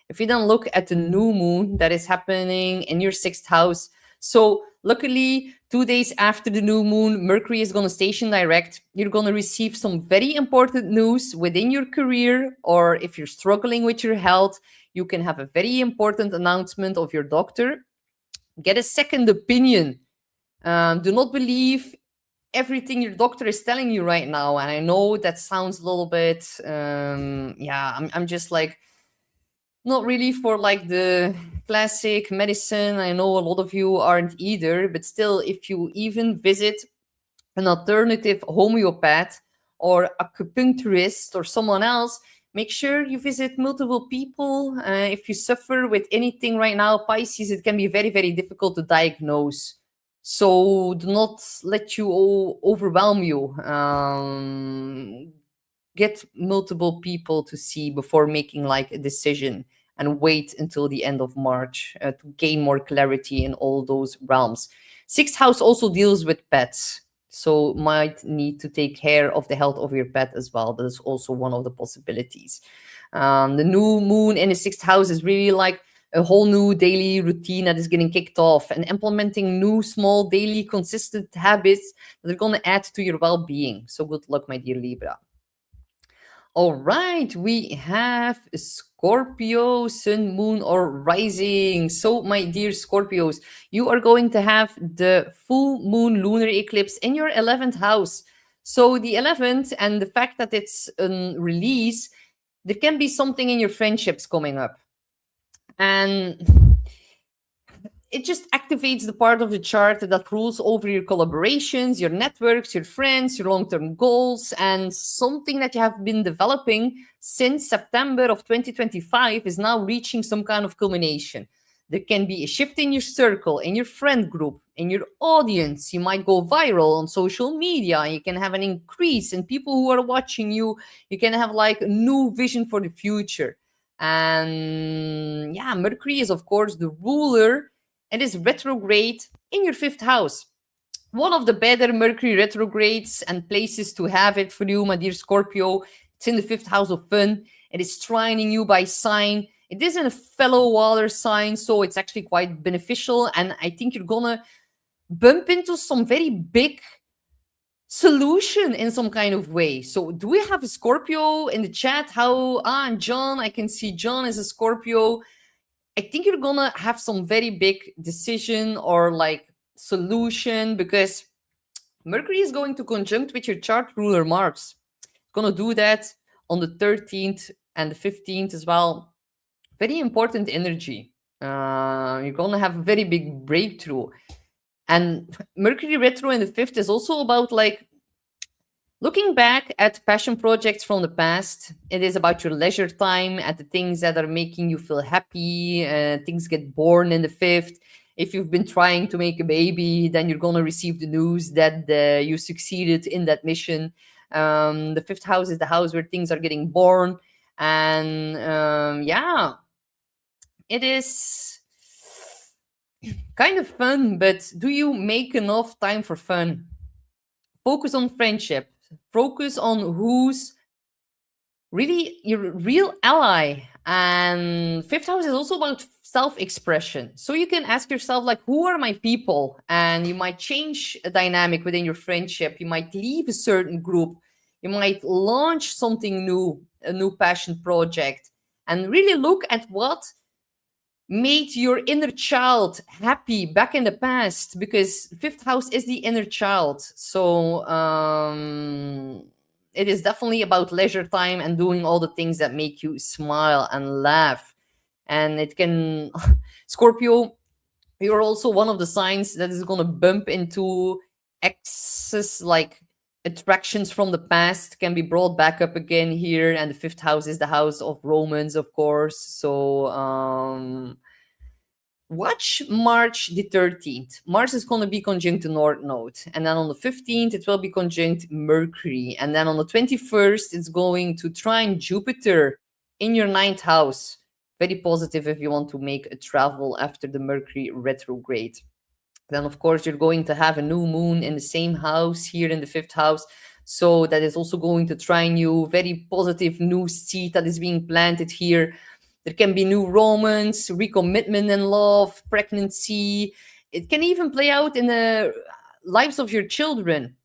If you then look at the new moon that is happening in your sixth house, so luckily 2 days after the new moon, Mercury is going to station direct. You're going to receive some very important news within your career, or if you're struggling with your health, you can have a very important announcement of your doctor. Get a second opinion. Do not believe everything your doctor is telling you right now. And I know that sounds a little bit, yeah, I'm just like, not really for like the classic medicine. I know a lot of you aren't either, but still, if you even visit an alternative homeopath or acupuncturist or someone else, make sure you visit multiple people. If you suffer with anything right now, Pisces, it can be very, very difficult to diagnose. So do not let you overwhelm you. Get multiple people to see before making like a decision, and wait until the end of March to gain more clarity in all those realms. Sixth house also deals with pets, so might need to take care of the health of your pet as well. That is also one of the possibilities. The new moon in the sixth house is really like a whole new daily routine that is getting kicked off, and implementing new small daily consistent habits that are going to add to your well-being. So good luck, my dear Libra. All right, we have Scorpio, Sun, Moon, or Rising. So, my dear Scorpios, you are going to have the full moon lunar eclipse in your 11th house. So, the 11th, and the fact that it's a release, there can be something in your friendships coming up. And it just activates the part of the chart that rules over your collaborations, your networks, your friends, your long-term goals, and something that you have been developing since September of 2025 is now reaching some kind of culmination. There can be a shift in your circle, in your friend group, in your audience. You might go viral on social media. You can have an increase in people who are watching you. You can have like a new vision for the future. And yeah, Mercury is, of course, the ruler, and is retrograde in your fifth house. One of the better Mercury retrogrades and places to have it for you, my dear Scorpio. It's in the fifth house of fun. It is trining you by sign. It is in a fellow water sign, so it's actually quite beneficial. And I think you're gonna bump into some very big solution in some kind of way. So do we have a Scorpio in the chat? And John, I can see John is a Scorpio. I think you're gonna have some very big decision or like solution, because Mercury is going to conjunct with your chart ruler Mars. It's gonna do that on the 13th and the 15th as well. Very important energy. You're gonna have a very big breakthrough. And Mercury retro in the fifth is also about like looking back at passion projects from the past. It is about your leisure time, at the things that are making you feel happy. Things get born in the fifth. If you've been trying to make a baby, then you're going to receive the news that you succeeded in that mission. The fifth house is the house where things are getting born. And yeah, it is kind of fun, but do you make enough time for fun? Focus on friendship. Focus on who's really your real ally. And fifth house is also about self-expression. So you can ask yourself, like, who are my people? And you might change a dynamic within your friendship. You might leave a certain group. You might launch something new, a new passion project, and really look at what made your inner child happy back in the past, because fifth house is the inner child. So it is definitely about leisure time and doing all the things that make you smile and laugh. And it can Scorpio, you're also one of the signs that is going to bump into excess, like attractions from the past can be brought back up again here. And the fifth house is the house of romance, of course. So watch March the 13th. Mars is going to be conjunct the North Node. And then on the 15th, it will be conjunct Mercury. And then on the 21st, it's going to trine Jupiter in your ninth house. Very positive if you want to make a travel after the Mercury retrograde. Then, of course, you're going to have a new moon in the same house here in the fifth house. So that is also going to trine you. Very positive new seed that is being planted here. There can be new romance, recommitment in love, pregnancy. It can even play out in the lives of your children.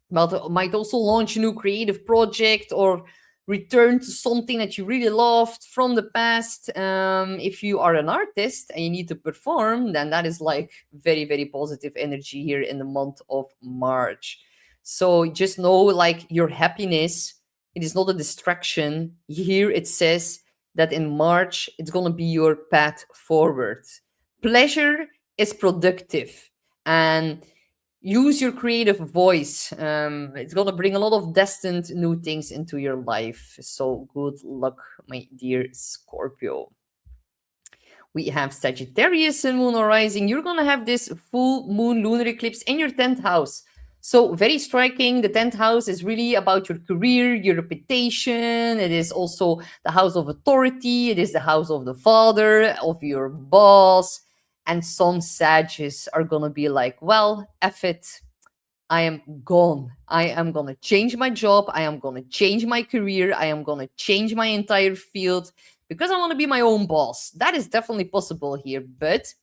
But might also launch a new creative project or return to something that you really loved from the past. If you are an artist and you need to perform, then that is like very, very positive energy here in the month of March. So just know, like, your happiness, it is not a distraction. Here it says that in March, it's going to be your path forward. Pleasure is productive. And use your creative voice. It's gonna bring a lot of destined new things into your life. So good luck, my dear Scorpio. We have Sagittarius and Moon or Rising. You're gonna have this full moon lunar eclipse in your 10th house. So very striking. The 10th house is really about your career, your reputation. It is also the house of authority. It is the house of the father, of your boss. And some Sages are gonna be like, well, F it. I am gone. I am going to change my job. I am going to change my career. I am going to change my entire field because I want to be my own boss. That is definitely possible here. But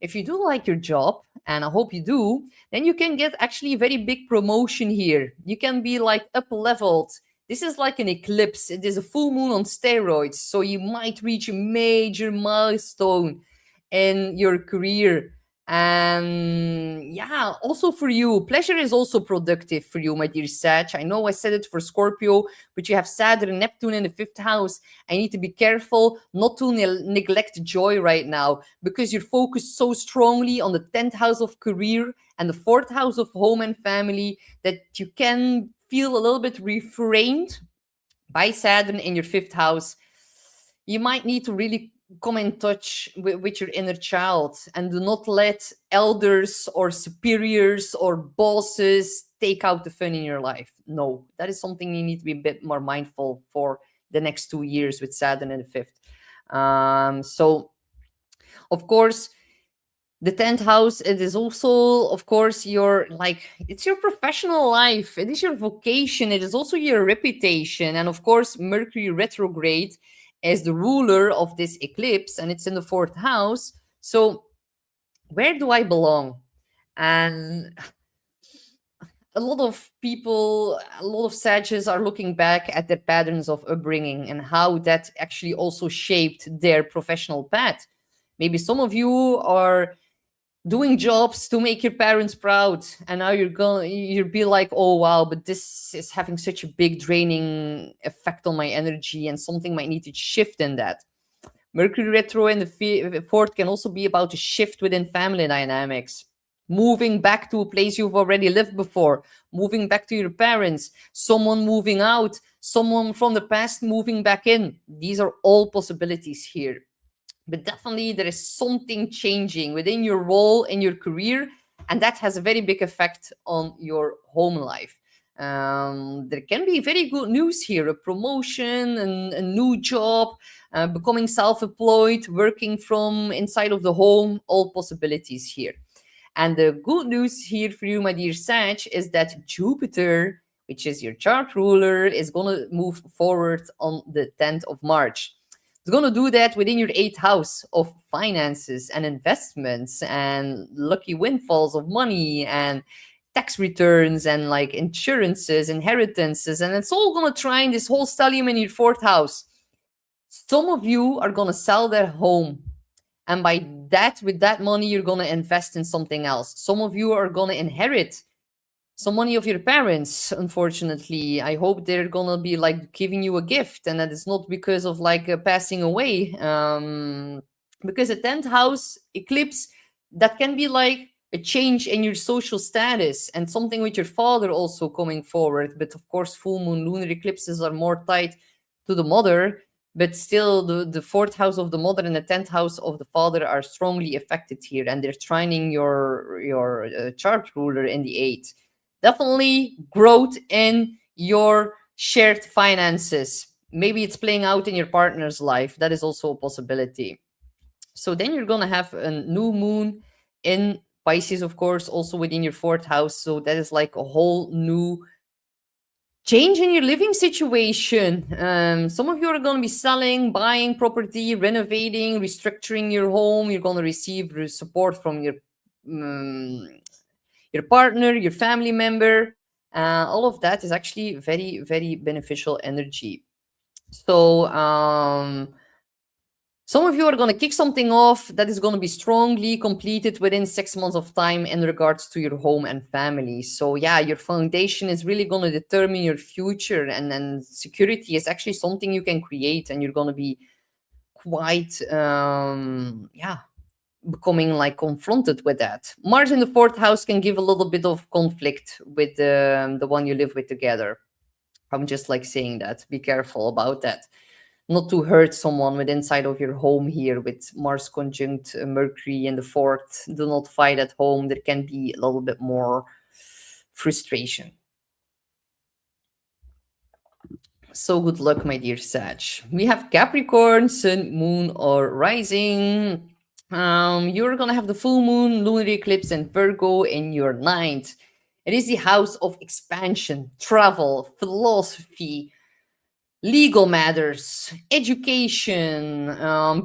if you do like your job, and I hope you do, then you can get actually a very big promotion here. You can be like up leveled. This is like an eclipse. It is a full moon on steroids. So you might reach a major milestone in your career. And yeah, also for you, pleasure is also productive for you, my dear Sag. I know I said it for Scorpio, but you have Saturn and Neptune in the fifth house. I need to be careful not to neglect joy right now because you're focused so strongly on the 10th house of career and the fourth house of home and family that you can feel a little bit refrained by Saturn in your fifth house. You might need to really come in touch with your inner child and do not let elders or superiors or bosses take out the fun in your life. No, that is something you need to be a bit more mindful for the next 2 years with Saturn in the fifth. So, of course, the 10th house, it is also, of course, your, like, it's your professional life, it is your vocation, it is also your reputation. And of course, Mercury retrograde is the ruler of this eclipse, and it's in the fourth house. So where do I belong? And a lot of people, a lot of Sages are looking back at their patterns of upbringing and how that actually also shaped their professional path. Maybe some of you are doing jobs to make your parents proud, and now you'll be like, oh wow, but this is having such a big draining effect on my energy, and something might need to shift in that. Mercury retro in the fourth can also be about a shift within family dynamics, moving back to a place you've already lived before, moving back to your parents, someone moving out, someone from the past moving back in. These are all possibilities here. But definitely there is something changing within your role in your career, and that has a very big effect on your home life. There can be very good news here, a promotion, a new job, becoming self-employed, working from inside of the home, all possibilities here. And the good news here for you, my dear Sag, is that Jupiter, which is your chart ruler, is going to move forward on the 10th of March. It's going to do that within your 8th house of finances and investments and lucky windfalls of money and tax returns and like insurances, inheritances. And it's all going to try in this whole stellium in your 4th house. Some of you are going to sell their home. And by that, with that money, you're going to invest in something else. Some of you are going to inherit some money of your parents, unfortunately. I hope they're gonna be like giving you a gift, and that it's not because of like passing away. Because a 10th house eclipse, that can be like a change in your social status and something with your father also coming forward. But of course, full moon lunar eclipses are more tied to the mother. But still, the fourth house of the mother and the 10th house of the father are strongly affected here, and they're trining your chart ruler in the eighth. Definitely growth in your shared finances. Maybe it's playing out in your partner's life. That is also a possibility. So then you're going to have a new moon in Pisces, of course, also within your fourth house. So that is like a whole new Change in your living situation. Some of you are going to be selling, buying property, renovating, restructuring your home. You're going to receive support from um, your partner, your family member. All of that is actually very, very beneficial energy. So, some of you are going to kick something off that is going to be strongly completed within 6 months of time in regards to your home and family. So, yeah, your foundation is really going to determine your future, and then security is actually something you can create, and you're going to be quite, yeah, becoming like confronted with that. Mars in the fourth house can give a little bit of conflict with the one you live with together. I'm just like saying that. Be careful about that. Not to hurt someone with inside of your home here with Mars conjunct Mercury in the fourth. Do not fight at home. There can be a little bit more frustration. So good luck, my dear Sag. We have Capricorn, Sun, Moon, or Rising. You're gonna have the full moon, lunar eclipse, and Virgo in your ninth. It is the house of expansion, travel, philosophy, legal matters, education,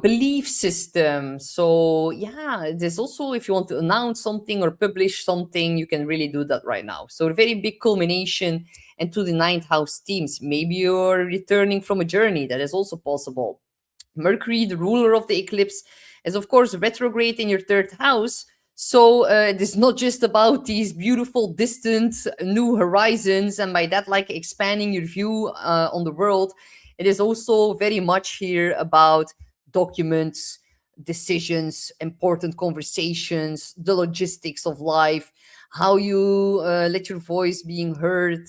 belief system. So yeah, there's also, if you want to announce something or publish something, you can really do that right now. So a very big culmination into the ninth house themes. Maybe you're returning from a journey. That is also possible. Mercury, the ruler of the eclipse, is of course retrograde in your third house. So it is not just about these beautiful, distant, new horizons, and by that, like expanding your view on the world. It is also very much here about documents, decisions, important conversations, the logistics of life, how you let your voice being heard.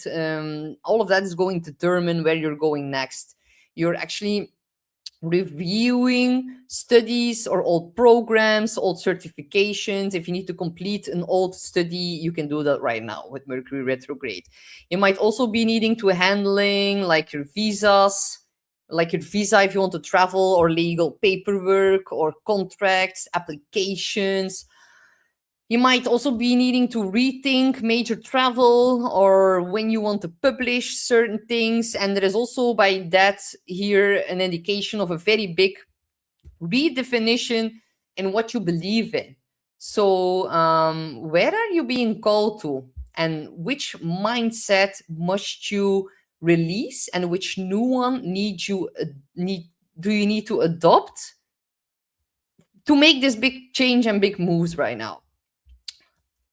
All of that is going to determine where you're going next. You're actually reviewing studies or old programs, old certifications. If you need to complete an old study, you can do that right now with Mercury retrograde. You might also be needing to handling like your visas, like your visa if you want to travel, or legal paperwork or contracts, applications. You might also be needing to rethink major travel or when you want to publish certain things. And there is also by that here an indication of a very big redefinition in what you believe in. So, where are you being called to? And which mindset must you release? And which new one do you need to adopt to make this big change and big moves right now?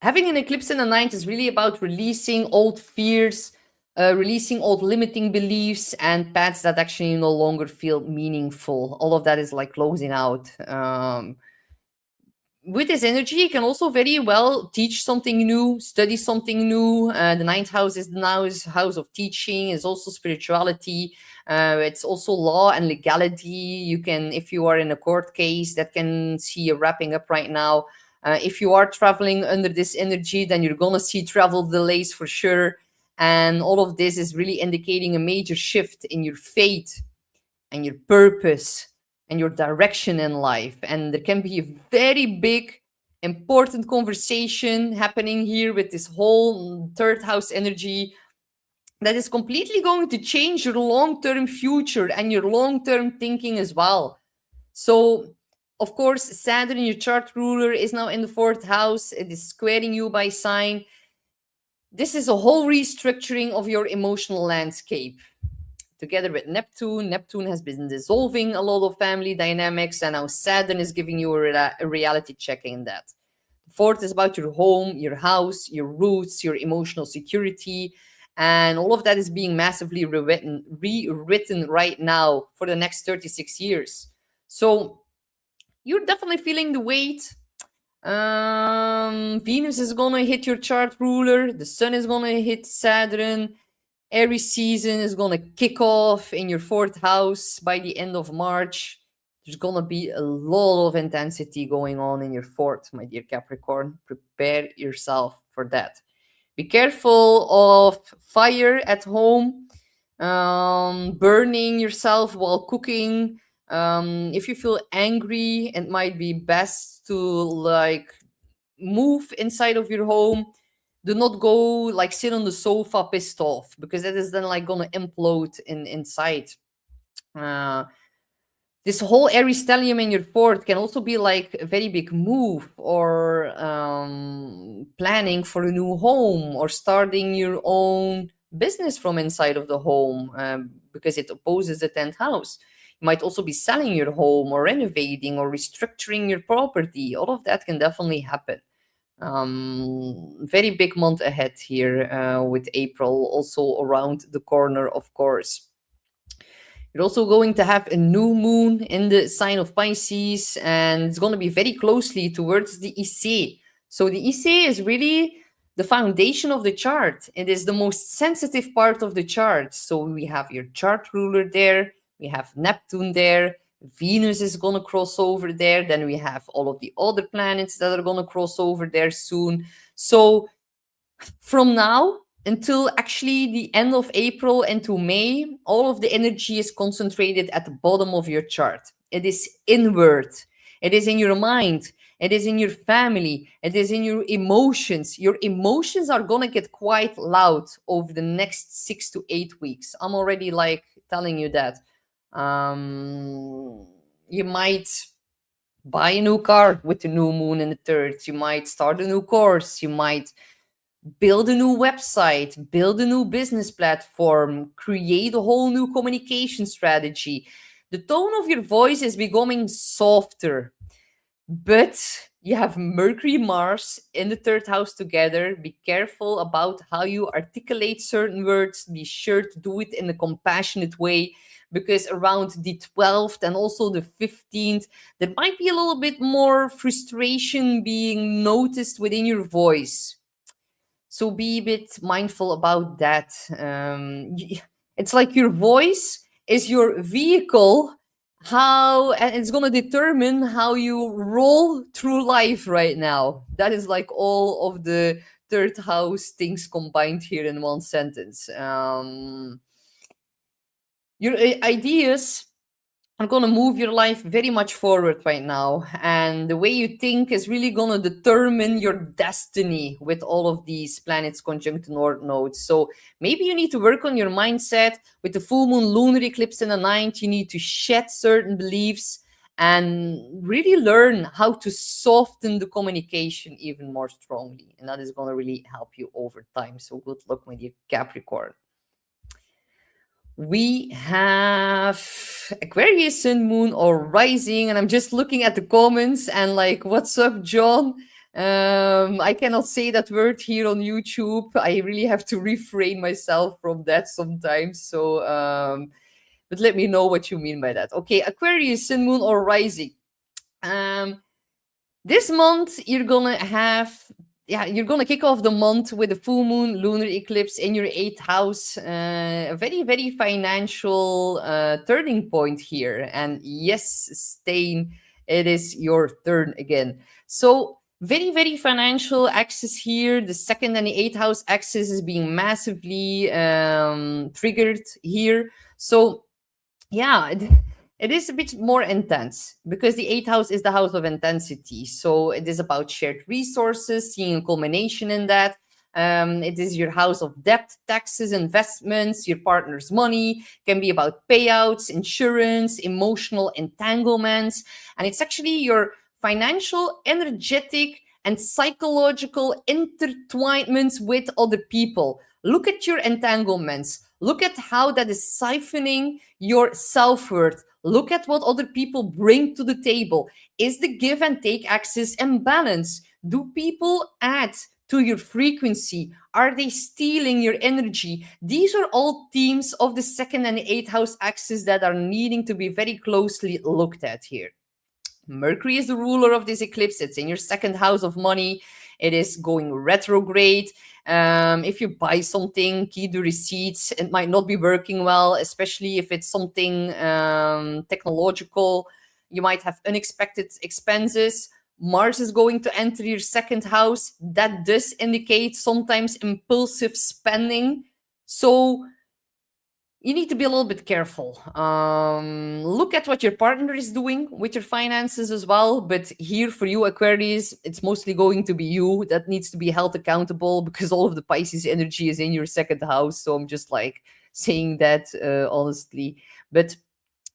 Having an eclipse in the ninth is really about releasing old fears, releasing old limiting beliefs and paths that actually no longer feel meaningful. All of that is like closing out. With this energy, you can also very well teach something new, study something new. The ninth house is now is house of teaching, is also spirituality. It's also law and legality. You can, if you are in a court case, that can see a wrapping up right now. If you are traveling under this energy, then you're gonna see travel delays for sure. And all of this is really indicating a major shift in your fate and your purpose and your direction in life. And there can be a very big, important conversation happening here with this whole third house energy that is completely going to change your long term future and your long term thinking as well. So, of course, Saturn, your chart ruler, is now in the fourth house. It is squaring you by sign. This is a whole restructuring of your emotional landscape together with Neptune. Neptune has been dissolving a lot of family dynamics, and now Saturn is giving you a reality check in that. The fourth is about your home, your house, your roots, your emotional security, and all of that is being massively rewritten right now for the next 36 years. So you're definitely feeling the weight. Venus is gonna hit your chart ruler, the sun is gonna hit Saturn. Aries season is going to kick off in your fourth house by the end of March. There's going to be a lot of intensity going on in your fourth, my dear Capricorn. Prepare yourself for that. Be careful of fire at home, burning yourself while cooking. If you feel angry, it might be best to like move inside of your home do not go like sit on the sofa pissed off, because that is then like gonna implode inside. uh this whole Aries stellium in your fourth can also be like a very big move, or planning for a new home, or starting your own business from inside of the home, because it opposes the 10th house. You might also be selling your home, or renovating, or restructuring your property. All of that can definitely happen. Very big month ahead here, with April also around the corner, of course. You're also going to have a new moon in the sign of Pisces, and it's going to be very closely towards the IC. So the IC is really the foundation of the chart. It is the most sensitive part of the chart. So we have your chart ruler there, we have Neptune there, Venus is going to cross over there, then we have all of the other planets that are going to cross over there soon. So from now until actually the end of April and to May, all of the energy is concentrated at the bottom of your chart. It is inward. It is in your mind. It is in your family. It is in your emotions. Your emotions are going to get quite loud over the next 6 to 8 weeks. I'm already like telling you that. You might buy a new car with the new moon in the third. You might start a new course. You might build a new website, build a new business platform, create a whole new communication strategy. The tone of your voice is becoming softer, but you have Mercury, Mars in the third house together. Be careful about how you articulate certain words. Be sure to do it in a compassionate way, because around the 12th and also the 15th, there might be a little bit more frustration being noticed within your voice. So be a bit mindful about that. It's like your voice is your vehicle, how, and it's going to determine how you roll through life right now. That is like all of the third house things combined here in one sentence. Your ideas are going to move your life very much forward right now. And the way you think is really going to determine your destiny with all of these planets conjunct North nodes. So maybe you need to work on your mindset. With the full moon lunar eclipse in the ninth, you need to shed certain beliefs and really learn how to soften the communication even more strongly. And that is going to really help you over time. So good luck, my dear Capricorn. We have Aquarius, Sun, Moon, or Rising, and I'm just looking at the comments and like, what's up, John? I cannot say that word here on YouTube. I really have to refrain myself from that sometimes. So, but let me know what you mean by that. Okay, Aquarius, Sun, Moon, or Rising. This month you're gonna have, you're gonna kick off the month with a full moon lunar eclipse in your 8th house. A very, very financial turning point here. And yes, Stain, it is your turn again. So very, very financial axis here. The second and the 8th house axis is being massively triggered here. So yeah, it is a bit more intense, because the 8th house is the house of intensity. So it is about shared resources, seeing a culmination in that. It is your house of debt, taxes, investments, your partner's money. Can be about payouts, insurance, emotional entanglements. And it's actually your financial, energetic, and psychological intertwinements with other people. Look at your entanglements. Look at how that is siphoning your self-worth. Look at what other people bring to the table. Is the give and take axis in balance? Do people add to your frequency? Are they stealing your energy? These are all themes of the second and the 8th house axis that are needing to be very closely looked at here. Mercury is the ruler of this eclipse. It's in your second house of money. It is going retrograde. If you buy something, keep the receipts. It might not be working well, especially if it's something technological. You might have unexpected expenses. Mars is going to enter your second house. That does indicate sometimes impulsive spending. So you need to be a little bit careful. Look at what your partner is doing with your finances as well. But here for you, Aquarius, it's mostly going to be you that needs to be held accountable because all of the Pisces energy is in your second house. So I'm just like saying that honestly. But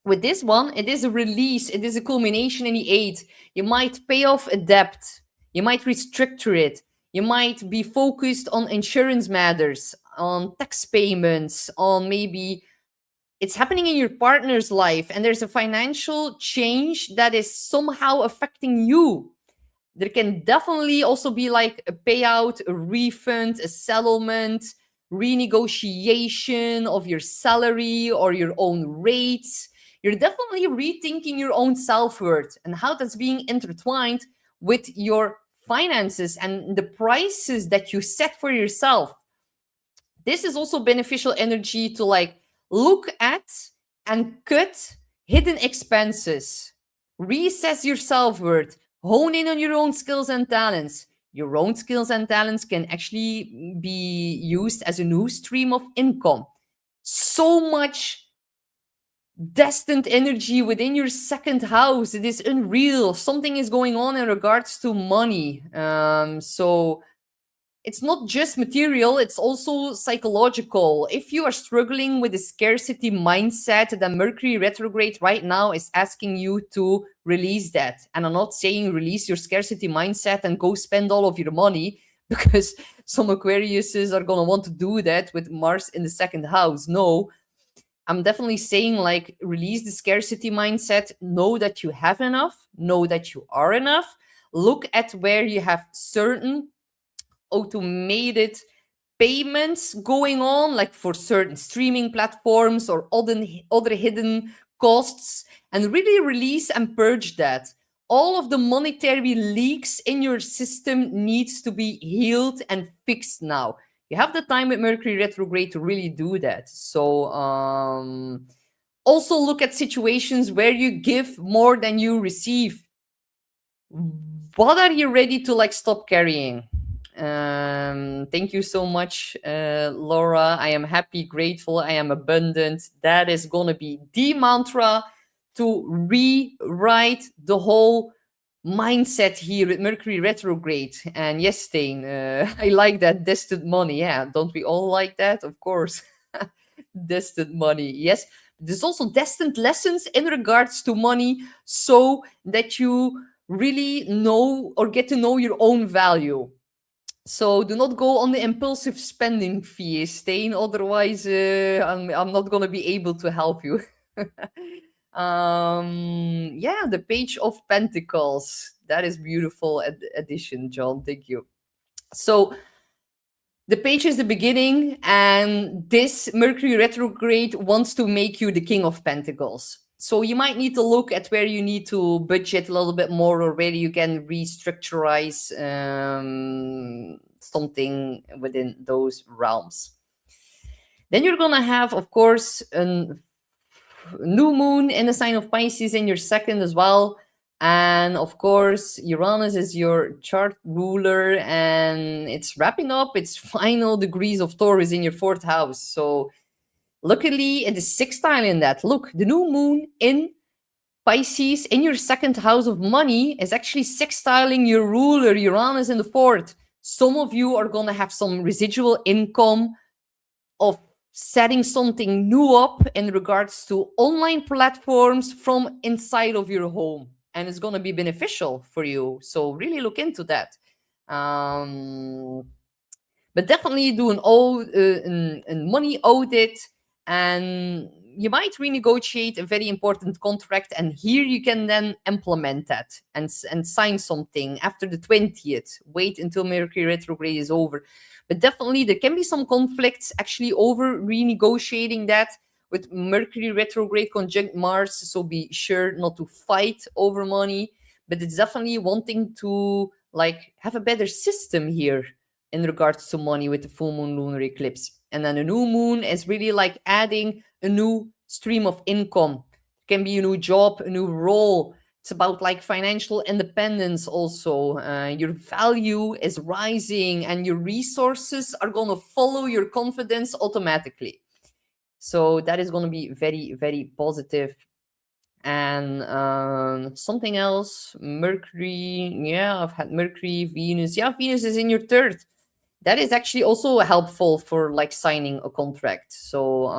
with this one, it is a release, it is a culmination in the eight. You might pay off a debt, you might restructure it, you might be focused on insurance matters, on tax payments, on maybe it's happening in your partner's life and there's a financial change that is somehow affecting you. There can definitely also be like a payout, a refund, a settlement, renegotiation of your salary or your own rates. You're definitely rethinking your own self worth and how that's being intertwined with your finances and the prices that you set for yourself. This is also beneficial energy to like look at and cut hidden expenses, reassess your self-worth, hone in on your own skills and talents. Your own skills and talents can actually be used as a new stream of income. So much destined energy within your second house. It is unreal. Something is going on in regards to money. So it's not just material, it's also psychological. If you are struggling with a scarcity mindset, then Mercury retrograde right now is asking you to release that. And I'm not saying release your scarcity mindset and go spend all of your money, because some Aquariuses are going to want to do that with Mars in the second house. No, I'm definitely saying like release the scarcity mindset, know that you have enough, know that you are enough. Look at where you have certain automated payments going on, like for certain streaming platforms or other hidden costs, and really release and purge that. All of the monetary leaks in your system needs to be healed and fixed now. You have the time with Mercury retrograde to really do that. So also look at situations where you give more than you receive. What are you ready to like stop carrying? Thank you so much, Laura. I am happy, grateful, I am abundant. That is gonna be the mantra to rewrite the whole mindset here with Mercury retrograde. And yes, Stain, I like that destined money. Yeah, don't we all like that? Of course. Destined money. Yes. There's also destined lessons in regards to money so that you really know or get to know your own value. So do not go on the impulsive spending fee, Stain. Otherwise, I'm not going to be able to help you. Yeah, the Page of Pentacles. That is beautiful addition, John. Thank you. So the page is the beginning, and this Mercury retrograde wants to make you the King of Pentacles. So you might need to look at where you need to budget a little bit more, or where you can restructurize something within those realms. Then you're gonna have, of course, a new moon in the sign of Pisces in your second as well. And of course, Uranus is your chart ruler, and it's wrapping up its final degrees of Taurus in your fourth house. So, luckily, it is sextile in that. Look, the new moon in Pisces in your second house of money is actually sextiling your ruler, Uranus, in the fourth. Some of you are going to have some residual income of setting something new up in regards to online platforms from inside of your home, and it's going to be beneficial for you, so really look into that. But definitely do an money audit, and you might renegotiate a very important contract, and here you can then implement that and sign something after the 20th. Wait until Mercury retrograde is over. But definitely there can be some conflicts actually over renegotiating that with Mercury retrograde conjunct Mars. So be sure not to fight over money. But it's definitely wanting to like have a better system here in regards to money with the full moon lunar eclipse. And then the new moon is really like adding a new stream of income. It can be a new job, a new role. It's about like financial independence also. Your value is rising and your resources are going to follow your confidence automatically. So that is going to be very, very positive. And something else, Mercury. Yeah, I've had Mercury, Venus. Yeah, Venus is in your third. That is actually also helpful for like signing a contract. So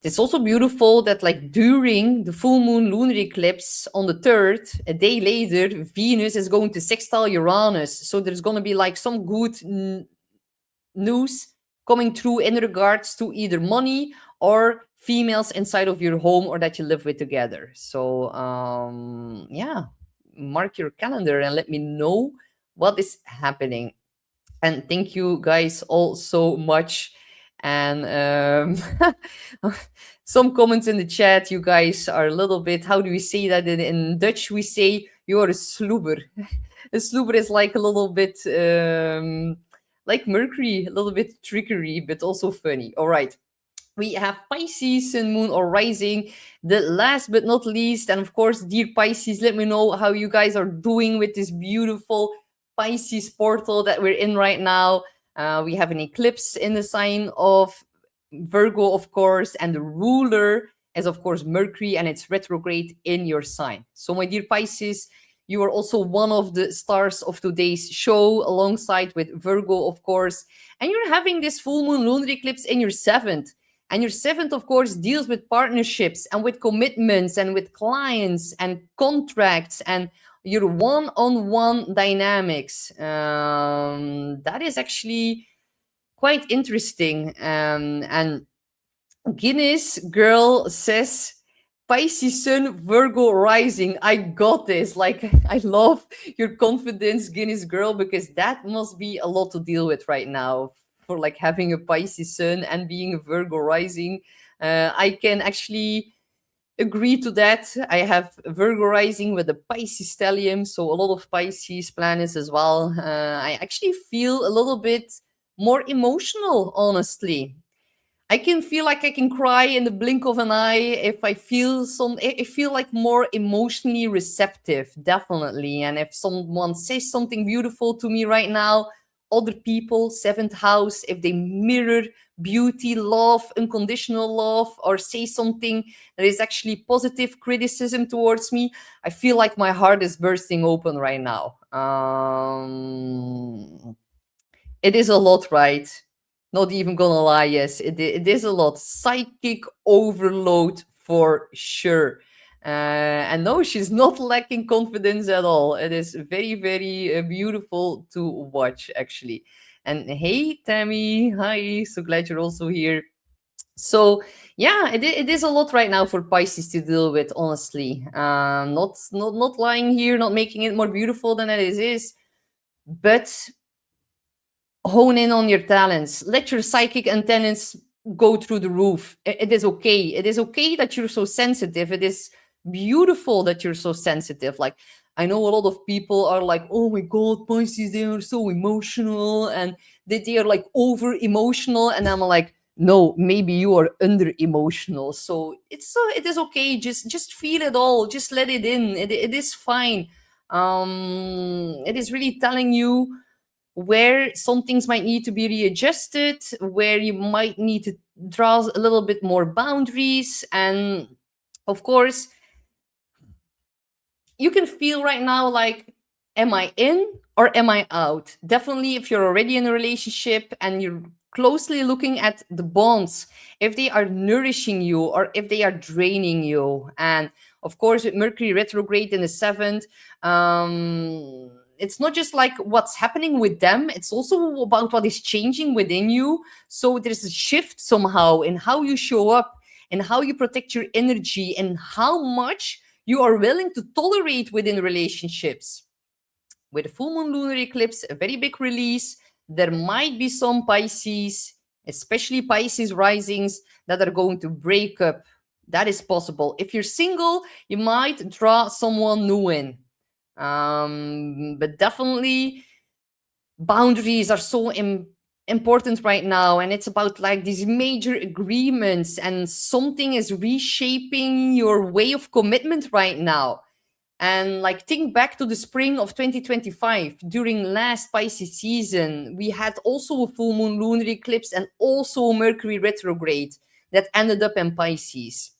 it's also beautiful that like during the full moon lunar eclipse on the 3rd, a day later, Venus is going to sextile Uranus. So there's going to be like some good news coming through in regards to either money or females inside of your home or that you live with together. So yeah, mark your calendar and let me know what is happening. And thank you guys all so much. And some comments in the chat. You guys are a little bit, how do we say that in Dutch? We say you're a sloeber. A sloeber is like a little bit like Mercury, a little bit trickery, but also funny. All right. We have Pisces, Sun, Moon, or Rising. The last but not least, and of course, dear Pisces, let me know how you guys are doing with this beautiful Pisces portal that we're in right now. We have an eclipse in the sign of Virgo, of course, and the ruler is, of course, Mercury, and it's retrograde in your sign. So, my dear Pisces, you are also one of the stars of today's show, alongside with Virgo, of course. And you're having this full moon lunar eclipse in your seventh. And your seventh, of course, deals with partnerships and with commitments and with clients and contracts and your one-on-one dynamics. That is actually quite interesting. And Guinness Girl says, Pisces Sun, Virgo Rising. I got this. Like, I love your confidence, Guinness Girl, because that must be a lot to deal with right now for like having a Pisces Sun and being a Virgo Rising. I can actually agree to that. I have Virgo Rising with the Pisces stellium, so a lot of Pisces planets as well. I actually feel a little bit more emotional, honestly. I can feel like I can cry in the blink of an eye if I feel I feel like more emotionally receptive, definitely. And if someone says something beautiful to me right now, other people, seventh house, if they mirror beauty, love, unconditional love, or say something that is actually positive criticism towards me, I feel like my heart is bursting open right now. It is a lot, right? Not even gonna lie, yes, it is a lot. Psychic overload for sure. And no, she's not lacking confidence at all. It is very, very beautiful to watch, actually. And hey, Tammy, hi, so glad you're also here. So yeah, it is a lot right now for Pisces to deal with, honestly. Not lying here, not making it more beautiful than it is, but hone in on your talents. Let your psychic antennas go through the roof. It is okay. It is okay that you're so sensitive. It is beautiful that you're so sensitive. Like, I know a lot of people are like, oh my God, Pisces, they are so emotional and they are like over emotional. And I'm like, no, maybe you are under emotional. So it is okay. Just feel it all. Just let it in. It is fine. It is really telling you where some things might need to be readjusted, where you might need to draw a little bit more boundaries. And of course, you can feel right now like, am I in or am I out? Definitely, if you're already in a relationship and you're closely looking at the bonds, if they are nourishing you or if they are draining you. And of course, with Mercury retrograde in the seventh, it's not just like what's happening with them, it's also about what is changing within you. So there's a shift somehow in how you show up and how you protect your energy and how much you are willing to tolerate within relationships. With a full moon lunar eclipse, a very big release, there might be some Pisces, especially Pisces risings, that are going to break up. That is possible. If you're single, you might draw someone new in. But definitely, boundaries are so important right now, and it's about like these major agreements, and something is reshaping your way of commitment right now. And like think back to the spring of 2025 during last Pisces season, we had also a full moon lunar eclipse and also Mercury retrograde that ended up in Pisces.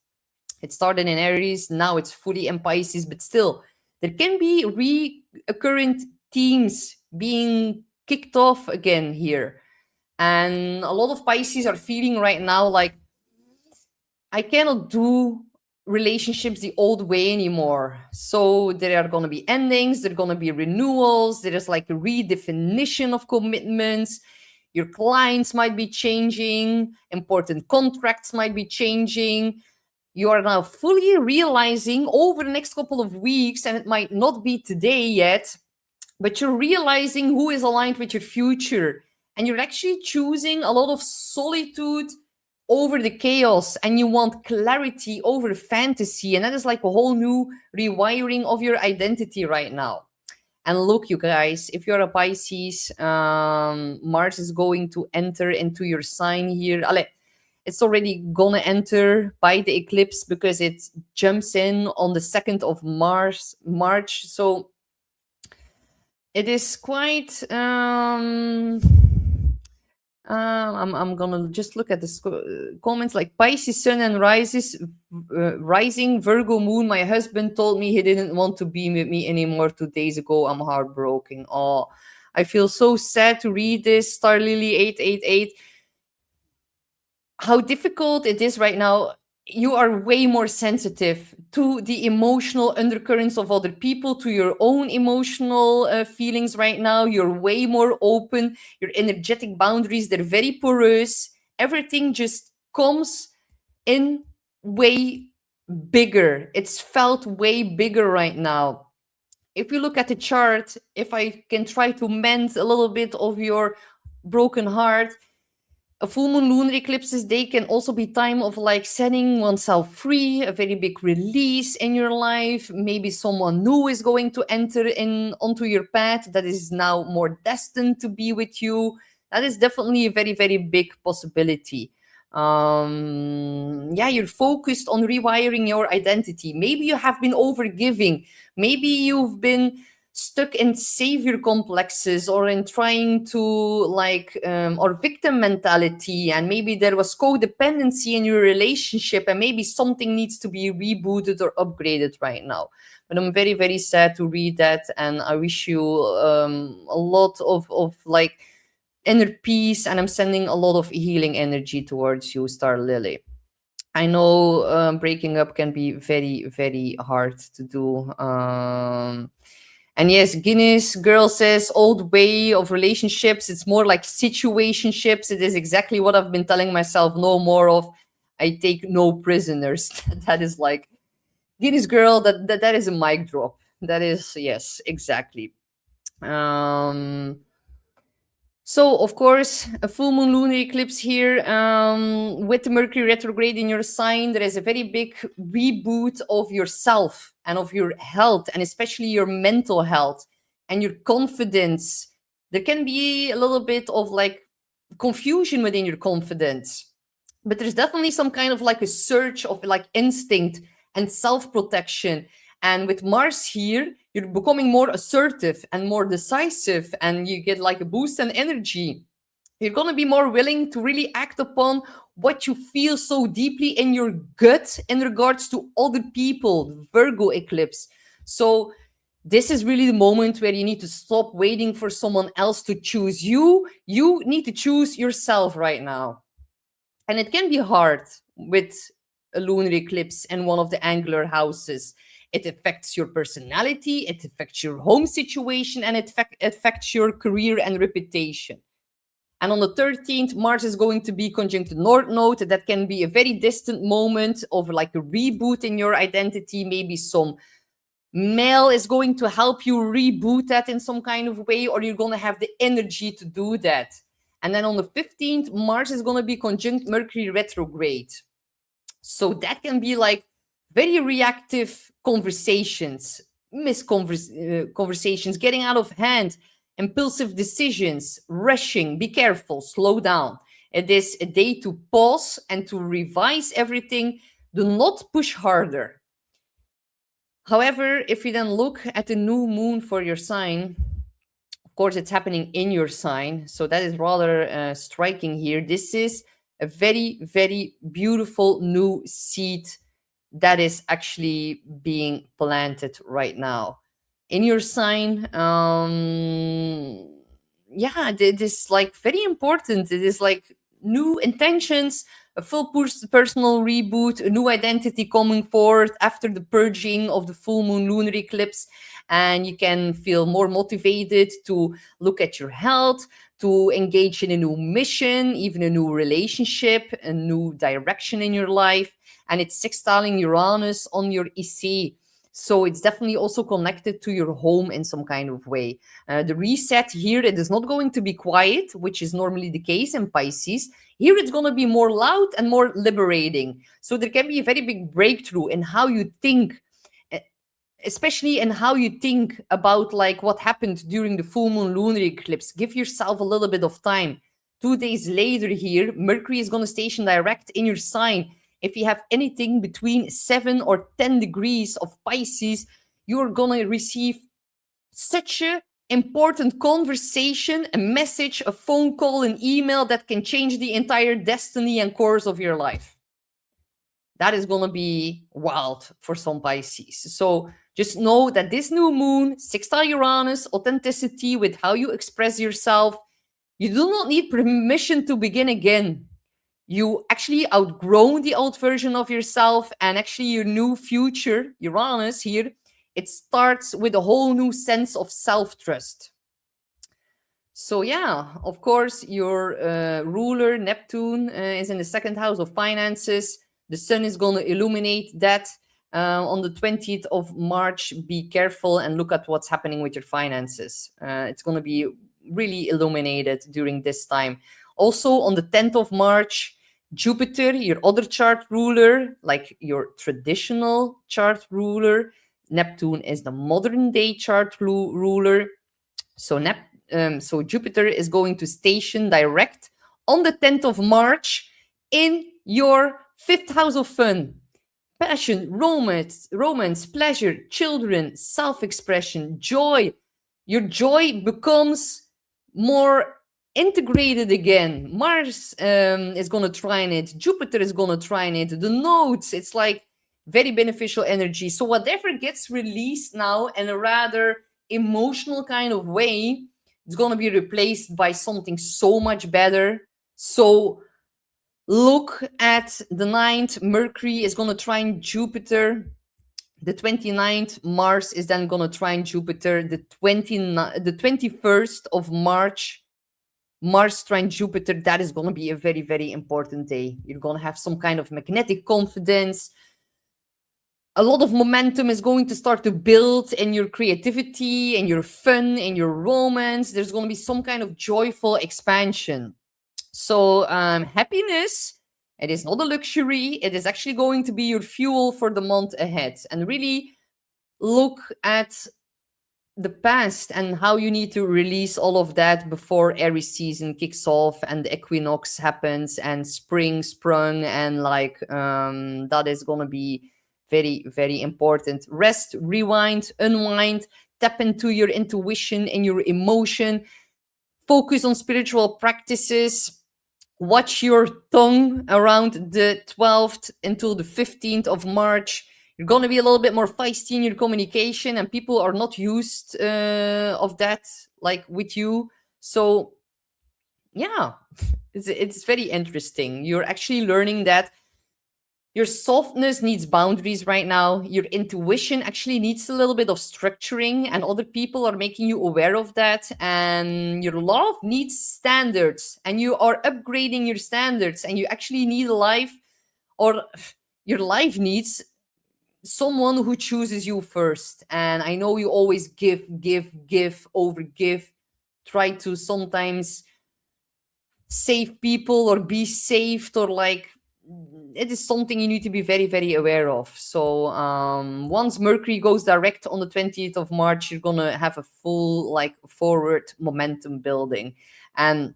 It started in Aries, now it's fully in Pisces, but still, there can be recurrent themes being kicked off again here. And a lot of Pisces are feeling right now like, I cannot do relationships the old way anymore. So there are going to be endings, there are going to be renewals, there is like a redefinition of commitments. Your clients might be changing, important contracts might be changing. You are now fully realizing over the next couple of weeks, and it might not be today yet, but you're realizing who is aligned with your future. And you're actually choosing a lot of solitude over the chaos, and you want clarity over fantasy. And that is like a whole new rewiring of your identity right now. And look, you guys, if you're a Pisces, Mars is going to enter into your sign here. It's already gonna enter by the eclipse because it jumps in on the 2nd of March. So it is quite I'm gonna just look at the comments like Pisces sun and rising Virgo moon. My husband told me he didn't want to be with me anymore 2 days ago. I'm heartbroken. Oh, I feel so sad to read this. Star Lily 888. How difficult it is right now. You are way more sensitive to the emotional undercurrents of other people, to your own emotional feelings right now. You're way more open. Your energetic boundaries, they're very porous. Everything just comes in way bigger. It's felt way bigger right now. If you look at the chart, if I can try to mend a little bit of your broken heart, a full moon lunar eclipses, they can also be time of like setting oneself free, a very big release in your life. Maybe someone new is going to enter in onto your path that is now more destined to be with you. That is definitely a very, very big possibility. Yeah, you're focused on rewiring your identity. Maybe you have been overgiving. Maybe you've been stuck in savior complexes or in trying to like or victim mentality, and maybe there was codependency in your relationship, and maybe something needs to be rebooted or upgraded right now. But I'm very, very sad to read that, and I wish you a lot of like inner peace, and I'm sending a lot of healing energy towards you, Star Lily. I know breaking up can be very, very hard to do. And yes, Guinness Girl says old way of relationships. It's more like situationships. It is exactly what I've been telling myself. No more of I take no prisoners. That is like Guinness Girl. That is a mic drop. That is, yes, exactly. Um, so, of course, a full moon lunar eclipse here with the Mercury retrograde in your sign. There is a very big reboot of yourself and of your health, and especially your mental health and your confidence. There can be a little bit of like confusion within your confidence, but there's definitely some kind of like a surge of like instinct and self protection. And with Mars here, you're becoming more assertive and more decisive, and you get like a boost in energy. You're going to be more willing to really act upon what you feel so deeply in your gut in regards to other people, the Virgo eclipse. So, this is really the moment where you need to stop waiting for someone else to choose you. You need to choose yourself right now. And it can be hard with a lunar eclipse in one of the angular houses. It affects your personality, it affects your home situation, and it affects your career and reputation. And on the 13th, Mars is going to be conjunct the North Node. That can be a very distant moment of like a reboot in your identity. Maybe some male is going to help you reboot that in some kind of way, or you're going to have the energy to do that. And then on the 15th, Mars is going to be conjunct Mercury retrograde. So that can be like very reactive conversations, conversations, getting out of hand, impulsive decisions, rushing. Be careful, slow down. It is a day to pause and to revise everything. Do not push harder. However, if you then look at the new moon for your sign, of course, it's happening in your sign. So that is rather striking here. This is a very, very beautiful new seed that is actually being planted right now in your sign. Yeah, it is like very important. It is like new intentions, a full personal reboot, a new identity coming forth after the purging of the full moon lunar eclipse. And you can feel more motivated to look at your health, to engage in a new mission, even a new relationship, a new direction in your life. And it's sextiling Uranus on your EC. So it's definitely also connected to your home in some kind of way. The reset here, it is not going to be quiet, which is normally the case in Pisces. Here it's going to be more loud and more liberating. So there can be a very big breakthrough in how you think, eh, especially in how you think about like what happened during the full moon lunar eclipse. Give yourself a little bit of time. 2 days later here, Mercury is going to station direct in your sign. If you have anything between 7 or 10 degrees of Pisces, you're going to receive such a important conversation, a message, a phone call, an email that can change the entire destiny and course of your life. That is going to be wild for some Pisces. So just know that this new moon, sextile Uranus, authenticity with how you express yourself, you do not need permission to begin again. You actually outgrown the old version of yourself, and actually your new future, Uranus here, it starts with a whole new sense of self-trust. So yeah, of course, your ruler, Neptune, is in the second house of finances. The sun is going to illuminate that on the 20th of March. Be careful and look at what's happening with your finances. It's going to be really illuminated during this time. Also, on the 10th of March, Jupiter, your other chart ruler, like your traditional chart ruler, Neptune is the modern day chart ruler. So so Jupiter is going to station direct on the 10th of March in your fifth house of fun. Passion, romance, pleasure, children, self-expression, joy. Your joy becomes more integrated again. Mars is going to trine it. Jupiter is going to trine it. The nodes, it's like very beneficial energy. So whatever gets released now in a rather emotional kind of way, it's going to be replaced by something so much better. So look at the 9th. Mercury is going to trine Jupiter. The 29th, Mars is then going to trine Jupiter. The 21st of March, Mars trine Jupiter. That is going to be a very, very important day. You're going to have some kind of magnetic confidence. A lot of momentum is going to start to build in your creativity, in your fun, in your romance. There's going to be some kind of joyful expansion. So happiness, it is not a luxury. It is actually going to be your fuel for the month ahead. And really look at the past and how you need to release all of that before Aries season kicks off and the equinox happens and spring sprung, and like that is going to be very, very important. Rest, rewind, unwind, tap into your intuition and your emotion, focus on spiritual practices. Watch your tongue around the 12th until the 15th of March. You're going to be a little bit more feisty in your communication, and people are not used of that, like with you. So, yeah, it's very interesting. You're actually learning that your softness needs boundaries right now. Your intuition actually needs a little bit of structuring, and other people are making you aware of that. And your love needs standards, and you are upgrading your standards, and you actually need a life, or your life needs someone who chooses you first. And I know you always give, overgive, try to sometimes save people or be saved, or like it is something you need to be very, very aware of. So once Mercury goes direct on the 20th of March, you're going to have a full like forward momentum building. And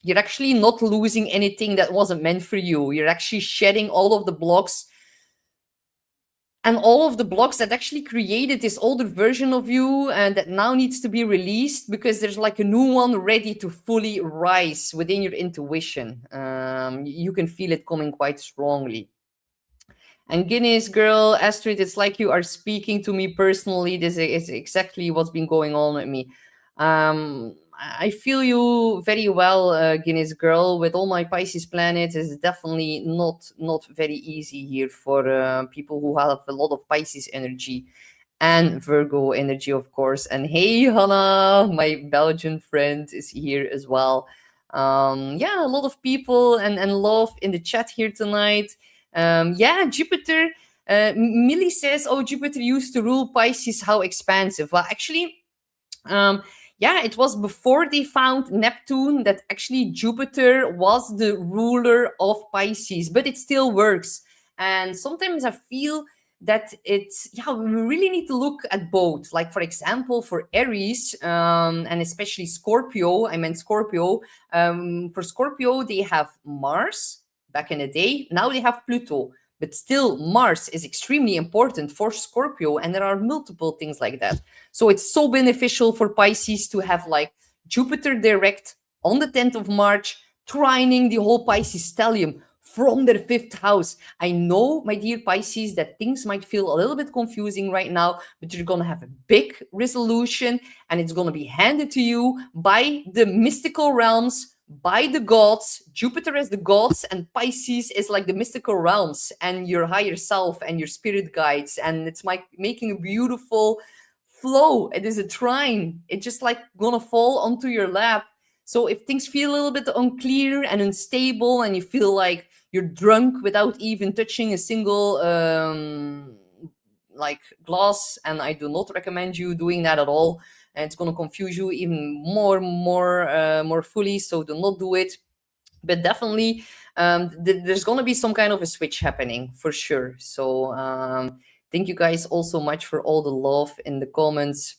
you're actually not losing anything that wasn't meant for you. You're actually shedding all of the blocks and all of the blocks that actually created this older version of you and that now needs to be released, because there's like a new one ready to fully rise within your intuition. You can feel it coming quite strongly. And Guinness girl, Astrid, it's like you are speaking to me personally. This is exactly what's been going on with me. I feel you very well, Guinness girl. With all my Pisces planets, it's definitely not very easy here for people who have a lot of Pisces energy and Virgo energy, of course. And hey, Hannah, my Belgian friend, is here as well. Yeah, a lot of people and love in the chat here tonight. Yeah, Jupiter. Millie says, "Oh, Jupiter used to rule Pisces. How expansive." Well, actually, yeah, it was before they found Neptune that actually Jupiter was the ruler of Pisces, but it still works. And sometimes I feel that it's, yeah, we really need to look at both. Like, for example, for Aries, and especially Scorpio, I meant Scorpio. For Scorpio, they have Mars back in the day. Now they have Pluto. But still, Mars is extremely important for Scorpio, and there are multiple things like that. So it's so beneficial for Pisces to have like Jupiter direct on the 10th of March, trining the whole Pisces stellium from their fifth house. I know, my dear Pisces, that things might feel a little bit confusing right now, but you're going to have a big resolution and it's going to be handed to you by the mystical realms, by the gods. Jupiter is the gods and Pisces is like the mystical realms and your higher self and your spirit guides. And it's like making a beautiful flow. It is a trine. It's just like gonna fall onto your lap. So if things feel a little bit unclear and unstable and you feel like you're drunk without even touching a single like glass, and I do not recommend you doing that at all, and it's going to confuse you even more fully, so do not do it. But definitely there's going to be some kind of a switch happening for sure. So thank you guys all so much for all the love in the comments.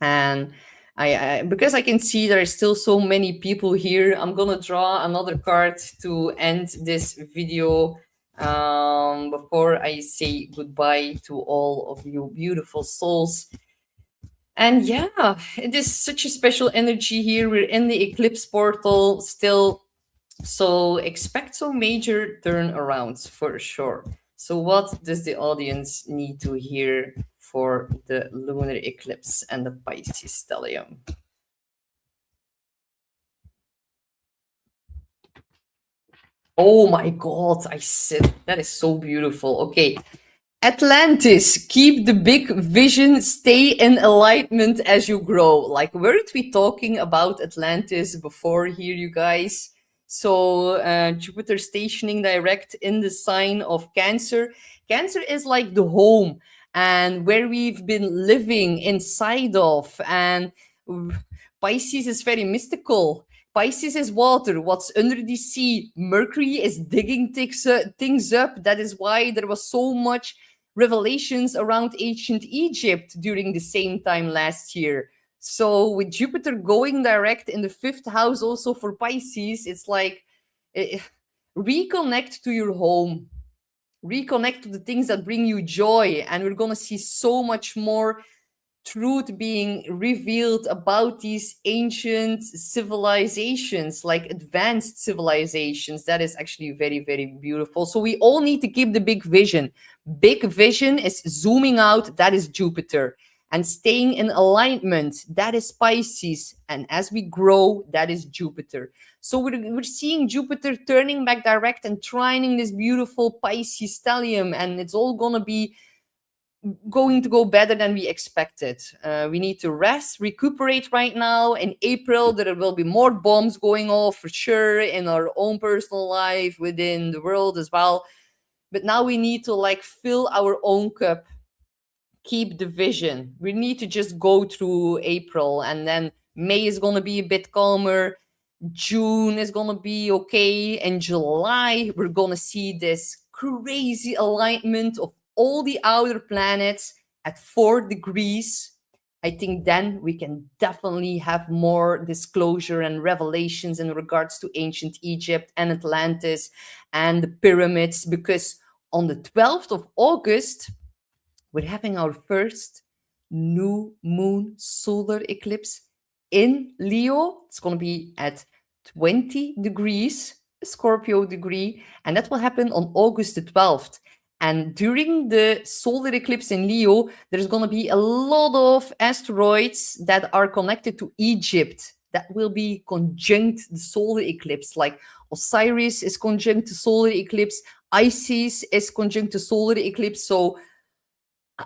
And I because I can see there are still so many people here, I'm gonna draw another card to end this video before I say goodbye to all of you beautiful souls. And yeah, it is such a special energy here. We're in the eclipse portal still, so expect some major turnarounds for sure. So what does the audience need to hear for the lunar eclipse and the Pisces stellium? Oh my god, I said that is so beautiful. Okay. Atlantis, keep the big vision, stay in alignment as you grow. Like, weren't we talking about Atlantis before here, you guys? So, Jupiter stationing direct in the sign of Cancer. Cancer is like the home and where we've been living inside of. And Pisces is very mystical. Pisces is water, what's under the sea. Mercury is digging things up. That is why there was so much revelations around ancient Egypt during the same time last year. So with Jupiter going direct in the fifth house also for Pisces, it's like eh, reconnect to your home, reconnect to the things that bring you joy. And we're going to see so much more truth being revealed about these ancient civilizations, like advanced civilizations. That is actually very, very beautiful. So we all need to keep the big vision. Big vision is zooming out, that is Jupiter. And staying in alignment, that is Pisces. And as we grow, that is Jupiter. So we're seeing Jupiter turning back direct and trining this beautiful Pisces stellium. And it's all going to be going to go better than we expected. We need to rest, recuperate right now. In April, there will be more bombs going off for sure in our own personal life, within the world as well. But now we need to like fill our own cup, keep the vision. We need to just go through April, and then May is going to be a bit calmer. June is going to be okay. In July, we're going to see this crazy alignment of all the outer planets at 4 degrees. I think then we can definitely have more disclosure and revelations in regards to ancient Egypt and Atlantis and the pyramids, because on the 12th of August, we're having our first new moon solar eclipse in Leo. It's going to be at 20 degrees, Scorpio degree, and that will happen on August the 12th. And during the solar eclipse in Leo, there's going to be a lot of asteroids that are connected to Egypt that will be conjunct the solar eclipse. Like Osiris is conjunct to solar eclipse, Isis is conjunct to solar eclipse. So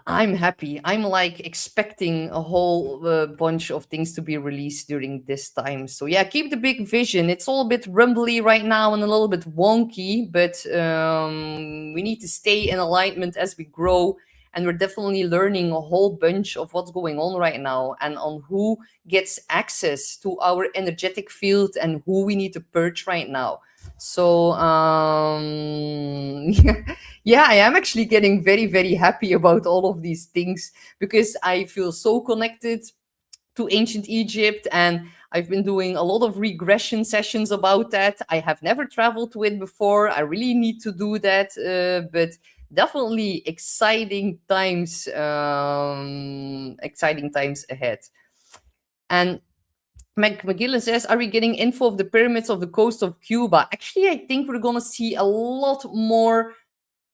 I'm happy. I'm like expecting a whole bunch of things to be released during this time. So yeah, keep the big vision. It's all a bit rumbly right now and a little bit wonky, but we need to stay in alignment as we grow. And we're definitely learning a whole bunch of what's going on right now and on who gets access to our energetic field and who we need to purge right now. So yeah, I am actually getting very, very happy about all of these things because I feel so connected to ancient Egypt, and I've been doing a lot of regression sessions about that. I have never traveled to it before. I really need to do that, but definitely exciting times ahead. And McGillen says, are we getting info of the pyramids of the coast of Cuba? Actually, I think we're going to see a lot more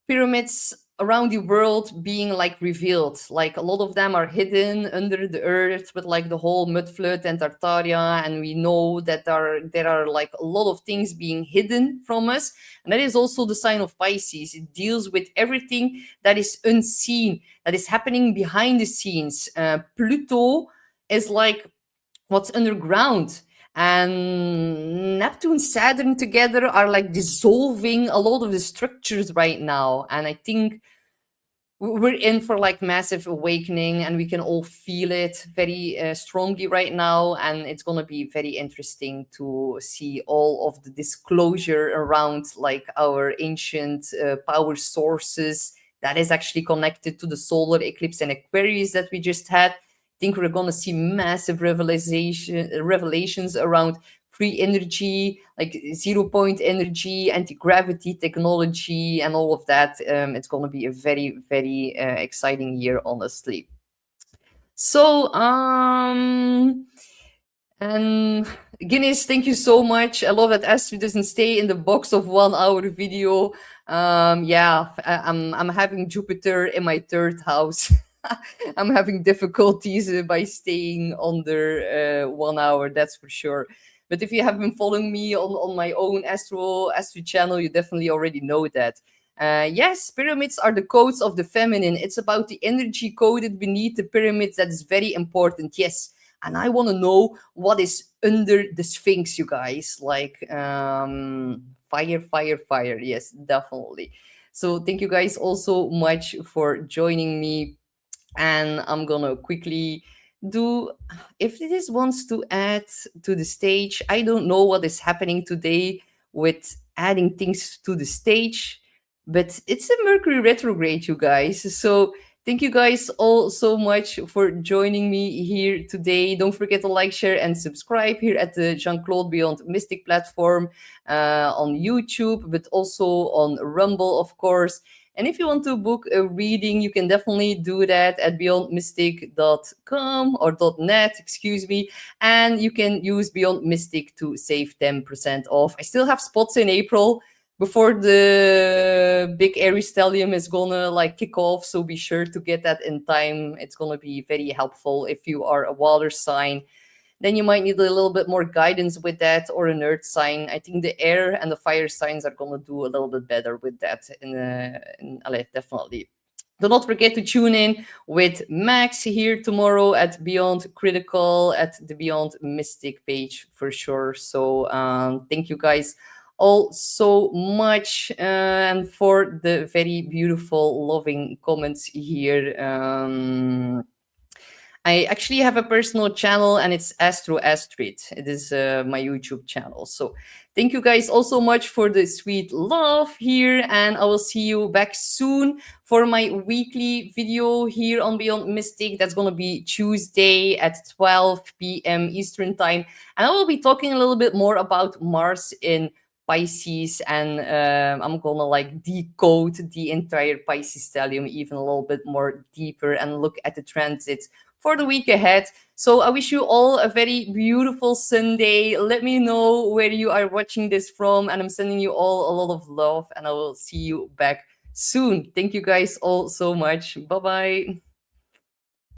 pyramids around the world being like revealed. Like a lot of them are hidden under the earth with like the whole mud flood and Tartaria. And we know that there are like a lot of things being hidden from us. And that is also the sign of Pisces. It deals with everything that is unseen, that is happening behind the scenes. Pluto is like what's underground, and Neptune, Saturn together are like dissolving a lot of the structures right now. And I think we're in for like massive awakening, and we can all feel it very strongly right now. And it's going to be very interesting to see all of the disclosure around like our ancient power sources that is actually connected to the solar eclipse and Aquarius that we just had. I think we're going to see massive revelations around free energy, like 0 point energy, anti-gravity technology, and all of that. It's going to be a very, very exciting year, honestly. So, and Guinness, thank you so much. I love that Astrid doesn't stay in the box of 1 hour video. Yeah, I'm having Jupiter in my third house. I'm having difficulties by staying under 1 hour, that's for sure. But if you have been following me on my own Astro channel, you definitely already know that. Yes, pyramids are the codes of the feminine. It's about the energy coded beneath the pyramids that is very important. Yes. And I want to know what is under the Sphinx, you guys. Like fire, fire, fire. Yes, definitely. So thank you guys also much for joining me. And I'm gonna quickly do, if this wants to add to the stage. I don't know what is happening today with adding things to the stage, but it's a Mercury retrograde, you guys. So thank you guys all so much for joining me here today. Don't forget to like, share, and subscribe here at the Jean-Claude Beyond Mystic platform on YouTube, but also on Rumble, of course. And if you want to book a reading, you can definitely do that at beyondmystic.com or .net, excuse me. And you can use Beyond Mystic to save 10% off. I still have spots in April before the big Aries stellium is gonna like kick off. So be sure to get that in time. It's gonna be very helpful if you are a water sign. Then you might need a little bit more guidance with that, or an earth sign. I think the air and the fire signs are going to do a little bit better with that. Definitely. Do not forget to tune in with Max here tomorrow at Beyond Critical at the Beyond Mystic page for sure. So thank you guys all so much and for the very beautiful, loving comments here. I actually have a personal channel, and it's Astro Astrid. It is my YouTube channel. So thank you guys all so much for the sweet love here. And I will see you back soon for my weekly video here on Beyond Mystic. That's going to be Tuesday at 12 p.m. Eastern time. And I will be talking a little bit more about Mars in Pisces, and I'm gonna like decode the entire Pisces stellium even a little bit more deeper and look at the transits for the week ahead. So I wish you all a very beautiful Sunday. Let me know where you are watching this from, and I'm sending you all a lot of love, and I will see you back soon. Thank you guys all so much. Bye bye.